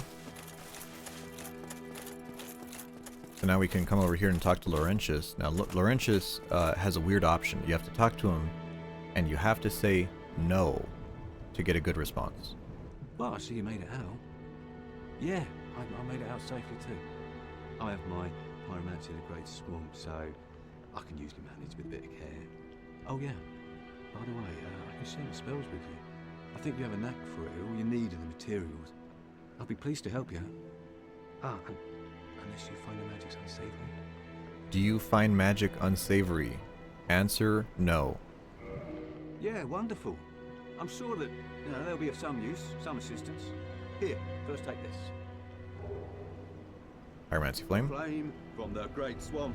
So now we can come over here and talk to Laurentius. Now, Laurentius has a weird option. You have to talk to him, and you have to say no to get a good response. Well, I see you made it out. Yeah, I made it out safely too. I have my pyromancy in a great swamp, so I can usually manage with a bit of care. Oh yeah, by the way, I can share the spells with you. I think you have a knack for it. All you need are the materials. I'll be pleased to help you. Unless you find the magic's unsavory. Do you find magic unsavory? Answer no. Yeah, wonderful. I'm sure that they'll be of some use, some assistance. Here, first take this. Pyromancy flame. Flame from the Great Swamp.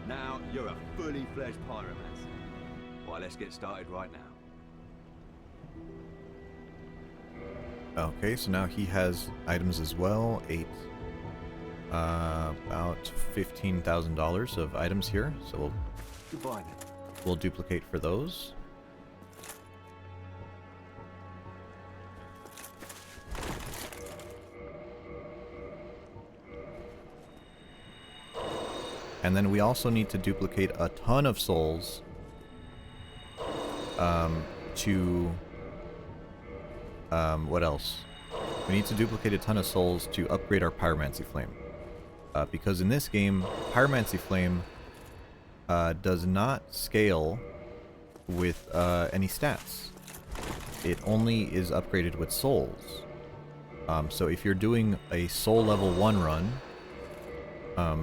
Now you're a fully fledged pyromancer. Why, let's get started right now. Okay, so now he has items as well. About $15,000 of items here. So Goodbye then. we'll duplicate for those. And then we also need to duplicate a ton of souls what else? We need to duplicate a ton of souls to upgrade our pyromancy flame. Because in this game, pyromancy flame does not scale with any stats. It only is upgraded with souls. So if you're doing a soul level 1 run,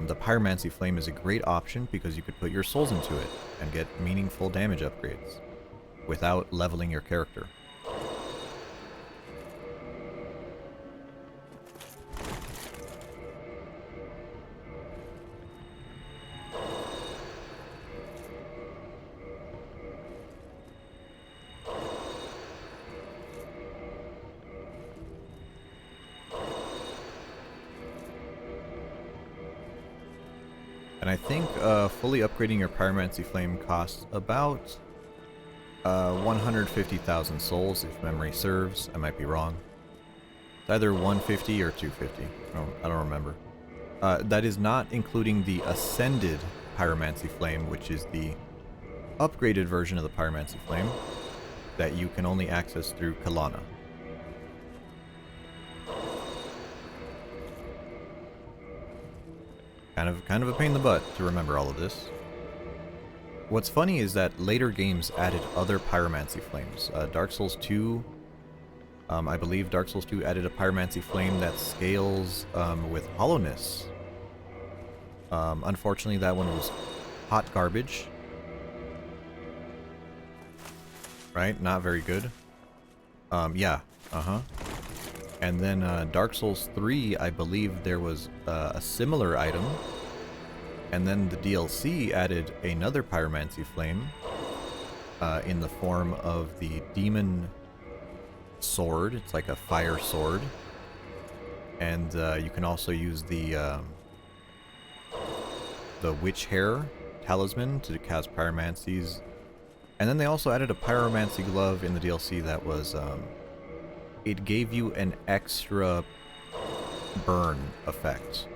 the pyromancy flame is a great option because you could put your souls into it and get meaningful damage upgrades without leveling your character. And I think fully upgrading your pyromancy flame costs about 150,000 souls, if memory serves. I might be wrong. It's either 150 or 250. I don't remember. That is not including the Ascended Pyromancy Flame, which is the upgraded version of the Pyromancy Flame that you can only access through Kalana. Kind of a pain in the butt to remember all of this. What's funny is that later games added other pyromancy flames. Dark Souls 2, I believe Dark Souls 2 added a pyromancy flame that scales with hollowness. Unfortunately, that one was hot garbage. Right? Not very good. Yeah. And then Dark Souls 3, I believe there was a similar item. And then the DLC added another pyromancy flame in the form of the demon sword. It's like a fire sword. And you can also use the witch hair talisman to cast pyromancies. And then they also added a pyromancy glove in the DLC that was it gave you an extra burn effect.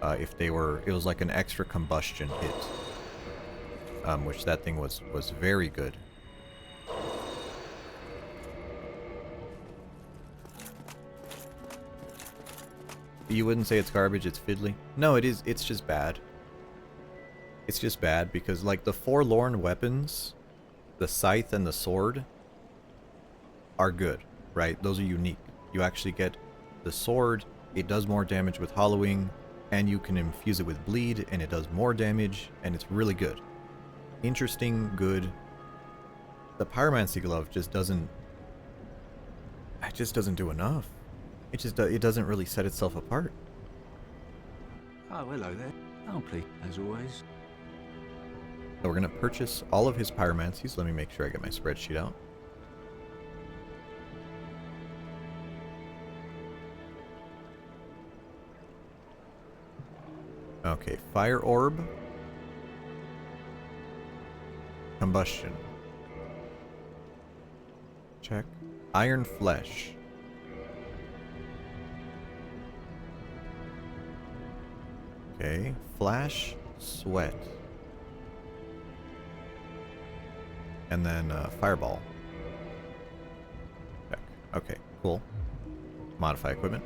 It was like an extra combustion hit, which that thing was very good. You wouldn't say it's garbage, it's fiddly? No, it is. It's just bad. It's just bad because, like, the forlorn weapons, the scythe and the sword, are good, right? Those are unique. You actually get the sword, it does more damage with hollowing, and you can infuse it with bleed, and it does more damage, and it's really good. Interesting, good. The pyromancy glove just doesn't... It just doesn't do enough. It doesn't really set itself apart. Oh, hello there. Oh, please, as always. So we're going to purchase all of his pyromancies. Let me make sure I get my spreadsheet out. Okay, fire orb. Combustion. Check. Iron flesh. Okay, flash, sweat. And then fireball. Check. Okay, cool. Modify equipment.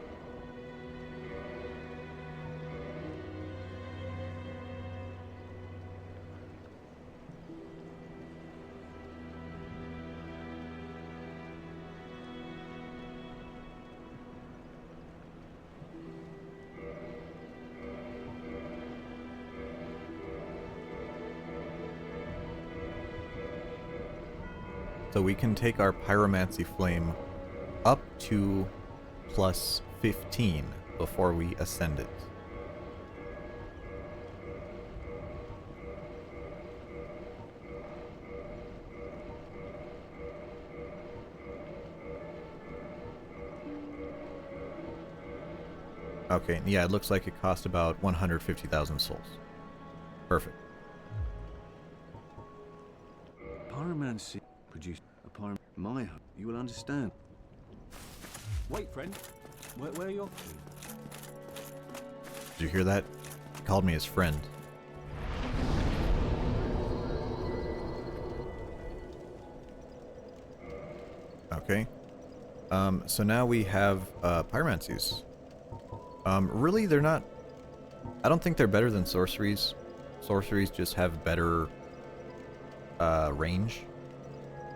So we can take our pyromancy flame up to plus 15 before we ascend it. Okay, yeah, it looks like it cost about 150,000 souls. Perfect. Pyromancy produced a pyro. My hope, you will understand. Wait, friend. Where are you off to? Did you hear that? He called me his friend. Okay. So now we have pyromancies. Really, they're not... I don't think they're better than sorceries. Sorceries just have better range.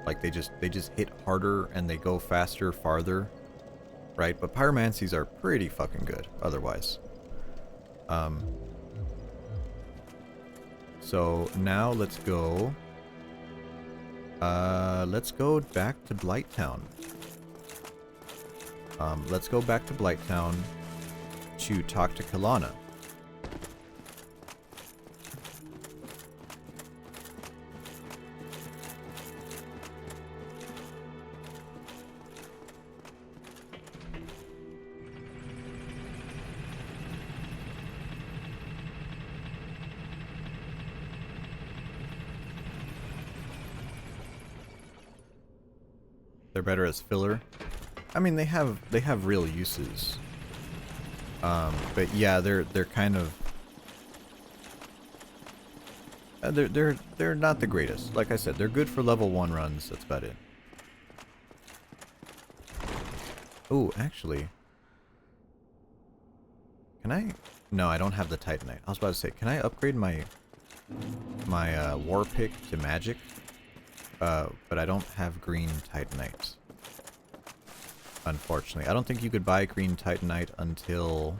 Like they just hit harder and they go faster, farther. Right? But pyromancies are pretty fucking good otherwise. So now let's go back to Blighttown. Let's go back to Blighttown to talk to Kalana. They're better as filler. I mean, they have real uses. But yeah, they're kind of they're not the greatest. Like I said, they're good for level 1 runs. That's about it. Oh, actually, can I? No, I don't have the Titanite. I was about to say, can I upgrade my war pick to magic? But I don't have green Titanite. Unfortunately, I don't think you could buy green Titanite until...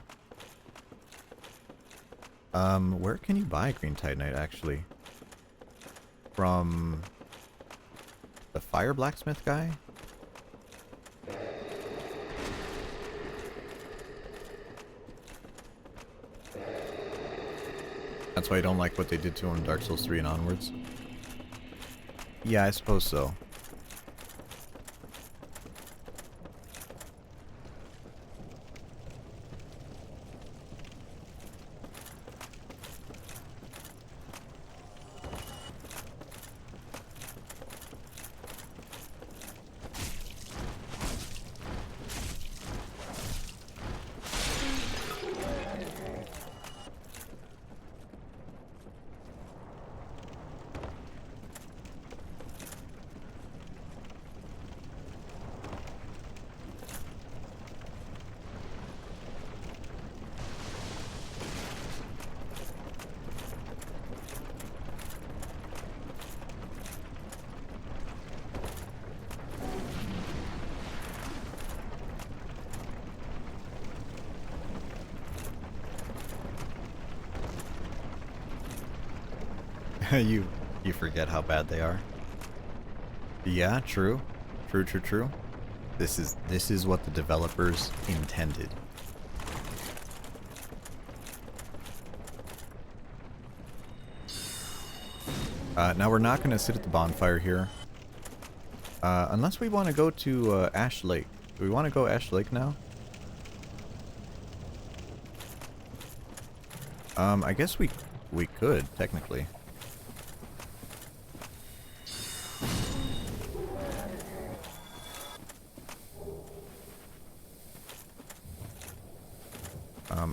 where can you buy green Titanite, actually? From... the fire blacksmith guy? That's why I don't like what they did to him in Dark Souls 3 and onwards. Yeah, I suppose so. You forget how bad they are. Yeah, true. True. This is what the developers intended. Now we're not going to sit at the bonfire here. Unless we want to go to Ash Lake. Do we want to go Ash Lake now? I guess we could, technically.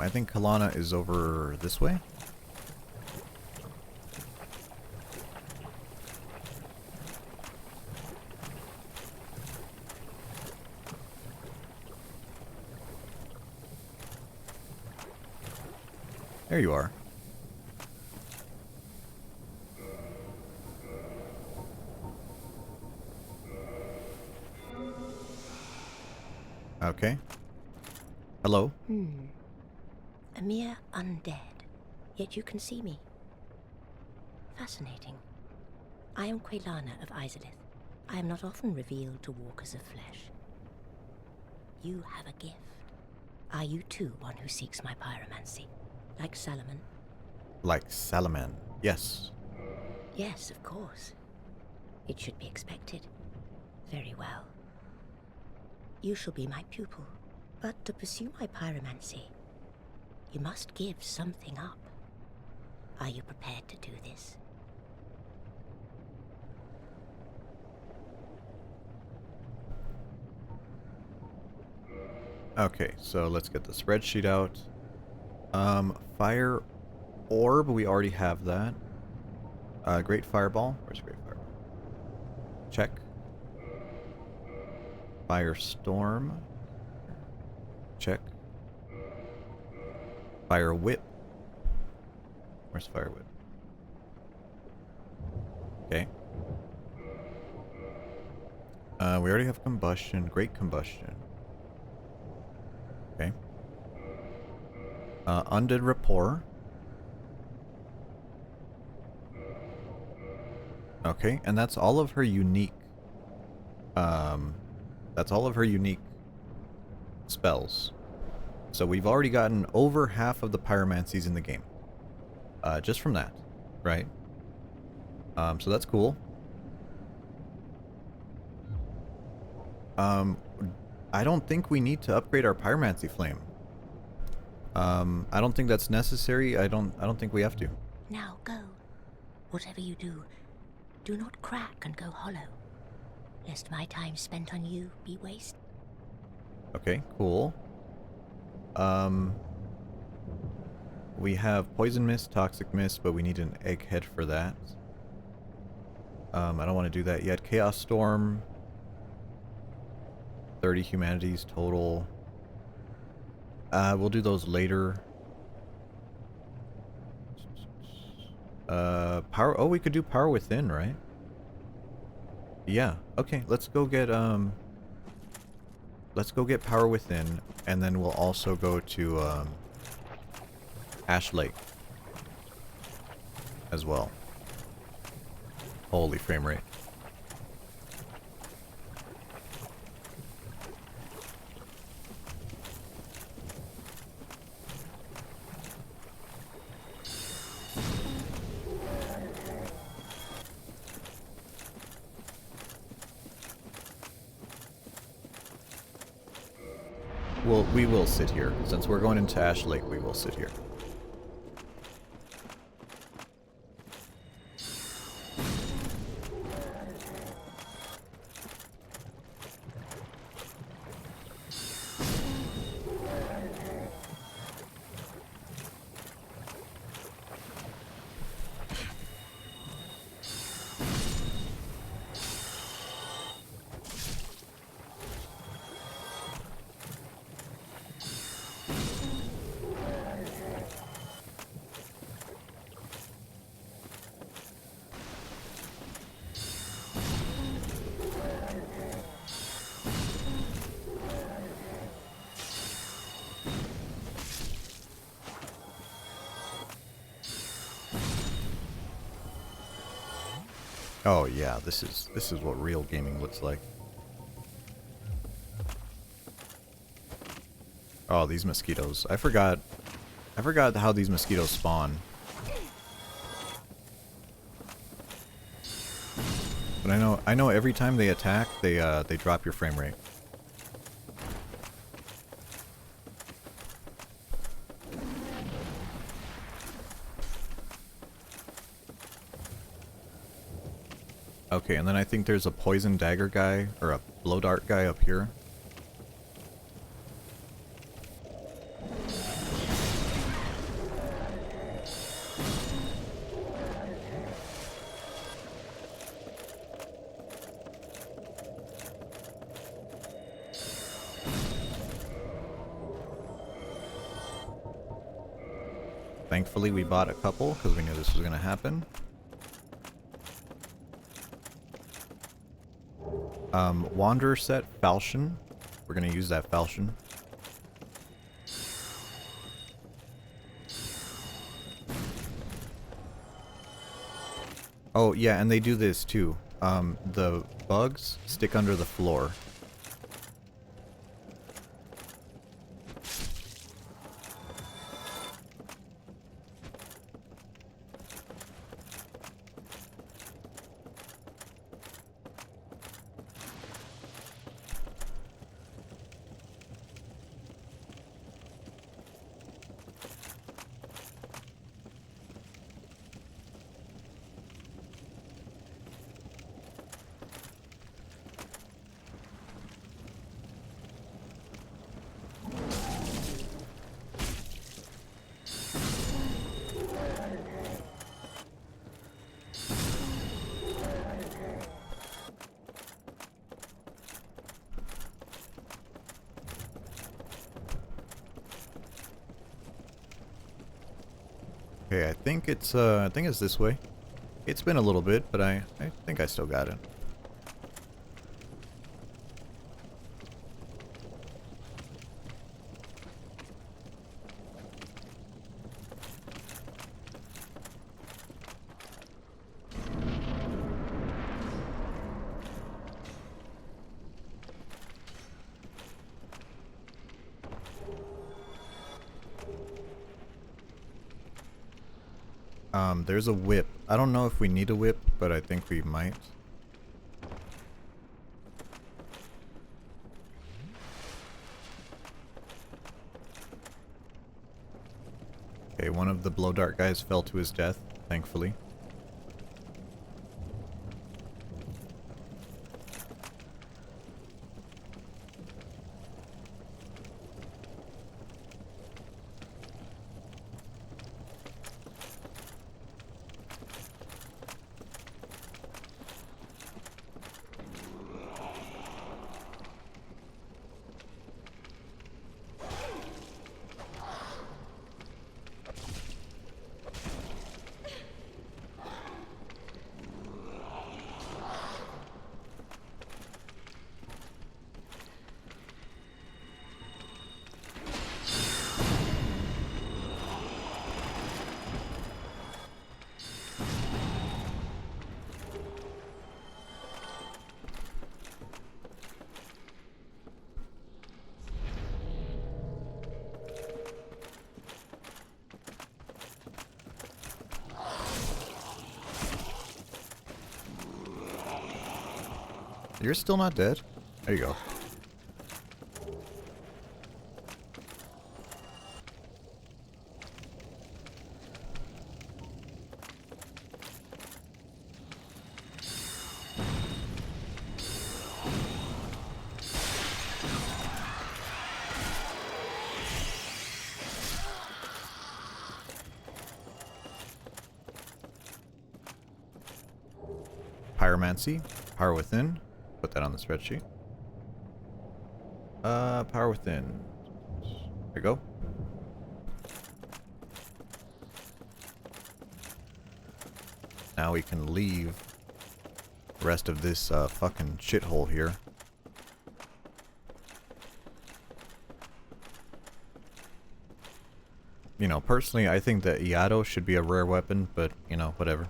I think Kalana is over this way. There you are. Okay. Hello? A mere undead, yet you can see me. Fascinating. I am Quelana of Izalith. I am not often revealed to walkers of flesh. You have a gift. Are you too one who seeks my pyromancy? Like Salaman? Like Salaman. Yes. Yes, of course. It should be expected. Very well. You shall be my pupil. But to pursue my pyromancy, you must give something up. Are you prepared to do this? Okay, so let's get the spreadsheet out. Fire orb, we already have that. Great fireball. Where's great fireball? Check. Firestorm. Check. Fire whip. Where's fire whip? Okay. We already have combustion. Great combustion. Okay. Undead rapport. Okay, and that's all of her unique. That's all of her unique spells. So we've already gotten over half of the pyromancies in the game. Just from that, right? So that's cool. I don't think we need to upgrade our pyromancy flame. I don't think that's necessary. I don't think we have to. Now go. Whatever you do, do not crack and go hollow, lest my time spent on you be wasted. Okay, cool. We have poison mist, toxic mist, but we need an egghead for that. I don't want to do that yet. Chaos storm. 30 humanities total. We'll do those later. Power. Oh, we could do power within, right? Yeah. Okay. Let's go get power within, and then we'll also go to Ash Lake as well. Holy frame rate. Well, we will sit here. Since we're going into Ash Lake, we will sit here. Oh yeah, this is what real gaming looks like. Oh, these mosquitoes. I forgot how these mosquitoes spawn. But I know every time they attack, they drop your frame rate. Okay, and then I think there's a poison dagger guy, or a blow dart guy up here. Thankfully, we bought a couple because we knew this was going to happen. Wanderer set, falchion. We're going to use that falchion. Oh, yeah, and they do this too. The bugs stick under the floor. Okay, I think it's this way. It's been a little bit, but I think I still got it. There's a whip. I don't know if we need a whip, but I think we might. Okay, one of the blow dart guys fell to his death, thankfully. You're still not dead? There you go. Pyromancy, Power Within. Put that on the spreadsheet. Power Within. There you go. Now we can leave the rest of this fucking shithole here. You know, personally, I think that Iato should be a rare weapon, but, you know, whatever.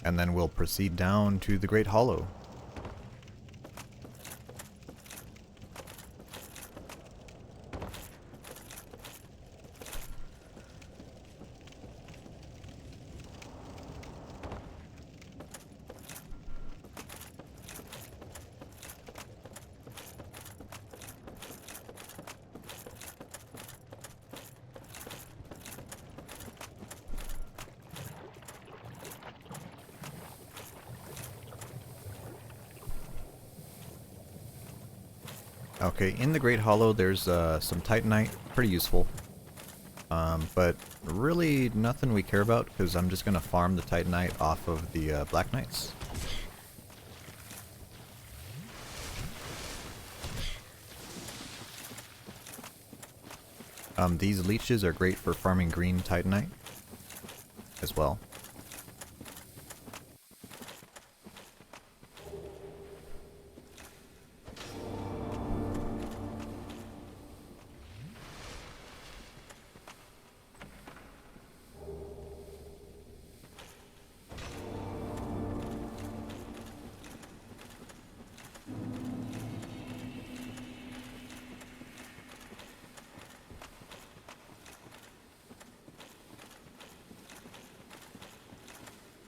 And then we'll proceed down to the Great Hollow. Okay, in the Great Hollow, there's some Titanite, pretty useful. But really nothing we care about, because I'm just going to farm the Titanite off of the Black Knights. These leeches are great for farming green Titanite as well.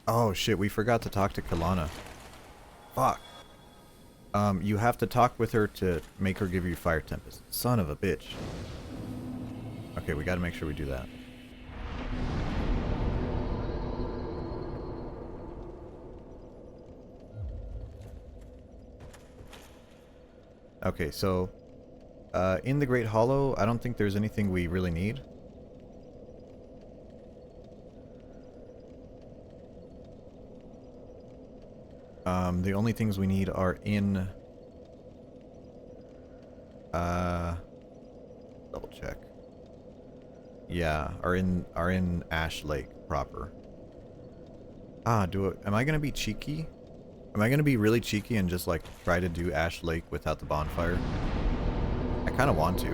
Oh shit, we forgot to talk to Kalana. Fuck. You have to talk with her to make her give you Fire Tempest. Son of a bitch. Okay, we gotta make sure we do that. Okay, so in the Great Hollow, I don't think there's anything we really need. The only things we need are in double check. Yeah, are in Ash Lake proper. Am I gonna be cheeky? Am I gonna be really cheeky and just like try to do Ash Lake without the bonfire? I kind of want to,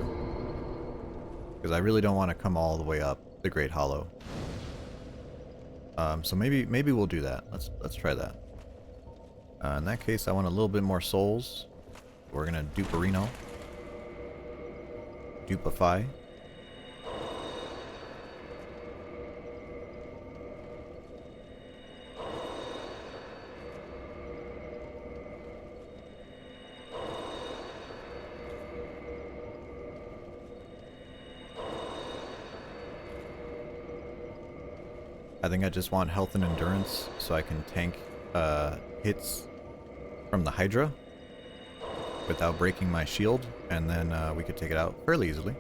because I really don't want to come all the way up the Great Hollow. So maybe we'll do that. Let's try that. In that case, I want a little bit more souls. We're gonna Duperino. Dupify. I think I just want health and endurance so I can tank hits from the Hydra without breaking my shield, and then we could take it out fairly easily.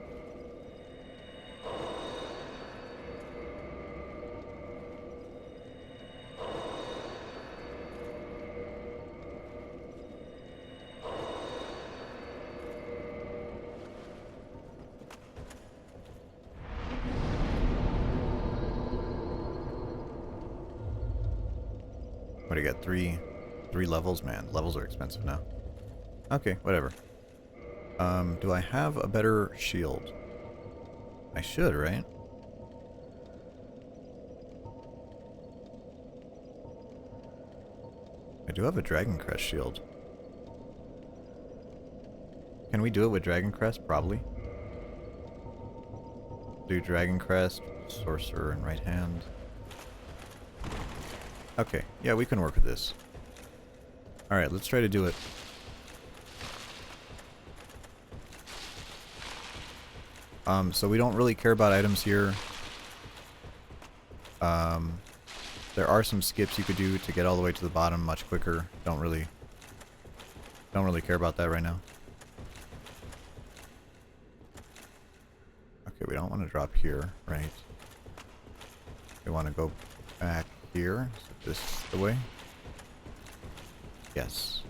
What do you got? Three levels? Man, levels are expensive now. Okay, whatever. Do I have a better shield? I should, right? I do have a Dragon Crest shield. Can we do it with Dragon Crest? Probably. Do Dragon Crest, Sorcerer, and right hand. Okay, yeah, we can work with this. Alright, let's try to do it. So we don't really care about items here. There are some skips you could do to get all the way to the bottom much quicker. Don't really care about that right now. Okay, we don't want to drop here, right? We want to go back here. So this is the way. Yes.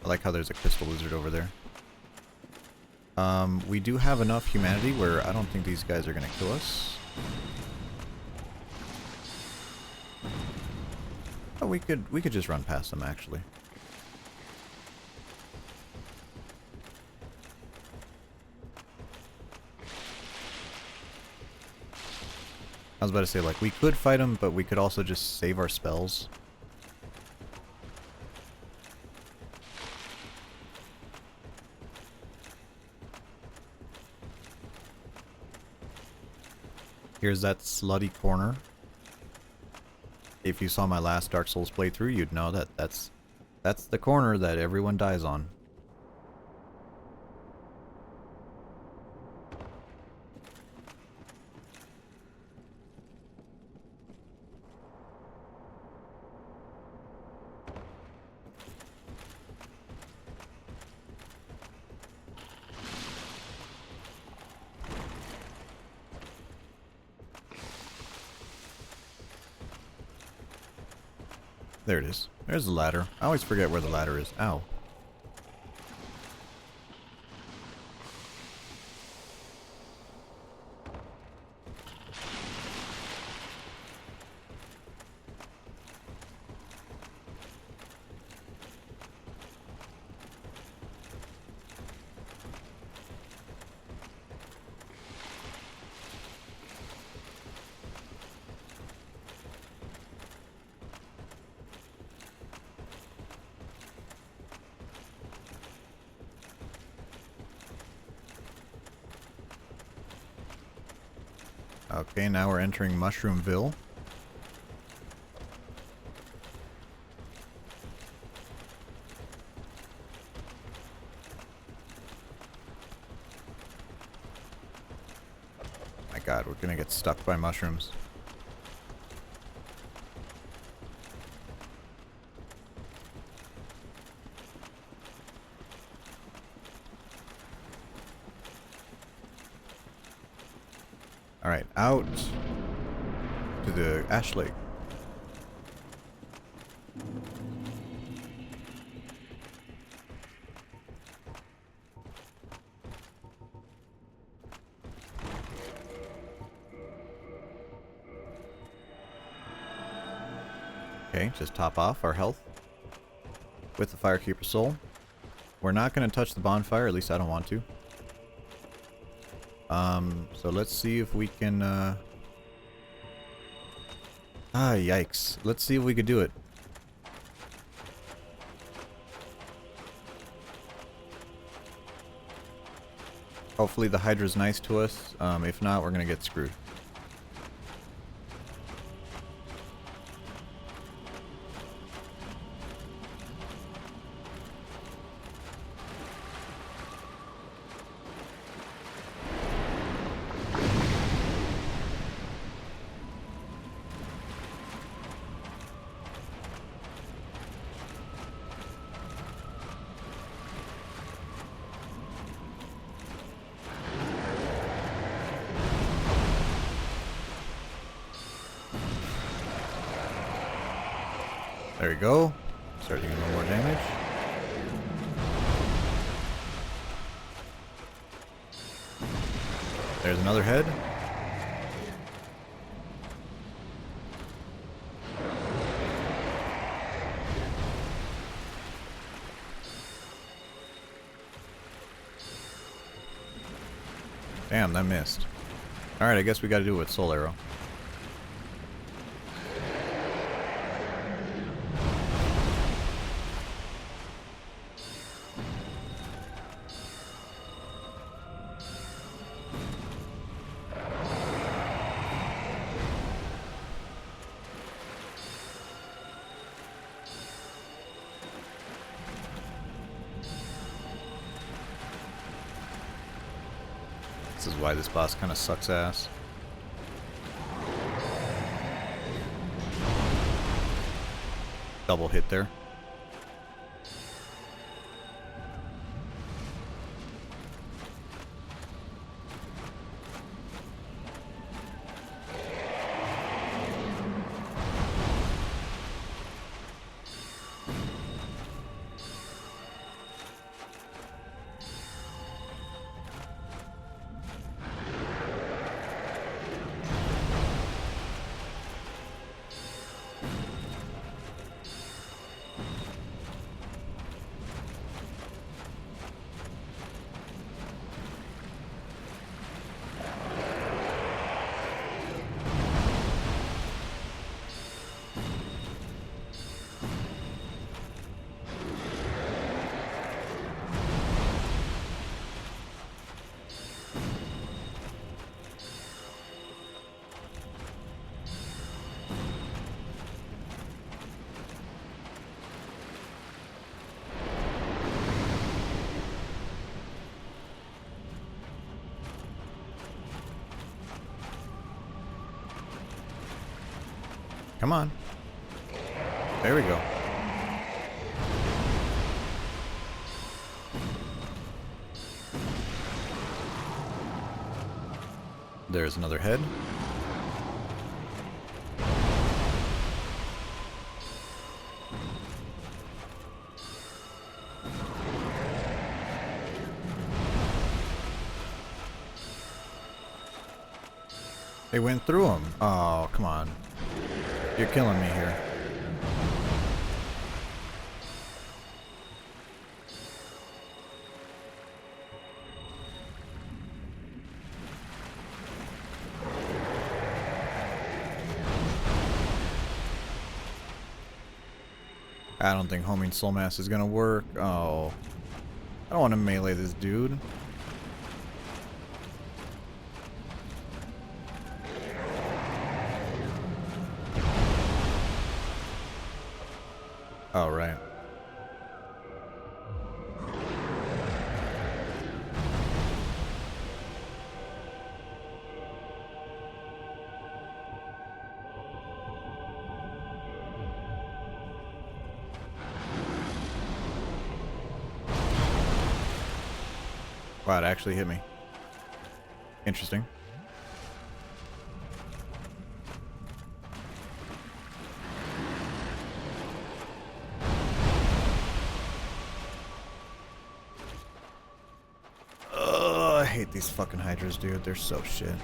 I like how there's a crystal lizard over there. We do have enough humanity where I don't think these guys are gonna kill us. Oh, we could just run past them actually. I was about to say, like, we could fight them, but we could also just save our spells. Here's that slutty corner. If you saw my last Dark Souls playthrough, you'd know that that's the corner that everyone dies on. There it is. There's the ladder. I always forget where the ladder is. Ow. Okay, now we're entering Mushroomville. My god, we're gonna get stuck by mushrooms. Alright, out to the Ash Lake. Okay, just top off our health with the Firekeeper Soul. We're not going to touch the bonfire, at least I don't want to. So let's see if we can, yikes. Let's see if we could do it. Hopefully the Hydra's nice to us. If not, we're gonna get screwed. There we go. Starting to do a little more damage. There's another head. Damn, that missed. Alright, I guess we gotta do it with Soul Arrow. This is why this boss kind of sucks ass. Double hit there. Come on. There we go. There's another head. They went through them. Oh, come on. You're killing me here. I don't think homing soul mass is gonna work. Oh. I don't want to melee this dude. Oh, right. Wow, it actually hit me. Interesting. Ugh, I hate these fucking hydras, dude. They're so shit.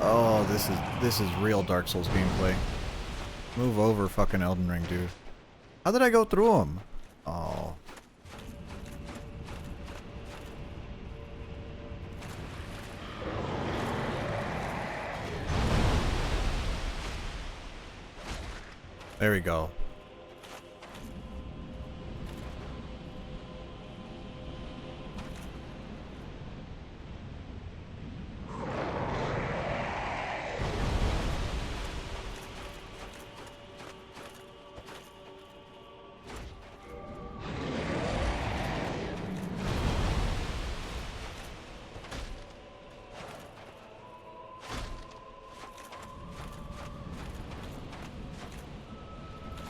Oh, this is real Dark Souls gameplay. Move over, fucking Elden Ring, dude. How did I go through him? Oh. There we go.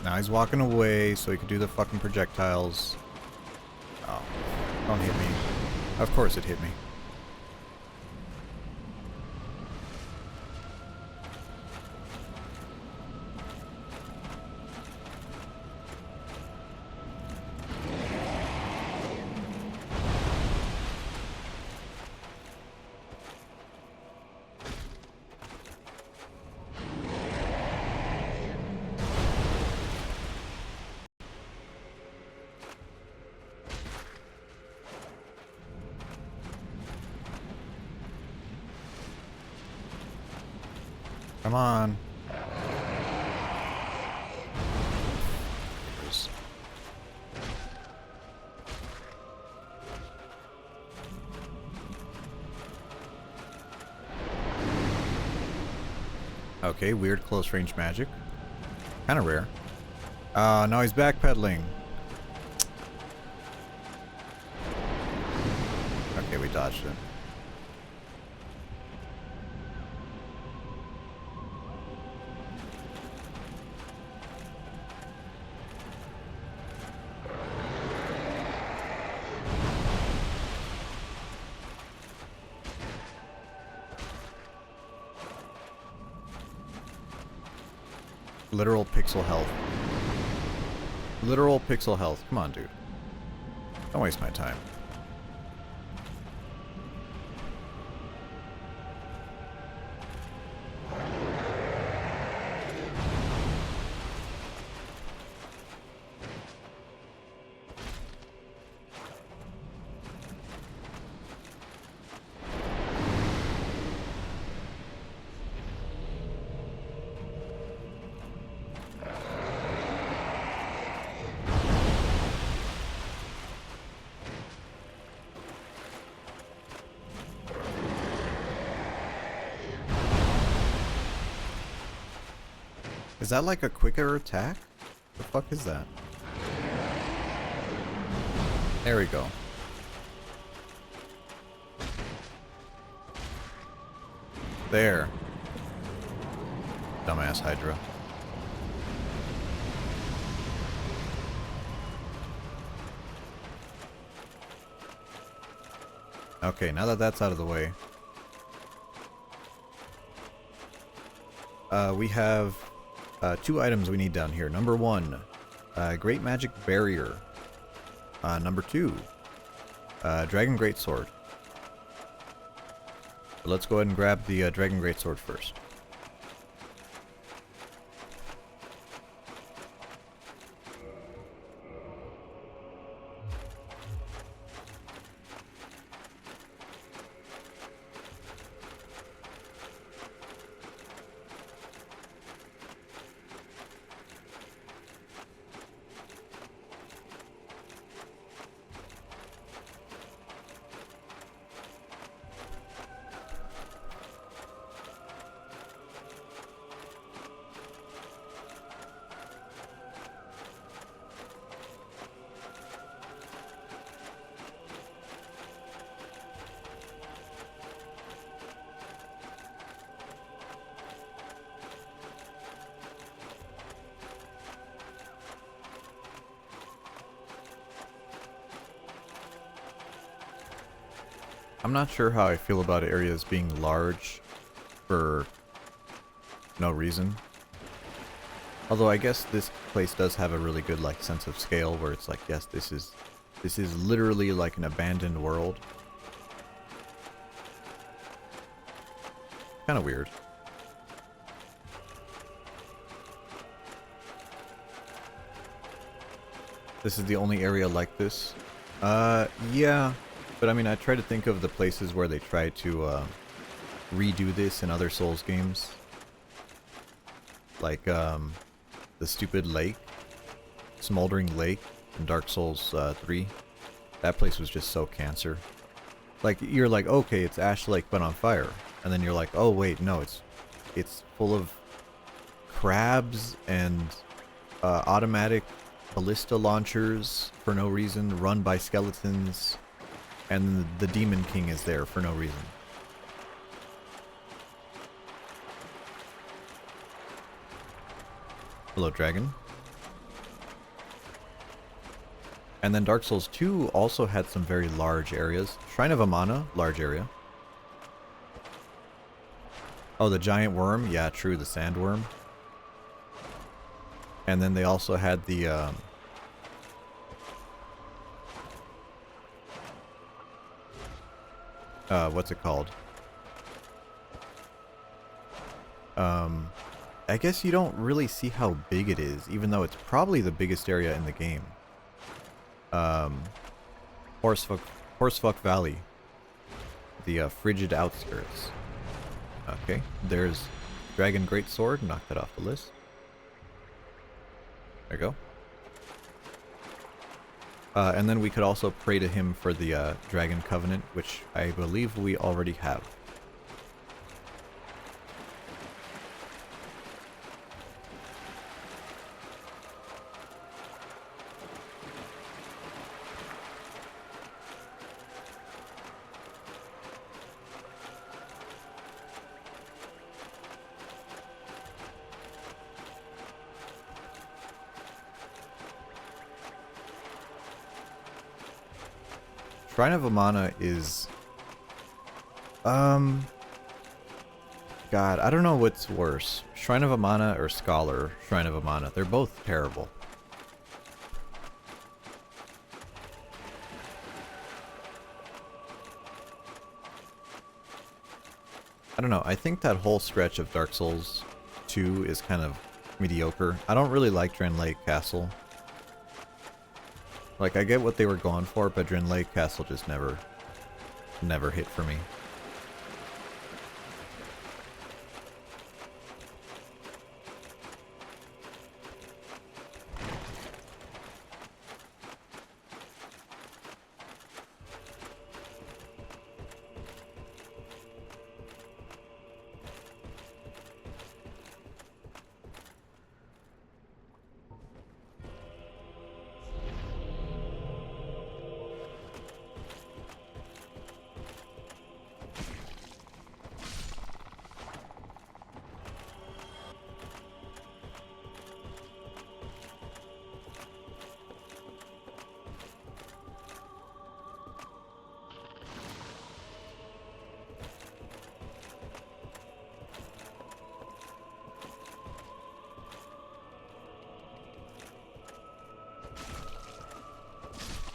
Now he's walking away so he can do the fucking projectiles. Oh, don't hit me. Of course it hit me. Come on. Okay, weird close range magic. Kind of rare. Now he's backpedaling. Okay, we dodged it. Literal pixel health. Literal pixel health. Come on, dude. Don't waste my time. Is that like a quicker attack? The fuck is that? There we go. There. Dumbass Hydra. Okay, now that that's out of the way. We have 2 items we need down here. Number 1, Great Magic Barrier. Number 2, Dragon Greatsword. But let's go ahead and grab the Dragon Greatsword first. I'm not sure how I feel about areas being large for no reason. Although I guess this place does have a really good like sense of scale where it's like, yes, this is literally like an abandoned world. Kind of weird. This is the only area like this. Yeah. But I mean, I try to think of the places where they try to redo this in other Souls games. Like the stupid lake, Smoldering Lake in Dark Souls 3. That place was just so cancer. Like, you're like, okay, it's Ash Lake but on fire. And then you're like, oh wait, no, it's full of crabs and automatic ballista launchers for no reason, run by skeletons. And the Demon King is there for no reason. Hello, dragon. And then Dark Souls 2 also had some very large areas. Shrine of Amana, large area. Oh, the giant worm? Yeah, true, the sandworm. And then they also had the what's it called? I guess you don't really see how big it is, even though it's probably the biggest area in the game. Horsefuck Valley. The frigid outskirts. Okay, there's Dragon Greatsword, knock that off the list. There you go. And then we could also pray to him for the Dragon Covenant, which I believe we already have. Shrine of Amana is... God, I don't know what's worse. Shrine of Amana or Scholar Shrine of Amana. They're both terrible. I don't know. I think that whole stretch of Dark Souls 2 is kind of mediocre. I don't really like Dren Lake Castle. Like, I get what they were going for, but Dren Lake Castle just never hit for me.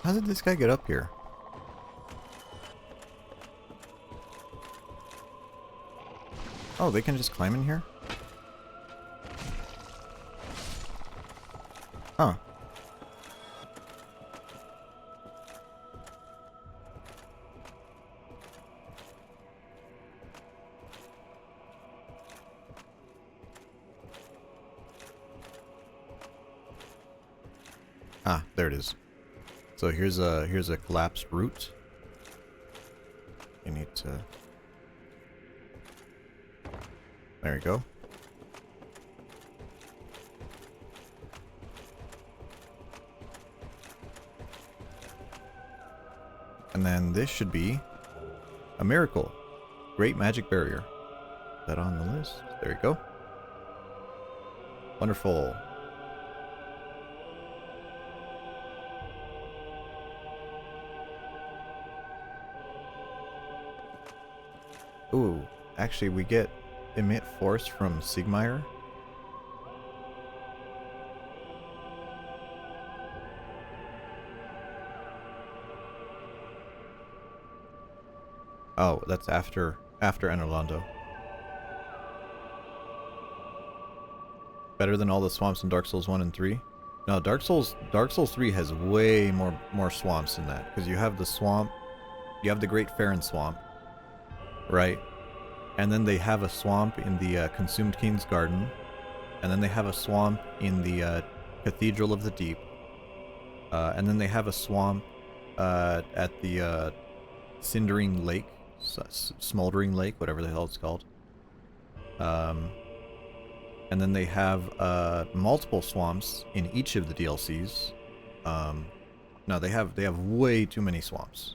How did this guy get up here? Oh, they can just climb in here? Huh. Ah, there it is. So here's a collapsed root. You need to... There you go. And then this should be a miracle. Great magic barrier. Is that on the list? There you go. Wonderful. Ooh, actually we get emit force from Sigmire. Oh, that's after Anorlando. Better than all the swamps in Dark Souls 1 and 3? No, Dark Souls 3 has way more swamps than that, because you have the swamp, you have the Great Farron Swamp, right? And then they have a swamp in the Consumed King's Garden, and then they have a swamp in the Cathedral of the Deep, and then they have a swamp at the Cindering Lake, Smoldering Lake, whatever the hell it's called. And then they have multiple swamps in each of the DLCs. No, they have way too many swamps.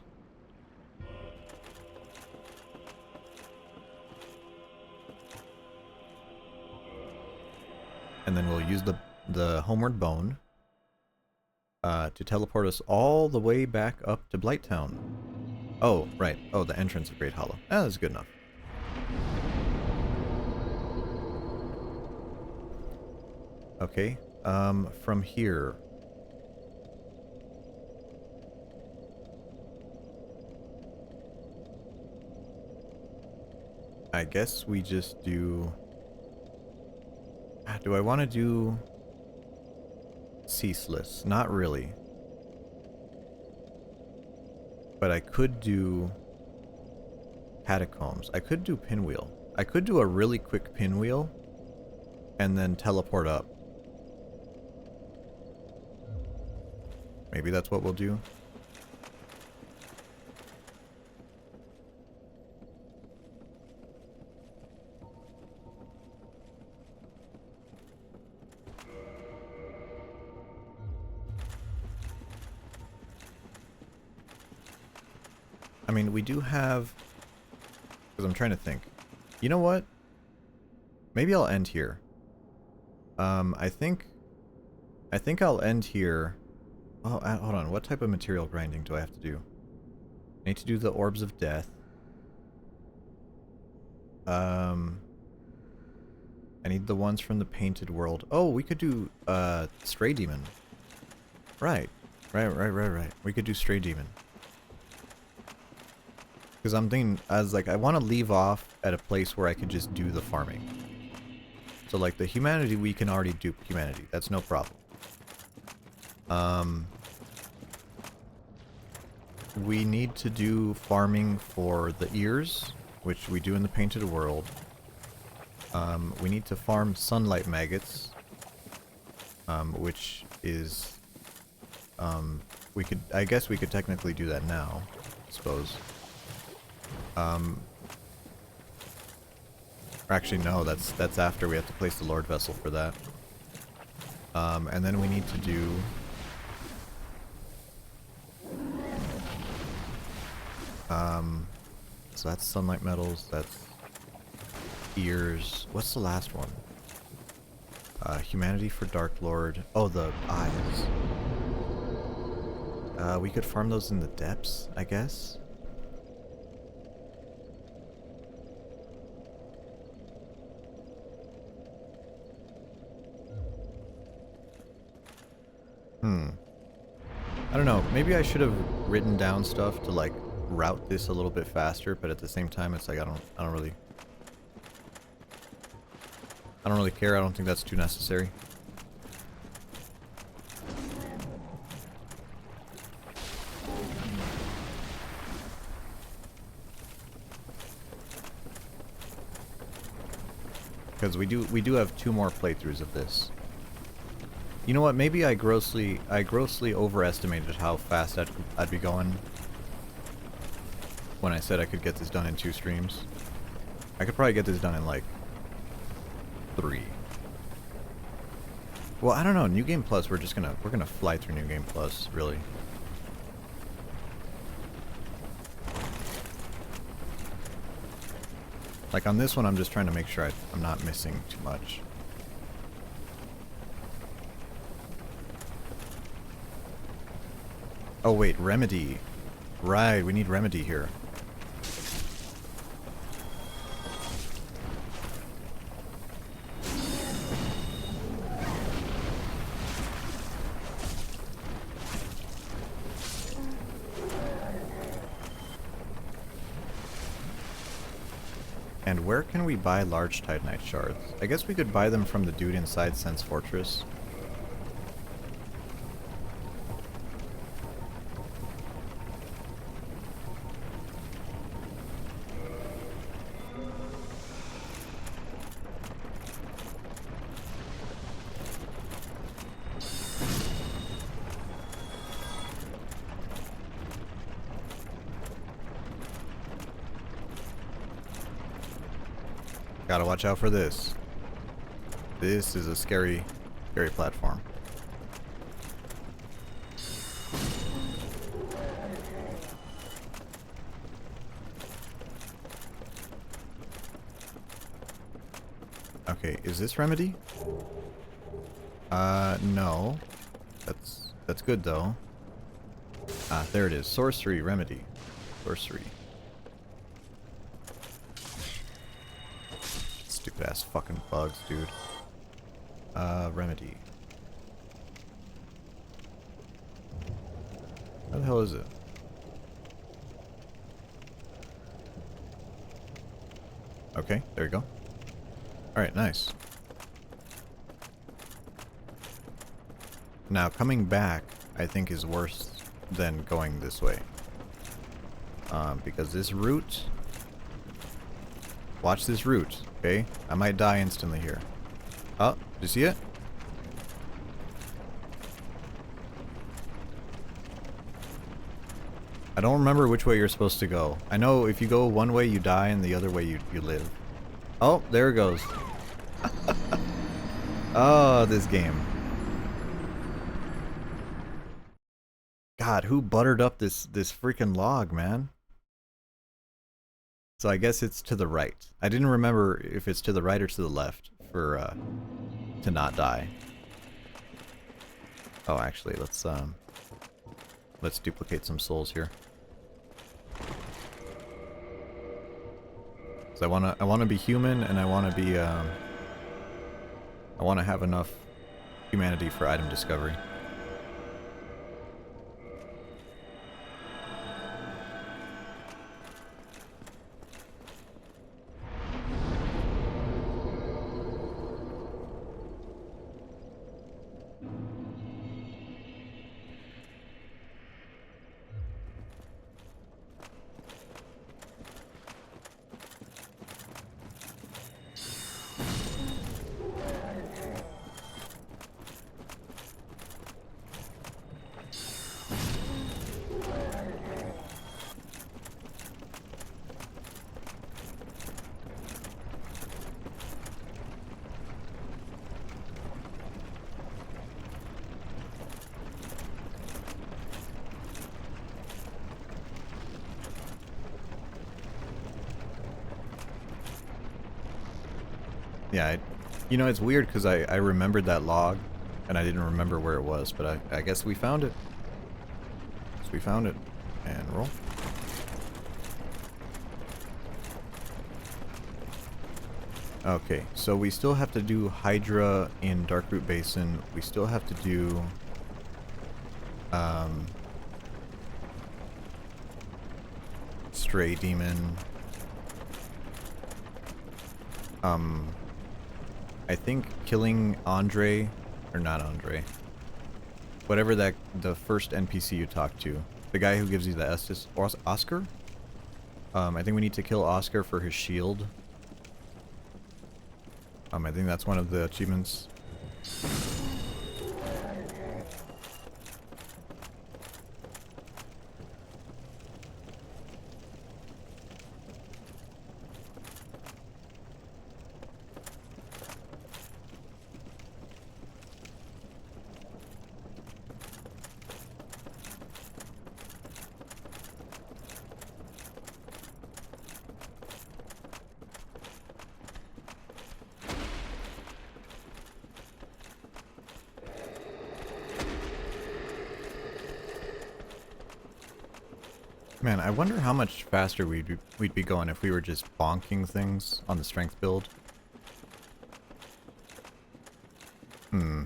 And then we'll use the Homeward Bone to teleport us all the way back up to Blighttown. Oh, right. Oh, the entrance of Great Hollow. Ah, that's good enough. Okay, from here. I guess we just do... Do I want to do... Ceaseless? Not really. But I could do... Catacombs. I could do Pinwheel. I could do a really quick Pinwheel and then teleport up. Maybe that's what we'll do. I mean, we do have... Because I'm trying to think. You know what? Maybe I'll end here. I think I'll end here. Oh, hold on. What type of material grinding do I have to do? I need to do the Orbs of Death. I need the ones from the Painted World. Oh, we could do Stray Demon. Right. Right. We could do Stray Demon. Because I'm thinking, I want to leave off at a place where I could just do the farming. So like the Humanity, we can already do Humanity. That's no problem. We need to do farming for the ears, which we do in the Painted World. We need to farm Sunlight Maggots, which is, I guess we could technically do that now, I suppose. Actually, no, that's after we have to place the Lord Vessel for that. And then we need to do... so that's Sunlight Metals, that's ears. What's the last one? Humanity for Dark Lord. Oh, the eyes. We could farm those in the depths, I guess. I don't know, maybe I should have written down stuff to like route this a little bit faster, but at the same time it's like I don't really care. I don't think that's too necessary. Because we do have 2 more playthroughs of this. You know what? Maybe I grossly overestimated how fast I'd be going when I said I could get this done in 2 streams. I could probably get this done in like 3. Well, I don't know. New Game Plus, we're gonna fly through New Game Plus, really. Like on this one, I'm just trying to make sure I'm not missing too much. Oh wait, Remedy. Right, we need Remedy here. And where can we buy large Titanite shards? I guess we could buy them from the dude inside Sense Fortress. Gotta watch out for this. This is a scary platform. Okay, is this Remedy? No. That's good though. Ah, there it is. Sorcery Remedy. Sorcery. Stupid ass fucking bugs, dude. Remedy. How the hell is it? Okay, there you go. Alright, nice. Now, coming back, I think is worse than going this way. Because this route... Watch this route, okay? I might die instantly here. Oh, do you see it? I don't remember which way you're supposed to go. I know if you go one way you die and the other way you live. Oh, there it goes. Oh, this game. God, who buttered up this freaking log, man? So I guess it's to the right. I didn't remember if it's to the right or to the left for to not die. Oh, actually, let's duplicate some souls here. So I wanna be human, and I wanna be I wanna have enough humanity for item discovery. Yeah, you know, it's weird because I remembered that log, and I didn't remember where it was, but I guess we found it. So we found it. And roll. Okay, so we still have to do Hydra in Darkroot Basin. We still have to do stray demon. I think killing Andre, or not Andre, whatever that, the first NPC you talk to, the guy who gives you the Estus, Oscar? I think we need to kill Oscar for his shield. I think that's one of the achievements. Man, I wonder how much faster we'd be going if we were just bonking things on the strength build. I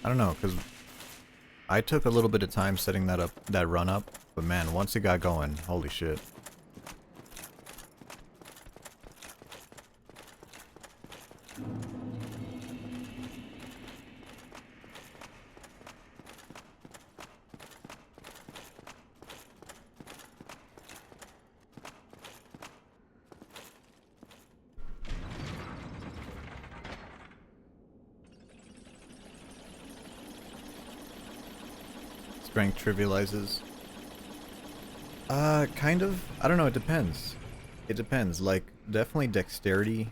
don't know, because I took a little bit of time setting that up, that run up, but man, once it got going, holy shit. Strength trivializes. Kind of. I don't know, it depends. It depends. Like, definitely dexterity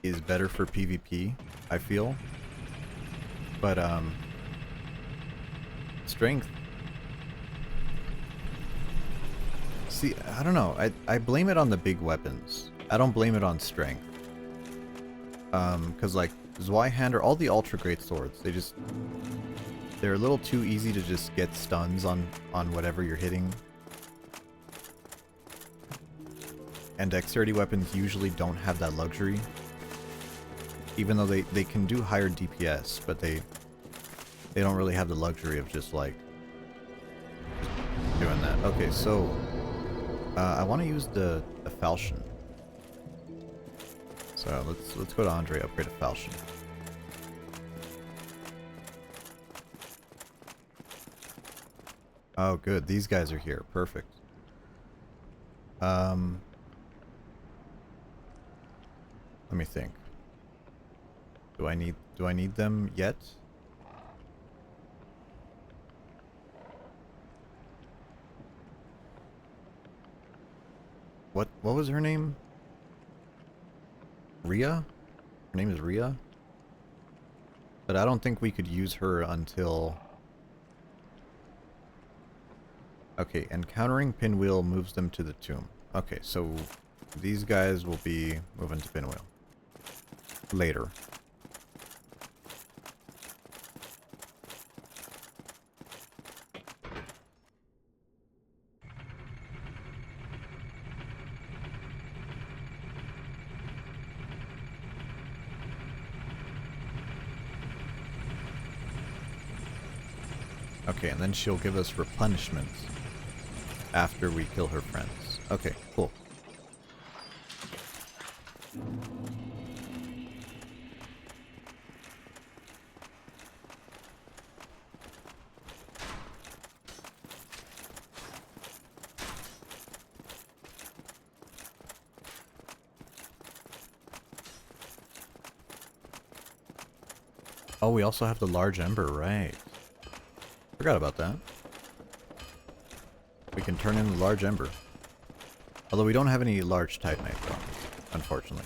is better for PvP, I feel. But, strength. See, I don't know. I blame it on the big weapons. I don't blame it on strength. Cause like, Zweihander, all the ultra great swords, they're a little too easy to just get stuns on whatever you're hitting. And dexterity weapons usually don't have that luxury. Even though they can do higher DPS, but they don't really have the luxury of just like doing that. Okay, so I want to use the falchion. So let's go to Andre, upgrade a falchion. Oh, good. These guys are here. Perfect. Let me think. Do I need them yet? What was her name? Rhea? Her name is Rhea? But I don't think we could use her until... Okay, encountering Pinwheel moves them to the tomb. Okay, so these guys will be moving to Pinwheel later. Okay, and then she'll give us replenishments after we kill her friends. Okay, cool. Oh, we also have the large ember, right? Forgot about that. We can turn in the large ember. Although we don't have any large titanite though, unfortunately.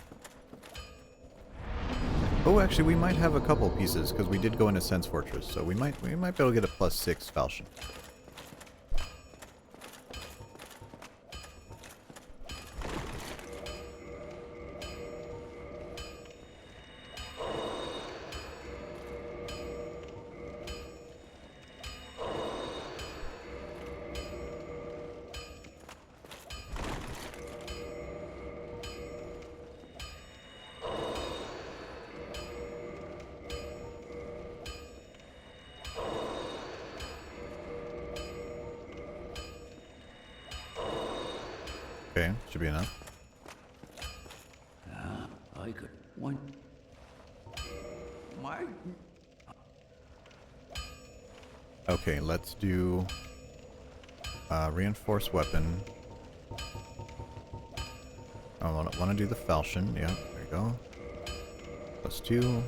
Oh, actually we might have a couple pieces because we did go into Sense Fortress, so we might be able to get a +6 falchion. Okay, should be enough. I could one. My. Okay, let's do reinforced weapon. I want to do the falchion. Yeah, there you go. +2.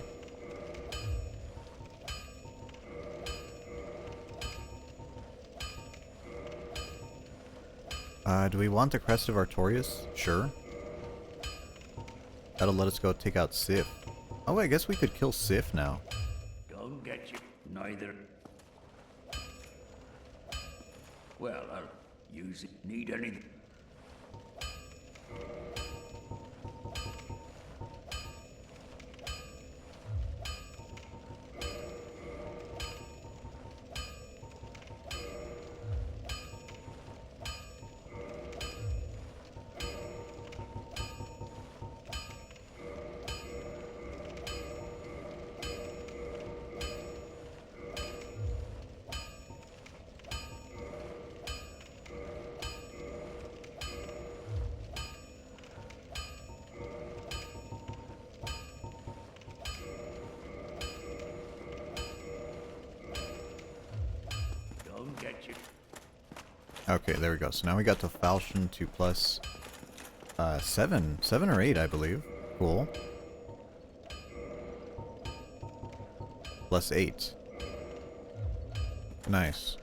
Do we want the Crest of Artorias? Sure. That'll let us go take out Sif. Oh, I guess we could kill Sif now. Don't get you. Neither. Well, I'll use it. Need anything? Don't get you. Okay, there we go. So now we got the falchion to plus 7 or 8, I believe. Cool. +8. Nice.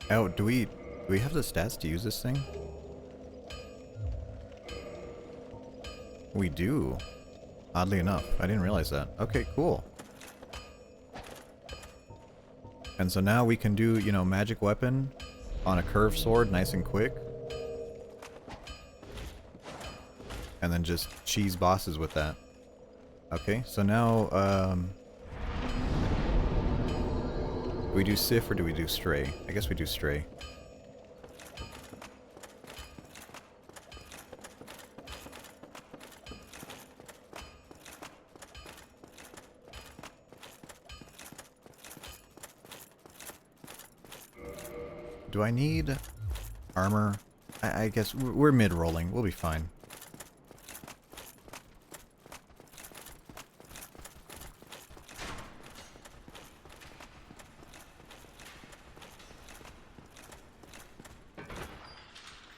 Oh, do we have the stats to use this thing? We do. Oddly enough. I didn't realize that. Okay, cool. And so now we can do, you know, magic weapon on a curved sword, nice and quick. And then just cheese bosses with that. Okay, so now, do we do Sif or do we do Stray? I guess we do Stray. Do I need armor? I guess we're mid-rolling. We'll be fine.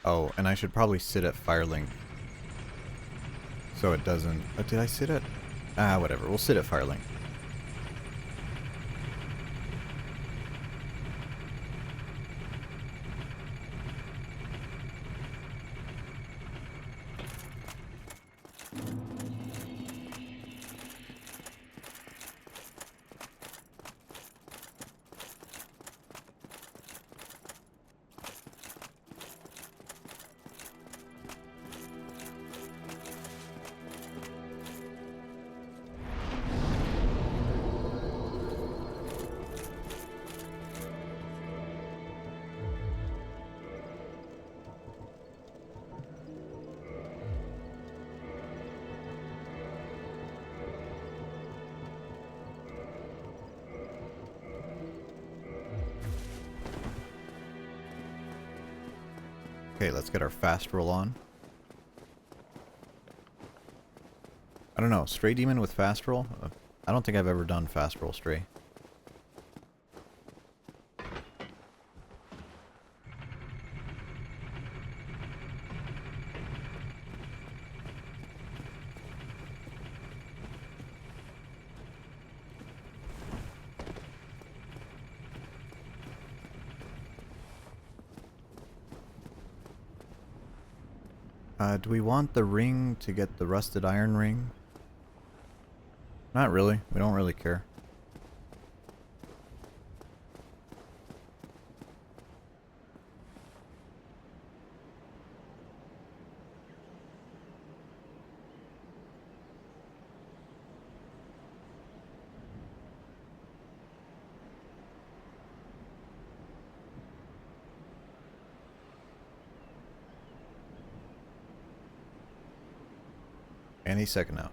Oh, and I should probably sit at Firelink. So it doesn't... did I sit at... Ah, whatever. We'll sit at Firelink. Okay, let's get our fast roll on. I don't know, Stray Demon with fast roll? I don't think I've ever done fast roll Stray. Do we want the ring to get the rusted iron ring? Not really. We don't really care. Any second now.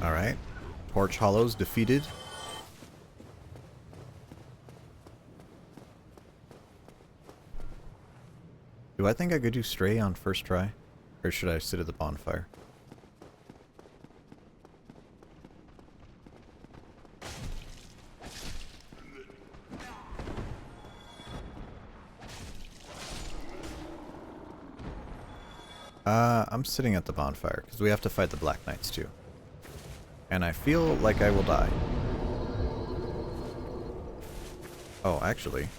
Alright. Porch Hollows defeated. Do I think I could do Stray on first try? Or should I sit at the bonfire? I'm sitting at the bonfire, because we have to fight the Black Knights too. And I feel like I will die. Oh, actually,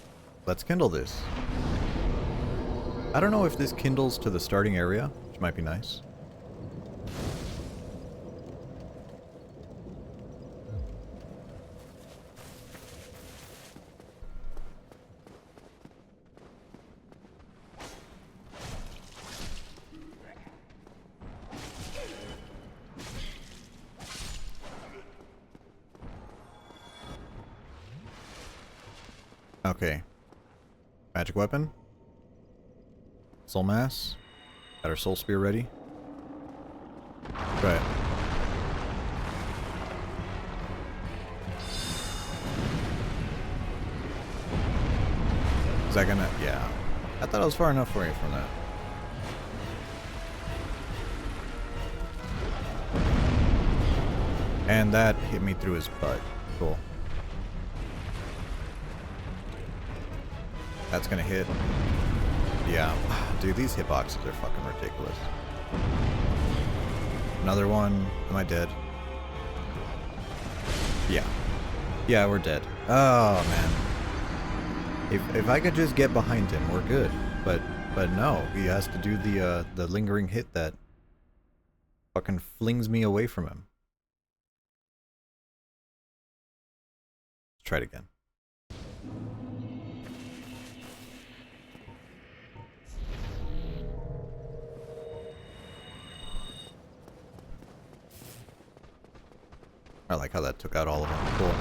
let's kindle this. I don't know if this kindles to the starting area, which might be nice. Okay. Magic weapon. Soul mass. Got our soul spear ready. Right. Is that gonna... yeah. I thought I was far enough away from that. And that hit me through his butt. Cool. That's gonna hit. Yeah. Dude, these hitboxes are fucking ridiculous. Another one. Am I dead? Yeah. Yeah, we're dead. Oh, man. If I could just get behind him, we're good. But no, he has to do the lingering hit that fucking flings me away from him. Let's try it again. I like how that took out all of them. Cool.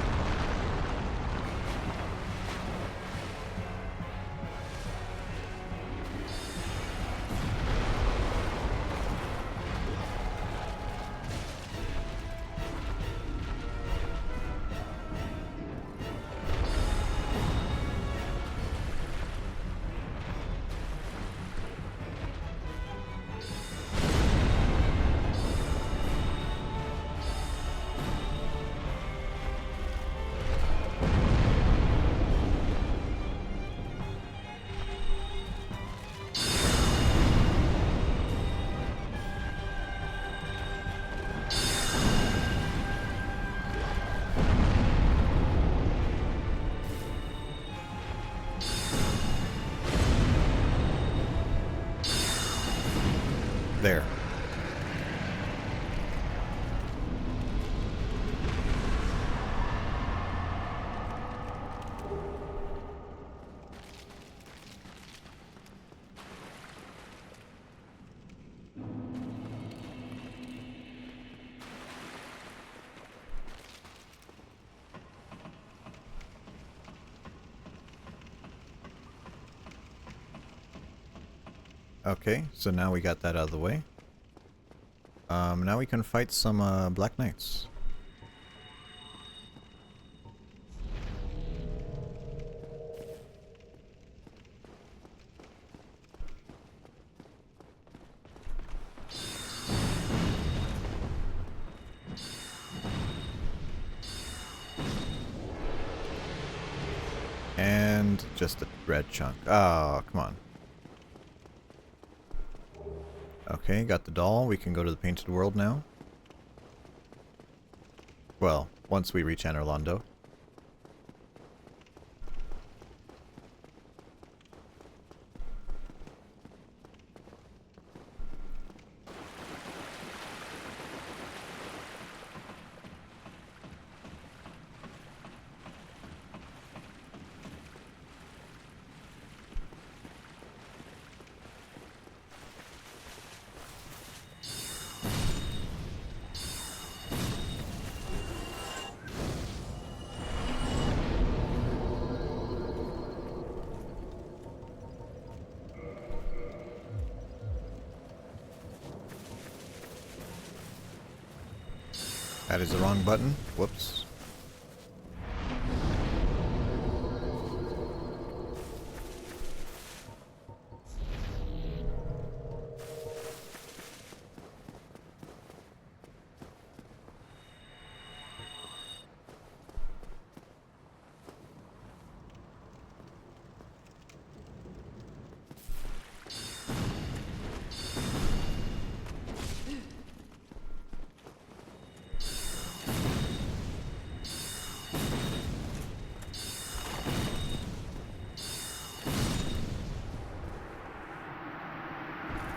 There. Okay, so now we got that out of the way. Now we can fight some Black Knights. And just a red chunk. Oh, come on. Okay, got the doll. We can go to the Painted World now. Well, once we reach Anor Londo. That is the wrong button. Whoops.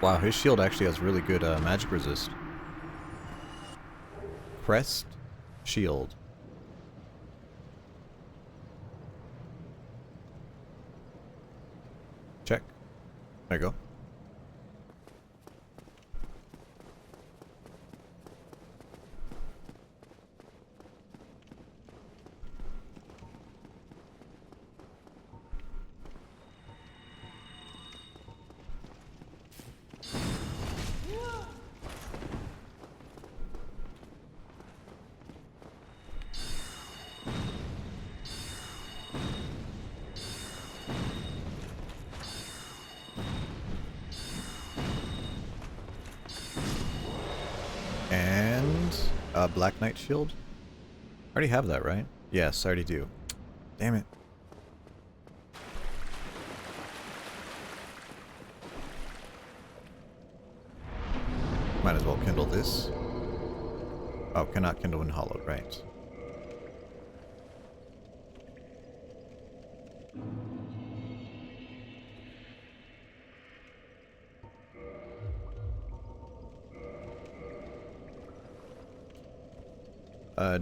Wow, his shield actually has really good magic resist. Crest shield. Check. There you go. And Black Knight shield. I already have that, right? Yes, I already do. Damn it. Might as well kindle this. Oh, cannot kindle when hollowed, right.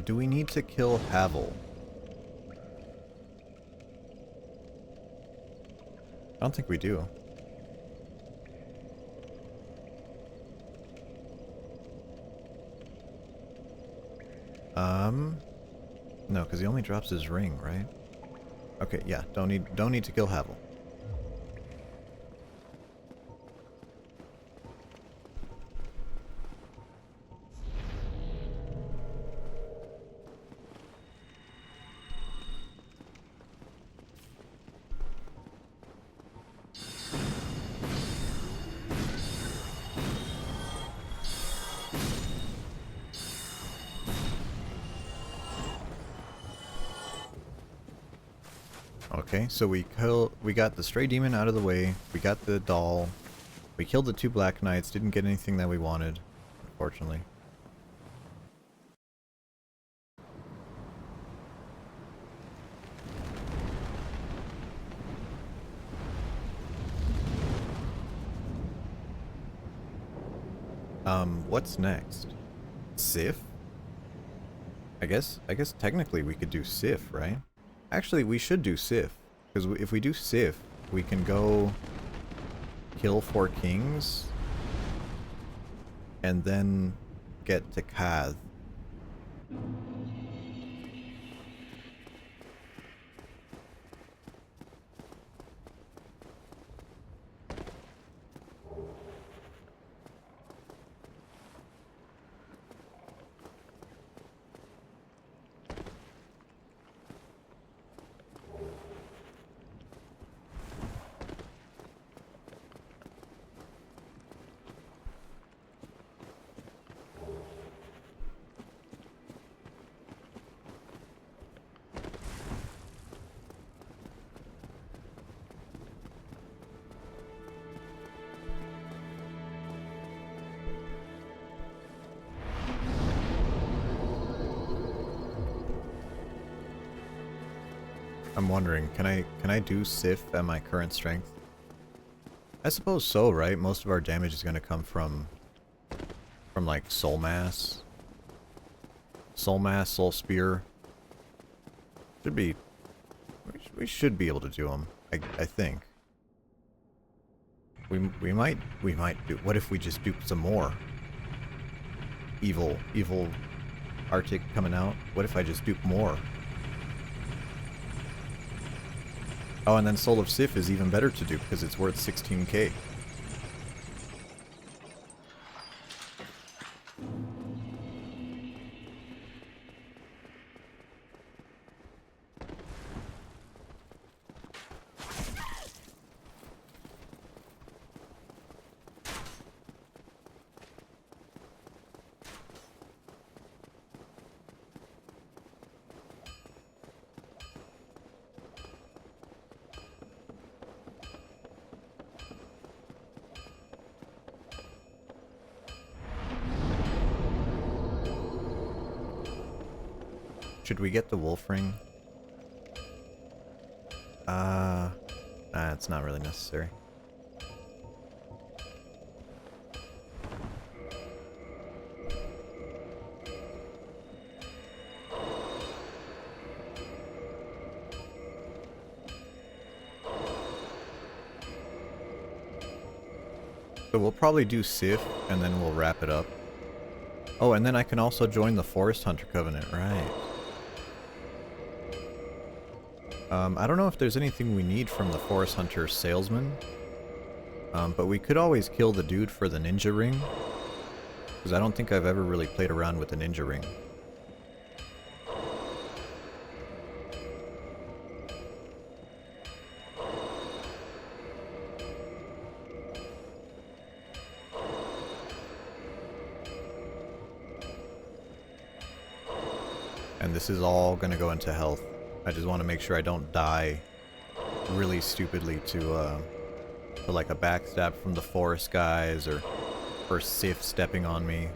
Do we need to kill Havel? I don't think we do. No, because he only drops his ring, right? Okay, yeah, don't need to kill Havel. Okay, so we got the stray demon out of the way, we got the doll, we killed the two Black Knights, didn't get anything that we wanted, unfortunately. What's next? Sif? I guess technically we could do Sif, right? Actually, we should do Sif, because if we do Sif, we can go kill 4 kings, and then get to Kath. I'm wondering, can I do Sif at my current strength? I suppose so, right? Most of our damage is going to come from like Soul Mass. Soul Mass, Soul Spear. We should be able to do them, I think. We might do. What if we just dupe some more? Evil Arctic coming out. What if I just dupe more? Oh, and then Soul of Sif is even better to dupe because it's worth 16k. Should we get the wolf ring? It's not really necessary. So we'll probably do Sif, and then we'll wrap it up. Oh, and then I can also join the Forest Hunter Covenant, right. I don't know if there's anything we need from the Forest Hunter Salesman. But we could always kill the dude for the ninja ring. Because I don't think I've ever really played around with the ninja ring. And this is all gonna go into health. I just want to make sure I don't die really stupidly to like a backstab from the forest guys or Sif stepping on me.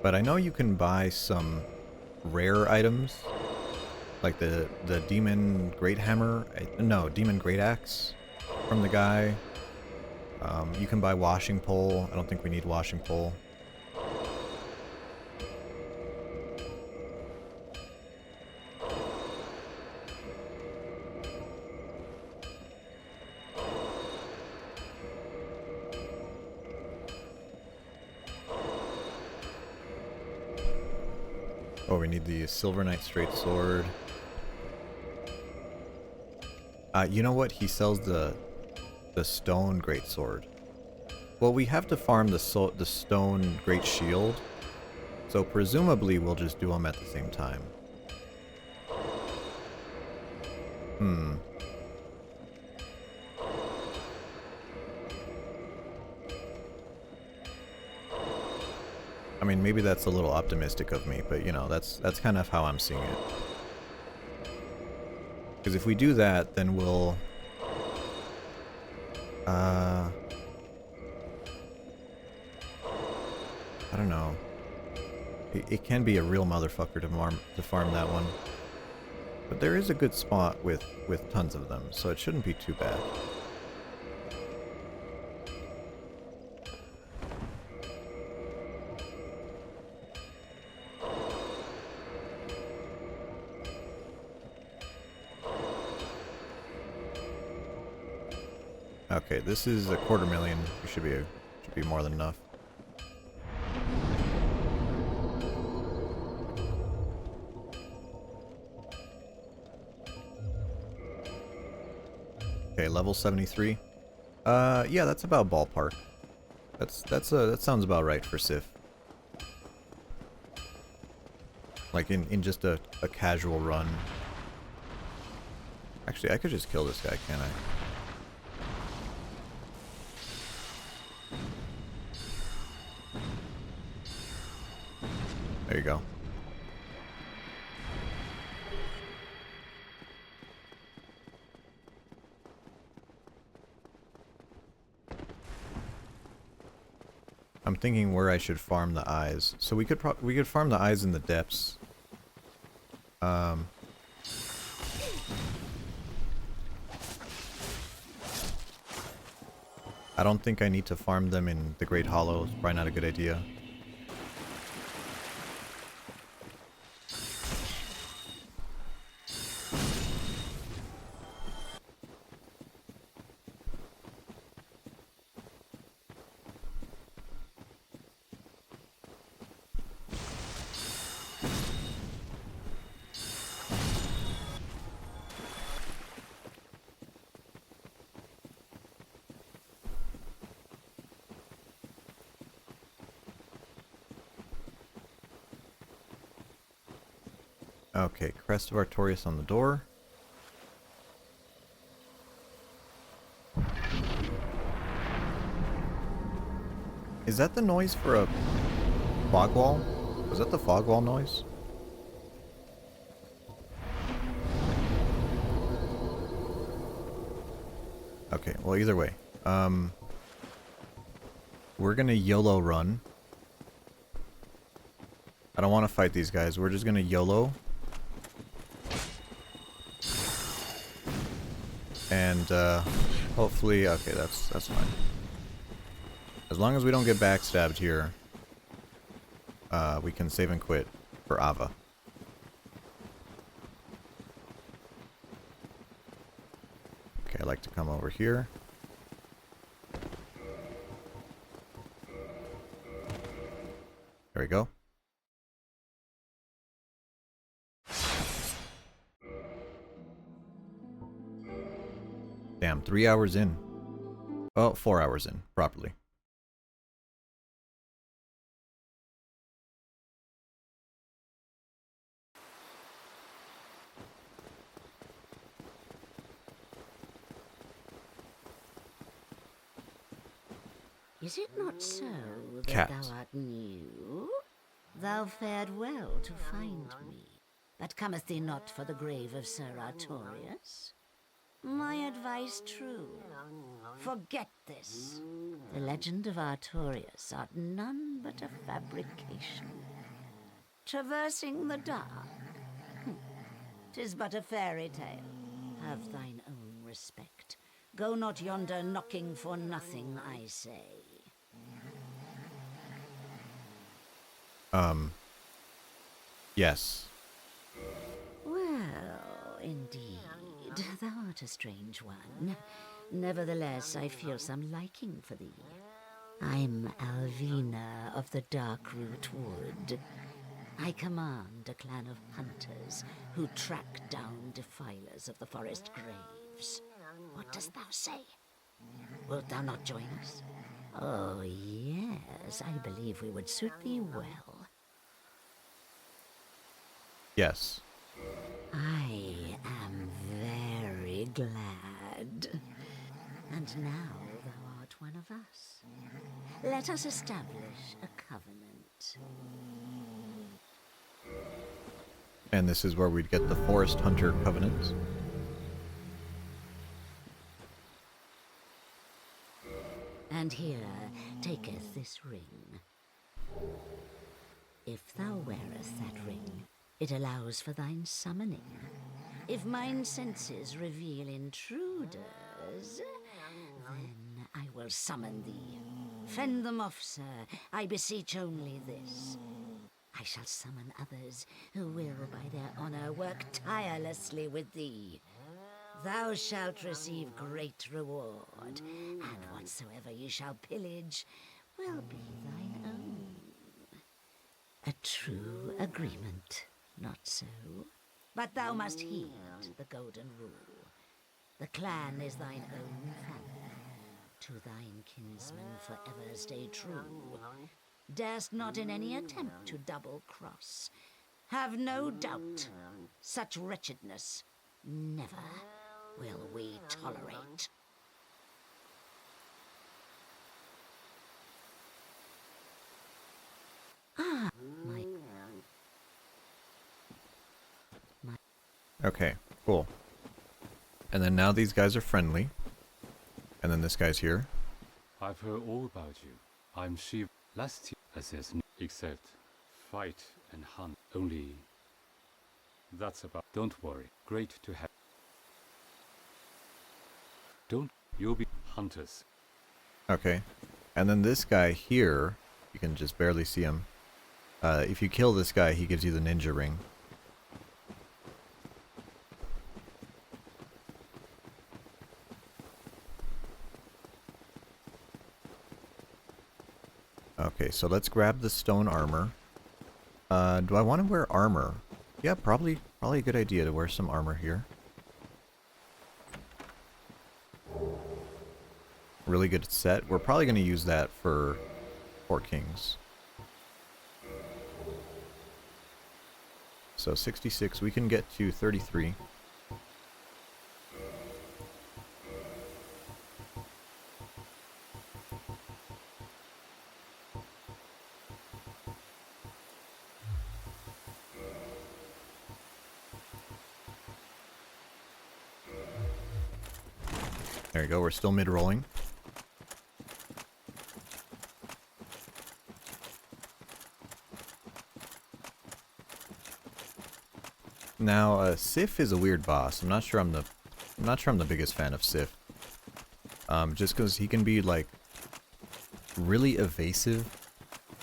But I know you can buy some rare items, like the Demon Great Hammer, no, Demon Great Axe from the guy. You can buy washing pole. I don't think we need washing pole. Oh, we need the Silver Knight Straight Sword. You know what? He sells the Stone Great Sword. Well, we have to farm the Stone Great Shield, so presumably we'll just do them at the same time. I mean, maybe that's a little optimistic of me, but you know, that's kind of how I'm seeing it. Because if we do that, then we'll I don't know. It can be a real motherfucker to farm that one. But there is a good spot with tons of them, so it shouldn't be too bad. Okay, this is 250,000. We should be more than enough. Okay, level 73. Yeah, that's about ballpark. That sounds about right for Sif. Like in just a casual run. Actually, I could just kill this guy, can't I? There you go. I'm thinking where I should farm the eyes. So we could farm the eyes in the depths. I don't think I need to farm them in the Great Hollow. It's probably not a good idea. Okay, Crest of Artorias on the door. Is that the noise for a fog wall? Was that the fog wall noise? Okay, well, either way. We're gonna YOLO run. I don't want to fight these guys. We're just gonna YOLO. And, hopefully... Okay, that's fine. As long as we don't get backstabbed here, we can save and quit for Ava. Okay, I like to come over here. There we go. Damn, 3 hours in. Oh, 4 hours in, properly. Is it not so that Cat. thou art new? Thou fared well to find me, but cometh thee not for the grave of Sir Artorius? My advice true. Forget this. The legend of Artorius art none but a fabrication. Traversing the dark. 'Tis but a fairy tale. Have thine own respect. Go not yonder knocking for nothing, I say. Yes. Well, indeed, thou art a strange one. Nevertheless, I feel some liking for thee. I'm Alvina of the Darkroot Wood. I command a clan of hunters who track down defilers of the forest graves. What dost thou say? Wilt thou not join us? Oh, yes, I believe we would suit thee well. Yes. I am very glad. And now thou art one of us. Let us establish a covenant. And this is where we'd get the Forest Hunter Covenant. And here taketh this ring. If thou wearest that ring, it allows for thine summoning. If mine senses reveal intruders, then I will summon thee. Fend them off, sir. I beseech only this. I shall summon others who will, by their honor, work tirelessly with thee. Thou shalt receive great reward, and whatsoever you shall pillage will be thine own. A true agreement, not so? But thou must heed the golden rule. The clan is thine own family. To thine kinsmen forever stay true. Darest not in any attempt to double-cross. Have no doubt, such wretchedness never will we tolerate. Ah, my... Okay, cool. And then now these guys are friendly. And then this guy's here. I've heard all about you. I'm Shiv. Last year, as there's no except fight and hunt. Only that's about. Don't worry. Great to have. Don't. You'll be hunters. Okay. And then this guy here, you can just barely see him. If you kill this guy, he gives you the ninja ring. Okay, so let's grab the stone armor. Do I want to wear armor? Yeah, probably a good idea to wear some armor here. Really good set. We're probably going to use that for Four Kings. So 66, we can get to 33. There you go, we're still mid-rolling. Now, Sif is a weird boss. I'm not sure I'm the biggest fan of Sif. Just because he can be like really evasive.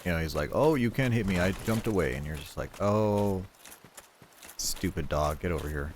You know, he's like, "Oh, you can't hit me. I jumped away," and you're just like, "Oh, stupid dog, get over here."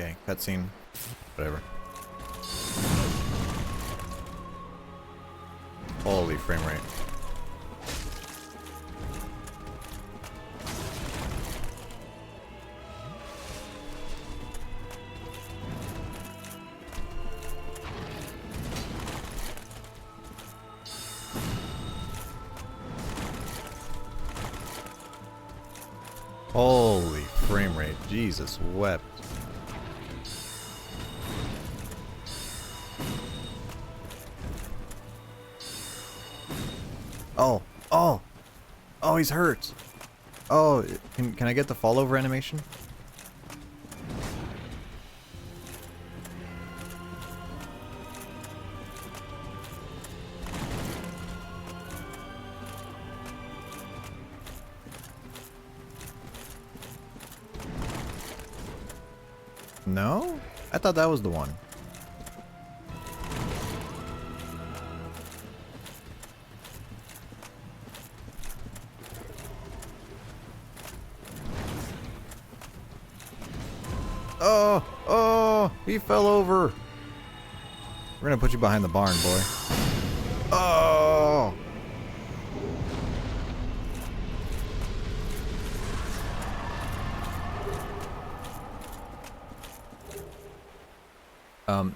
Okay, cutscene. Whatever. Holy frame rate. Holy frame rate. Jesus wept. Oh, oh, oh, he's hurt. Oh, can I get the fall over animation? No? I thought that was the one. Oh, oh, he fell over. We're gonna put you behind the barn, boy. Oh.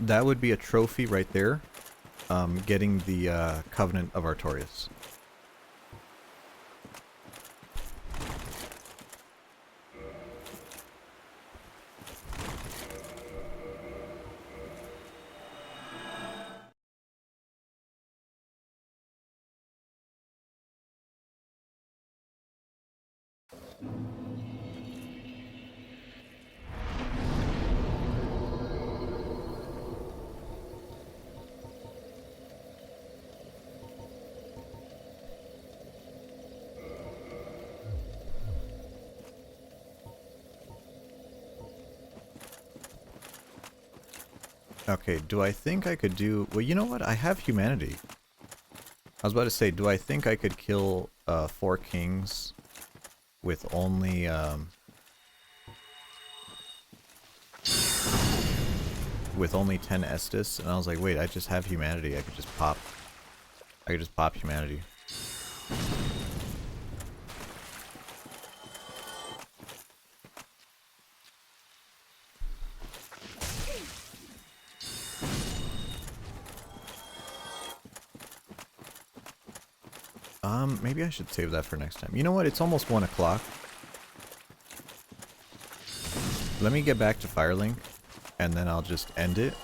That would be a trophy right there. Getting the Covenant of Artorias. Okay, do I think I could do... Well, you know what? I have humanity. I was about to say, do I think I could kill 4 kings with only... with only 10 Estus? And I was like, wait, I just have humanity. I could just pop... I could just pop humanity. Maybe I should save that for next time. You know what? It's almost 1 o'clock. Let me get back to Firelink, and then I'll just end it.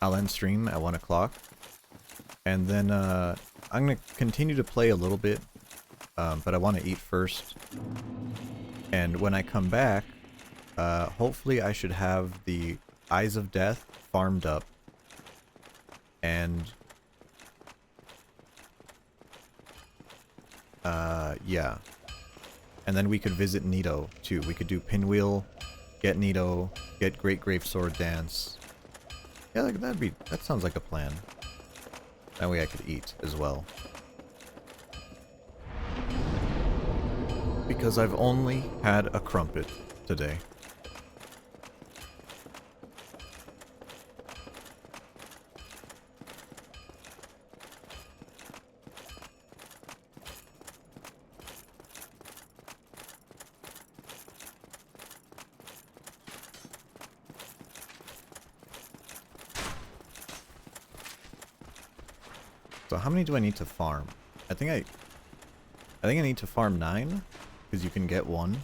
I'll end stream at 1 o'clock. And then, I'm gonna continue to play a little bit, but I want to eat first. And when I come back, hopefully I should have the Eyes of Death farmed up. And... yeah. And then we could visit Nito, too. We could do Pinwheel, get Nito, get Great Gravesword Dance. Yeah, like, that sounds like a plan. That way I could eat as well. Because I've only had a crumpet today. So how many do I need to farm? I think I need to farm 9, because you can get 1.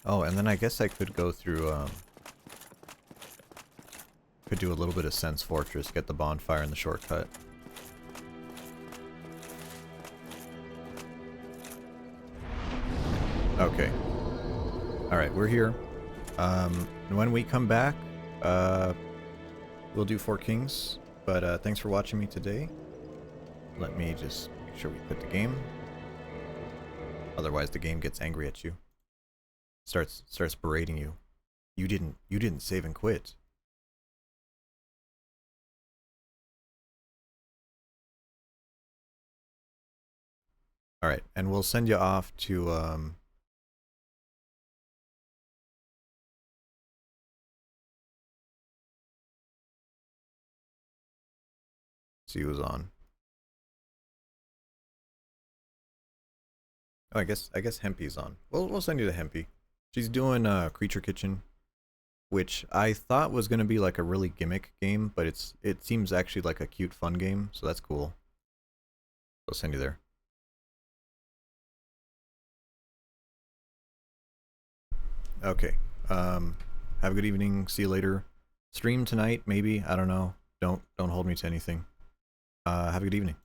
Oh, and then I guess I could go through, could do a little bit of Sense Fortress, get the bonfire and the shortcut. Okay. Alright, we're here. When we come back, we'll do Four Kings, but thanks for watching me today. Let me just make sure we quit the game. Otherwise the game gets angry at you. Starts berating you. You didn't save and quit. Alright, and we'll send you off to see who's on. Oh, I guess Hempy's on. We'll send you to Hempy. She's doing Creature Kitchen, which I thought was gonna be like a really gimmick game, but it seems actually like a cute, fun game, so that's cool. I'll send you there. Okay. Have a good evening. See you later. Stream tonight, maybe. I don't know. Don't hold me to anything. Have a good evening.